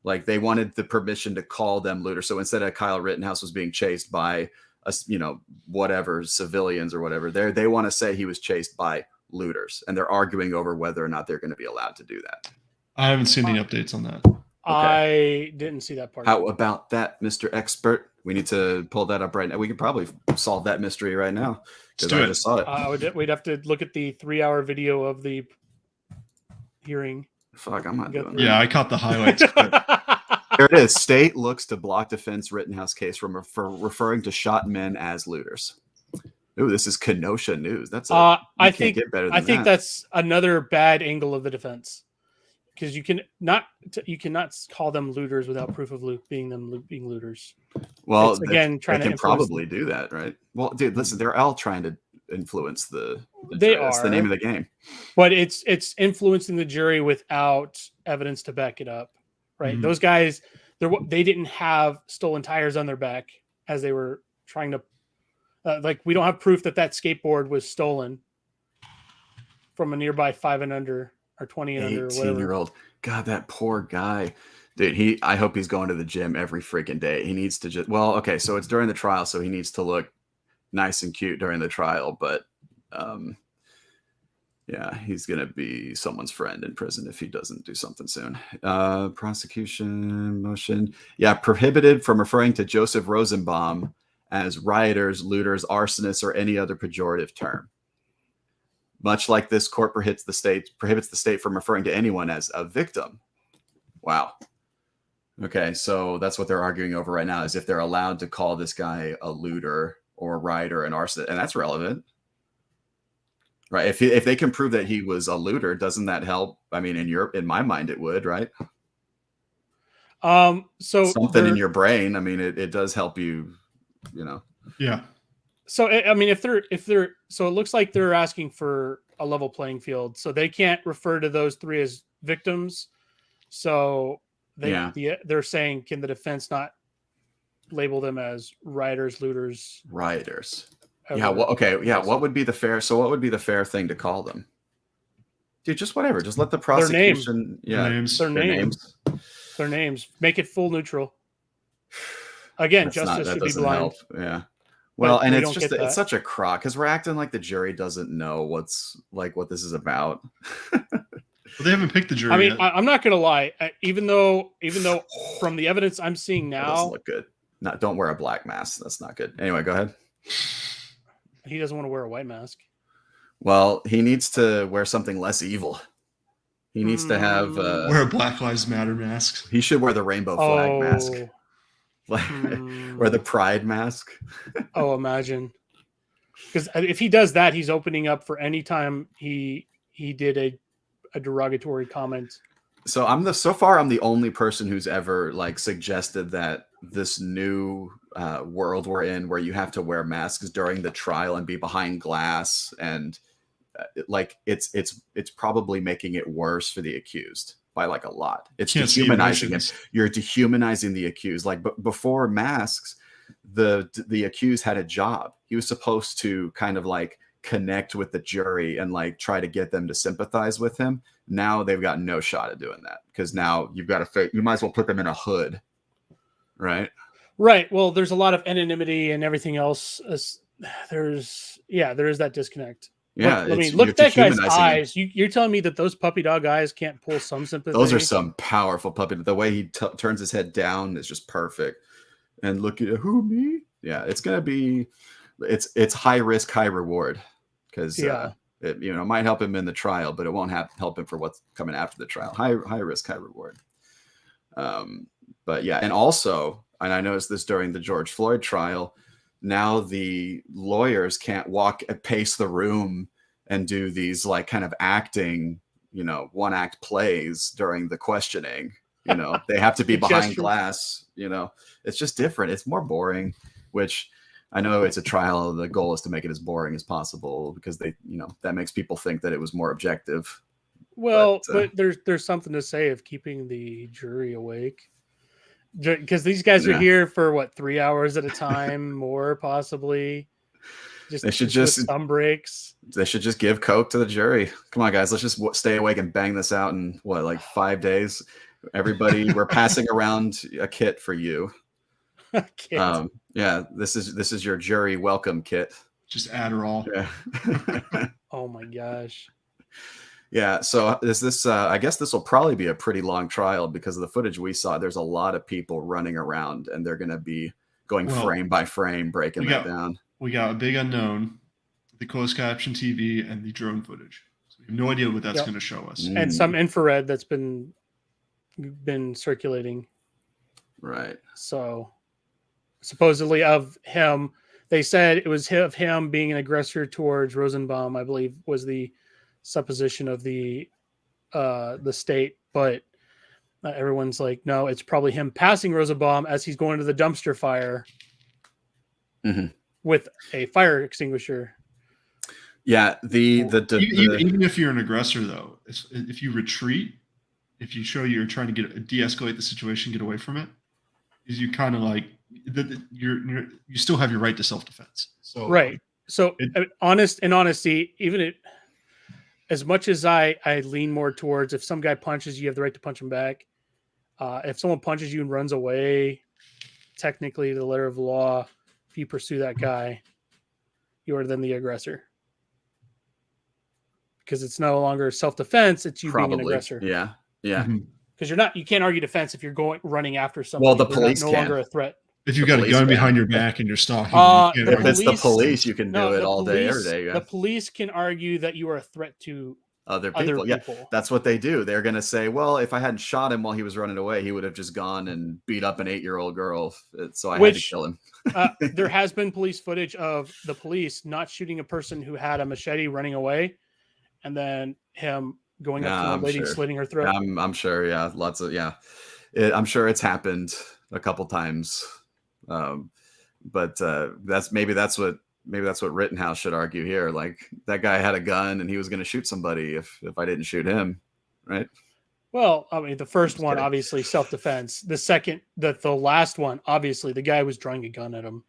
Like they wanted the permission to call them looters. So instead of Kyle Rittenhouse was being chased by, whatever civilians or whatever, they want to say he was chased by looters, and they're arguing over whether or not they're going to be allowed to do that. I haven't seen any updates on that. Okay. I didn't see that part. How about that, Mr. Expert? We need to pull that up right now. We could probably solve that mystery right now because I just saw it. We'd have to look at the 3-hour video of the hearing. Fuck, I'm not doing that. Yeah, I caught the highlights. There it is. State looks to block defense Rittenhouse case for referring to shot men as looters. Ooh, this is Kenosha news. That's I think that's another bad angle of the defense because you cannot call them looters without proof of being looters. Well, it's, again, they can probably do that, right? Well, dude, listen, they're all trying to influence that's the name of the game. But it's influencing the jury without evidence to back it up, right? Mm-hmm. Those guys, they didn't have stolen tires on their back as they were trying to. We don't have proof that skateboard was stolen from a nearby 5 and under or 20 and under. 18-year-old. God, that poor guy, dude. I hope he's going to the gym every freaking day. He needs to so it's during the trial, so he needs to look nice and cute during the trial. But he's gonna be someone's friend in prison if he doesn't do something soon. Prosecution motion, prohibited from referring to Joseph Rosenbaum as rioters, looters, arsonists, or any other pejorative term. Much like this court prohibits the state from referring to anyone as a victim. Wow. Okay, so that's what they're arguing over right now, is if they're allowed to call this guy a looter or a rioter, an arsonist, and that's relevant. Right? If they can prove that he was a looter, doesn't that help? I mean, in my mind, it would, right? So something in your brain. I mean, it does help you. Yeah. So I mean, if they're so it looks like they're asking for a level playing field, so they can't refer to those three as victims. So they're saying, can the defense not label them as rioters, looters, rioters? Yeah. Well, okay. Yeah. What would be the fair? So what would be the fair thing to call them? Dude, just whatever. Just let the prosecution. Their names. Make it full neutral. Again, justice should be blind. Help. Yeah. Well, and it's such a crock because we're acting like the jury doesn't know what this is about. Well, they haven't picked the jury I mean, yet. I'm not gonna lie. Even though from the evidence I'm seeing That doesn't now, look good. No, don't wear a black mask. That's not good. Anyway, go ahead. he doesn't want to wear a white mask. Well, he needs to wear something less evil. He needs to have. Wear a Black Lives Matter mask. He should wear the rainbow flag mask. Oh. Wear the pride mask. Oh, imagine. Because if he does that, he's opening up for any time he did a derogatory comment. So I'm the only person who's ever like suggested that this new world we're in, where you have to wear masks during the trial and be behind glass, and like it's probably making it worse for the accused by like a lot. It's dehumanizing him. You're dehumanizing the accused. Like before masks, the accused had a job. He was supposed to kind of like connect with the jury and like try to get them to sympathize with him. Now they've got no shot at doing that, because now you've got to you might as well put them in a hood, right? Right. Well, there's a lot of anonymity and everything else. There is that disconnect. Yeah, I mean, look at that guy's eyes. You're telling me that those puppy dog eyes can't pull some sympathy? Those are some powerful puppy. The way he turns his head down is just perfect. And look at who, me? Yeah, it's gonna be, it's high risk, high reward, because it might help him in the trial, but it won't help him for what's coming after the trial. High risk, high reward. But yeah, and also, and I noticed this during the George Floyd trial. Now the lawyers can't pace the room and do these like kind of acting, one act plays during the questioning. They have to be behind glass. It's just different. It's more boring, which I know it's a trial. The goal is to make it as boring as possible, because that makes people think that it was more objective. Well, but there's something to say of keeping the jury awake. Because these guys are here for 3 hours at a time, more possibly. They should just some breaks. They should just give coke to the jury. Come on, guys, let's just stay awake and bang this out in 5 days. Everybody, we're passing around a kit for you. Yeah, this is your jury welcome kit. Just Adderall. Yeah. Oh my gosh. Yeah, so is this? I guess this will probably be a pretty long trial, because of the footage we saw. There's a lot of people running around, and they're going to be going frame by frame, breaking that down. We got a big unknown, the closed caption TV, and the drone footage. So we have no idea what that's going to show us. And some infrared that's been circulating. Right. So supposedly of him, they said it was of him being an aggressor towards Rosenbaum, I believe, was the supposition of the state, but everyone's like, no, it's probably him passing Rosenbaum as he's going to the dumpster fire with a fire extinguisher. Yeah, even if you're an aggressor, though, if you retreat, if you show you're trying to de-escalate the situation, get away from it, is you kind of like you still have your right to self-defense. So right. So honesty, even as much as I lean more towards, if some guy punches you, you have the right to punch him back. If someone punches you and runs away, technically the letter of the law, if you pursue that guy, you are then the aggressor. Because it's no longer self-defense, it's you being an aggressor. Yeah. Yeah. Because you can't argue defense if you're running after somebody. Well, the police no longer a threat. If you've got a gun behind your back and you're stalking, if it's the police, you can do it all day, every day. Yeah. The police can argue that you are a threat to other people. Yeah, that's what they do. They're going to say, well, if I hadn't shot him while he was running away, he would have just gone and beat up an 8-year-old girl. So I had to kill him. There has been police footage of the police not shooting a person who had a machete running away, and then him going up to the lady, slitting her throat. I'm sure. Yeah, lots of I'm sure it's happened a couple times. But that's what Rittenhouse should argue here. Like, that guy had a gun and he was going to shoot somebody if I didn't shoot him, right? Well, I mean, the first one, obviously self-defense. The second, the last one, obviously the guy was drawing a gun at him.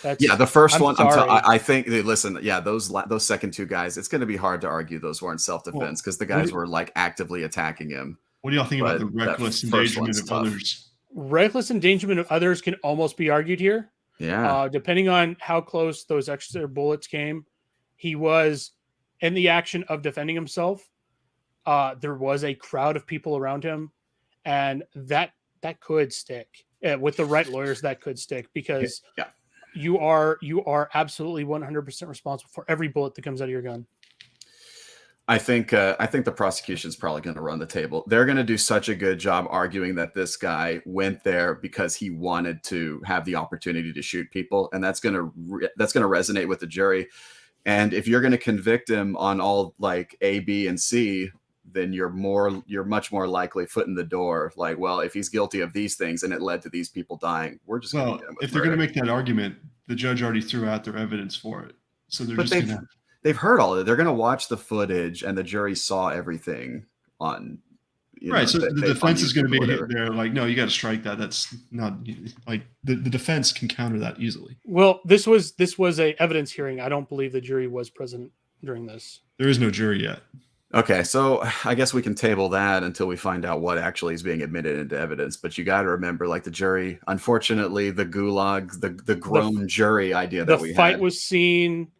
The first one. I think. Listen, those second two guys. It's going to be hard to argue those weren't self-defense, because the guys were like actively attacking him. What do y'all think about the reckless endangerment of others? Reckless endangerment of others can almost be argued here. Yeah. Depending on how close those extra bullets came, he was in the action of defending himself. there was a crowd of people around him, and that could stick with the right lawyers. That could stick because you are absolutely 100% responsible for every bullet that comes out of your gun. I think the prosecution's probably going to run the table. They're going to do such a good job arguing that this guy went there because he wanted to have the opportunity to shoot people, and that's going to resonate with the jury. And if you're going to convict him on all like A, B, and C, then you're much more likely foot in the door. Like, well, if he's guilty of these things and it led to these people dying, we're just going to get him with if they're going to make that argument, the judge already threw out their evidence for it, so they're just going to. They've heard all of it. They're going to watch the footage, and the jury saw everything on. Right. So the defense is going to be there like, no, you got to strike that. That's not like the defense can counter that easily. Well, this was a evidence hearing. I don't believe the jury was present during this. There is no jury yet. Okay, so I guess we can table that until we find out what actually is being admitted into evidence. But you got to remember, like the jury, unfortunately, the gulag, the grown jury idea that we had. The fight was seen.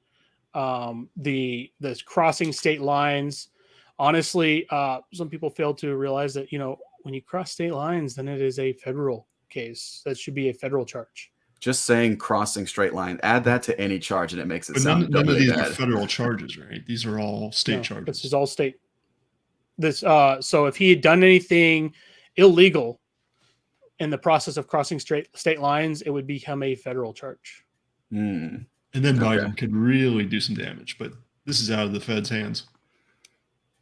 The crossing state lines. Honestly, some people fail to realize that, when you cross state lines, then it is a federal case. That should be a federal charge. Just saying crossing straight line, add that to any charge and it makes it sound none of these bad. are federal charges, right? These are all state charges. This is all state. So if he had done anything illegal in the process of crossing state lines, it would become a federal charge. Hmm. And then Biden could really do some damage, but this is out of the Fed's hands.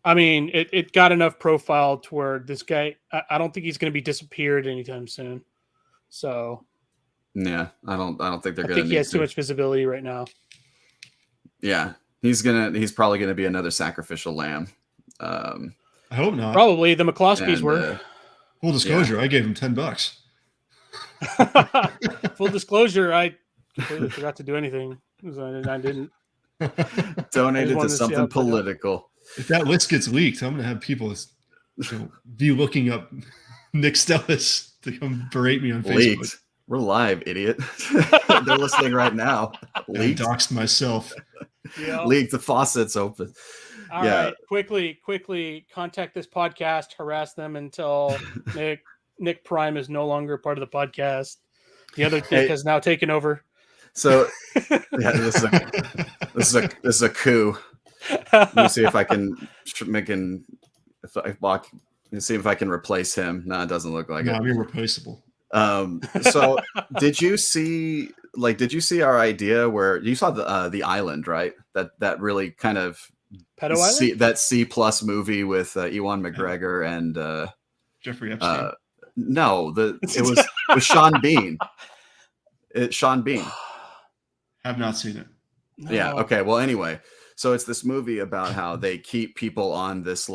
I mean, it got enough profile to where this guy, I don't think he's going to be disappeared anytime soon. So, yeah, I don't think they're going to. I think he has too much visibility right now. Yeah, he's probably going to be another sacrificial lamb. I hope not. Probably the McCloskeys were. Full disclosure, I gave him $10. Full disclosure, I completely forgot to do anything. I didn't. Donated to something political. If that list gets leaked, I'm going to have people be looking up Nick Stellis to come berate me on Facebook. Leaked. We're live, idiot. They're listening right now. Leaked. I doxed myself. Yep. Leaked. The faucet's open. All right. Quickly contact this podcast, harass them until Nick Prime is no longer part of the podcast. The other Nick has now taken over. So yeah, this is a coup. Let me see if I can see if I can replace him. No, it doesn't look like it. I'm irreplaceable. So did you see our idea where you saw the island, right? That really kind of that C+ movie with Ewan McGregor and Jeffrey Epstein. No, it was Sean Bean. Sean Bean. Have not seen it. No. Yeah. Okay. Well, anyway, so it's this movie about how they keep people on this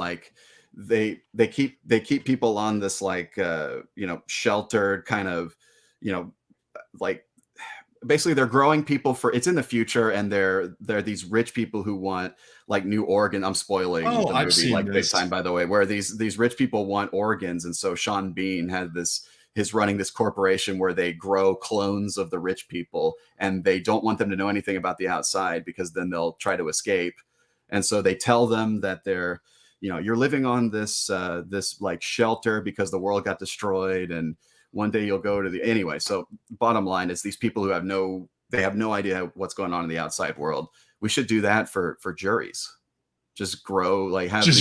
they keep people on this sheltered kind of basically they're growing people it's in the future, and they're these rich people who want new organ. I'm spoiling the movie I've seen big time, by the way, where these rich people want organs, and so Sean Bean had is running this corporation where they grow clones of the rich people, and they don't want them to know anything about the outside because then they'll try to escape. And so they tell them that they're, you're living on this shelter because the world got destroyed, and one day you'll go to anyway. So bottom line is these people who have no idea what's going on in the outside world. We should do that for juries. Just grow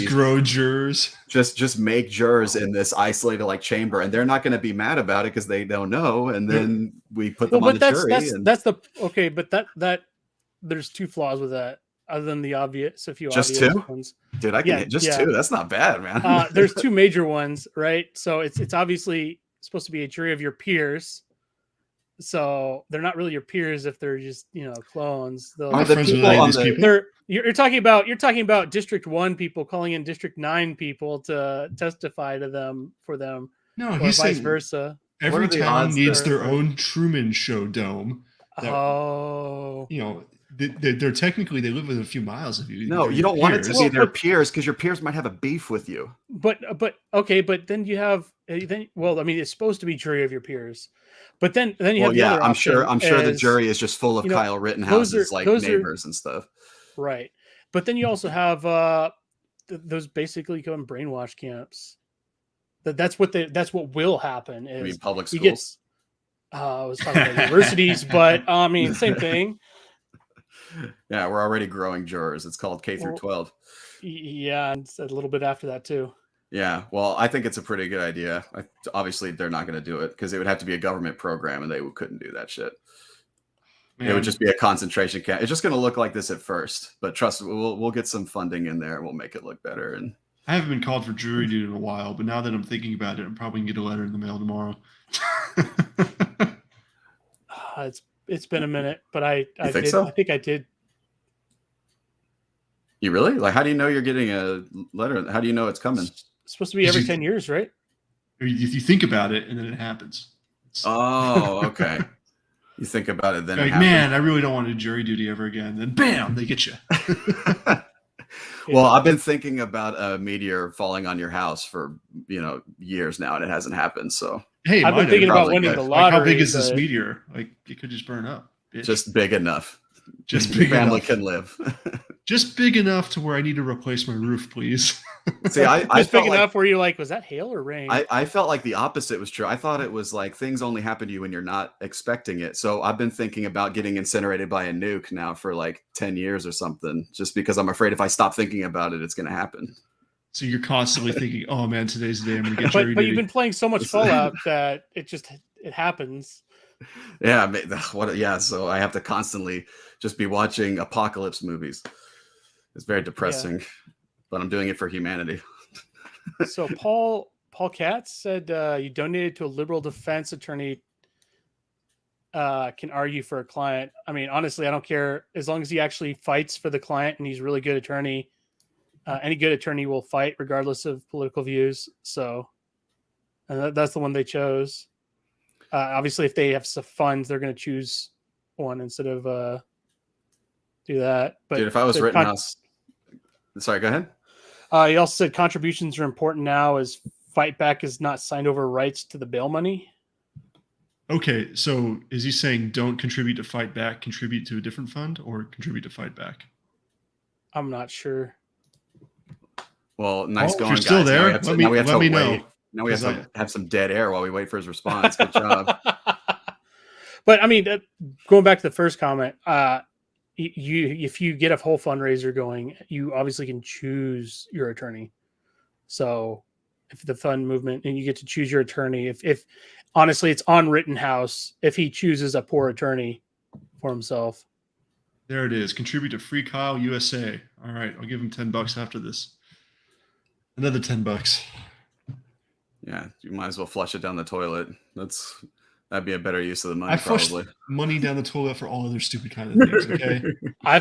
grow jurors. Just make jurors in this isolated chamber, and they're not going to be mad about it because they don't know. And then we put them on the jury. But that there's two flaws with that, other than the obvious. Two ones. Dude, I can hit just two. That's not bad, man. There's two major ones, right? So it's obviously supposed to be a jury of your peers. So they're not really your peers if they're just clones. Are the people on the? You're talking about District 1 people calling in District 9 people to testify to them for them. No, or he's vice saying versa. Every town needs their own Truman Show dome. They're technically they live within a few miles of you. No, you don't want it to be their peers because your peers might have a beef with you. But then you have it's supposed to be jury of your peers. But then you have the other option. I'm sure the jury is just full of Kyle Rittenhouse's neighbors and stuff. Right. But then you also have those basically become brainwash camps. That's what will happen. I mean, Is public he schools. gets? I was talking about universities, but I mean, same thing. Yeah, we're already growing jurors. It's called K through 12. Yeah, and a little bit after that too. Yeah, well, I think it's a pretty good idea. Obviously, they're not going to do it because it would have to be a government program, and they couldn't do that shit. Man. It would just be a concentration camp. It's just going to look like this at first, but trust me, we'll get some funding in there, and we'll make it look better. And I haven't been called for jury duty in a while, but now that I'm thinking about it, I'm probably gonna get a letter in the mail tomorrow. It's been a minute, but I think did. so? I think I did. You really? Like, how do you know you're getting a letter? How do you know it's coming? It's supposed to be every 10 years, right? You think about it, and then it happens. Oh, okay. You think about it, then like, man, I really don't want to do jury duty ever again. Then, bam, they get you. Well, I've been thinking about a meteor falling on your house for years now, and it hasn't happened. So, hey, I've been thinking about winning the lottery. Like, how big is this meteor? Like, it could just burn up. Bitch. Just big enough. Just Your big family enough. can live. Just big enough to where I need to replace my roof, please. See, I just felt big like, enough where you're like, was that hail or rain? I felt like the opposite was true. I thought it was like things only happen to you when you're not expecting it. So I've been thinking about getting incinerated by a nuke now for like 10 years or something, just because I'm afraid if I stop thinking about it, it's going to happen. So you're constantly thinking, "Oh man, today's the day I'm going to get jury but duty." you've been playing so much Fallout that it happens. Yeah, yeah. So I have to constantly just be watching apocalypse movies. It's very depressing, but I'm doing it for humanity. So Paul Katz said you donated to a liberal defense attorney can argue for a client. I mean, honestly, I don't care as long as he actually fights for the client and he's a really good attorney. Any good attorney will fight regardless of political views. So that's the one they chose. Obviously, if they have some funds, they're going to choose one instead of do that. But dude, if I was Rittenhouse, sorry, go ahead. He also said contributions are important now as Fight Back has not signed over rights to the bail money. Okay, so is he saying don't contribute to Fight Back, contribute to a different fund, or contribute to Fight Back? I'm not sure. Well, nice going, if you're still guys. there, Now we have to let me wait. know. Now we have to have some dead air while we wait for his response. Good job. But I mean, going back to the first comment, if you get a whole fundraiser going, you obviously can choose your attorney. So if the fund movement and you get to choose your attorney, if honestly it's on Rittenhouse, if he chooses a poor attorney for himself. There it is. Contribute to Free Kyle USA. All right, I'll give him $10 after this. Another $10. Yeah, you might as well flush it down the toilet. That'd be a better use of the money. I flushed probably money down the toilet for all other stupid kind of things. Okay.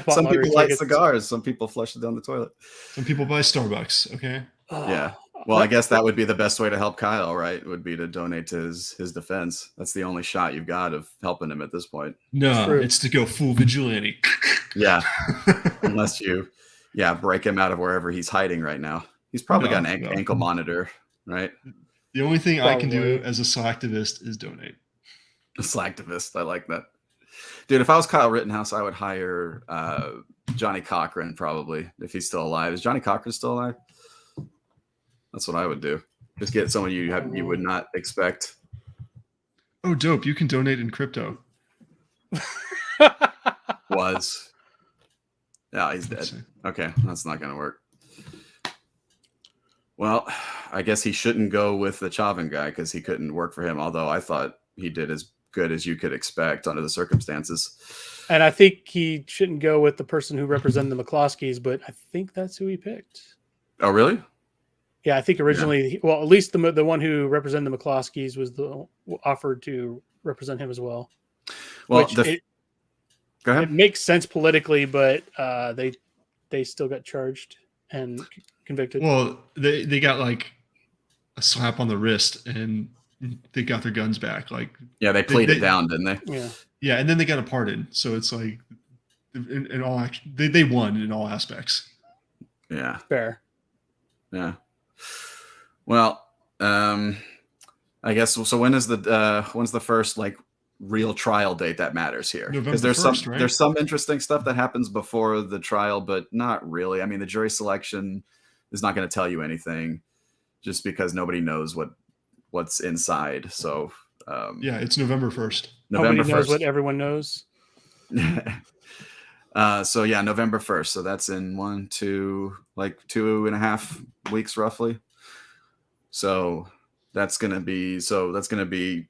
Some people light cigars. Some people flush it down the toilet. Some people buy Starbucks. Okay. Yeah. Well, I guess that would be the best way to help Kyle, right? Would be to donate to his defense. That's the only shot you've got of helping him at this point. No, it's to go full vigilante. Yeah. Unless you, break him out of wherever he's hiding right now. He's probably got an ankle monitor, right? The only thing I can do as a slacktivist is donate. A slacktivist. I like that. Dude, if I was Kyle Rittenhouse, I would hire Johnny Cochran probably, if he's still alive. Is Johnny Cochran still alive? That's what I would do. Just get someone you would not expect. Oh, dope. You can donate in crypto. Yeah, he's dead. Okay, that's not going to work. Well, I guess he shouldn't go with the Chauvin guy because he couldn't work for him, although I thought he did as good as you could expect under the circumstances. And I think he shouldn't go with the person who represented the McCloskeys, but I think that's who he picked. Oh, really? Yeah, I think originally, well, at least the one who represented the McCloskeys was offered to represent him as well. Well, go ahead. It makes sense politically, but they still got charged and convicted. Well, they got like a slap on the wrist and they got their guns back. Like, yeah, they pleaded down, didn't they? Yeah, and then they got a pardon. So it's like, in all they won in all aspects. Yeah, fair. Yeah. Well, I guess so. When's the first like real trial date that matters here? Because there's some interesting stuff that happens before the trial, but not really. I mean, the jury selection is not going to tell you anything, just because nobody knows what's inside. So yeah, it's November 1st. November Nobody knows 1st. what everyone knows. So yeah, November 1st. So that's in 2.5 weeks roughly. So that's gonna be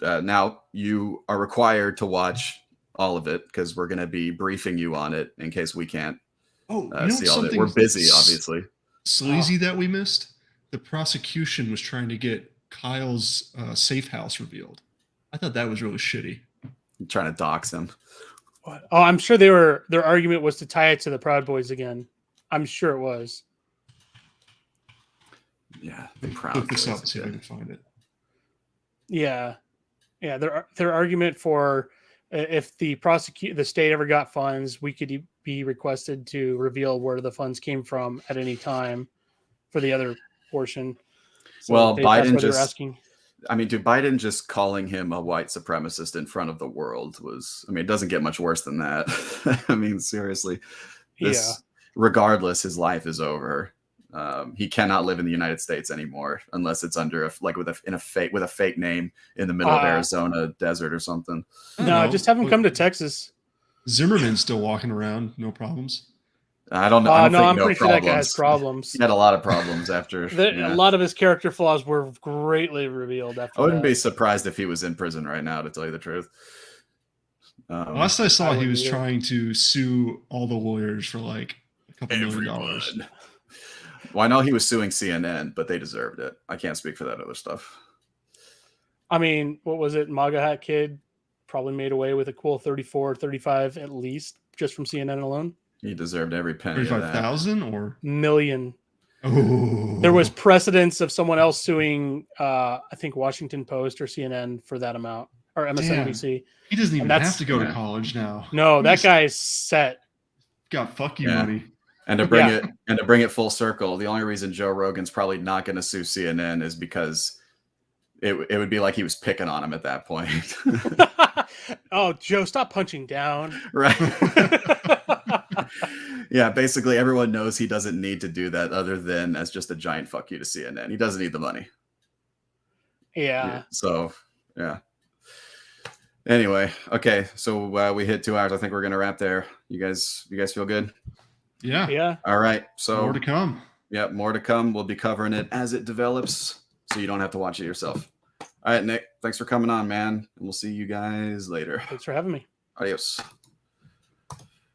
now you are required to watch all of it, because we're gonna be briefing you on it in case we can't see all of it. We're busy, obviously. Sleazy that we missed. The prosecution was trying to get Kyle's safe house revealed. I thought that was really shitty. I'm trying to dox him. What? Oh, I'm sure their argument was to tie it to the Proud Boys again. I'm sure it was. Yeah, the Proud Look this Boys up and see if I again. can find it. Yeah. Their argument for if the state ever got funds, we could be requested to reveal where the funds came from at any time for the other portion. So Well, that's Biden what they're just asking. I mean, dude, Biden just calling him a white supremacist in front of the world was, I mean, it doesn't get much worse than that. I mean, seriously, regardless, his life is over. He cannot live in the United States anymore unless it's under with a fake name in the middle of Arizona desert or something. No, just have him come to Texas. Zimmerman's still walking around, no problems. I don't know. I don't think I'm pretty sure that guy has problems. He had a lot of problems after. A lot of his character flaws were greatly revealed after. I wouldn't be surprised if he was in prison right now, to tell you the truth. Last I saw, he was trying to sue all the lawyers for like a couple $1 million. Well, I know he was suing CNN, but they deserved it. I can't speak for that other stuff. I mean, what was it? MAGA hat kid probably made away with a cool 34, 35 at least, just from CNN alone. He deserved every penny. 35,000 or million. Oh, there was precedence of someone else suing, I think Washington Post or CNN for that amount, or MSNBC. Damn. He doesn't even have to go to college now. No, that guy's set. Got fuck you money. And to bring it full circle, the only reason Joe Rogan's probably not going to sue CNN is because it would be like he was picking on him at that point. Oh, Joe, stop punching down. Right. Yeah, basically everyone knows he doesn't need to do that other than as just a giant fuck you to CNN. He doesn't need the money. Yeah. So, yeah. Anyway, okay. So we hit 2 hours. I think we're going to wrap there. You guys feel good? Yeah. Yeah. All right. So more to come. Yeah, more to come. We'll be covering it as it develops, so you don't have to watch it yourself. All right, Nick, thanks for coming on, man. And we'll see you guys later. Thanks for having me. Adios.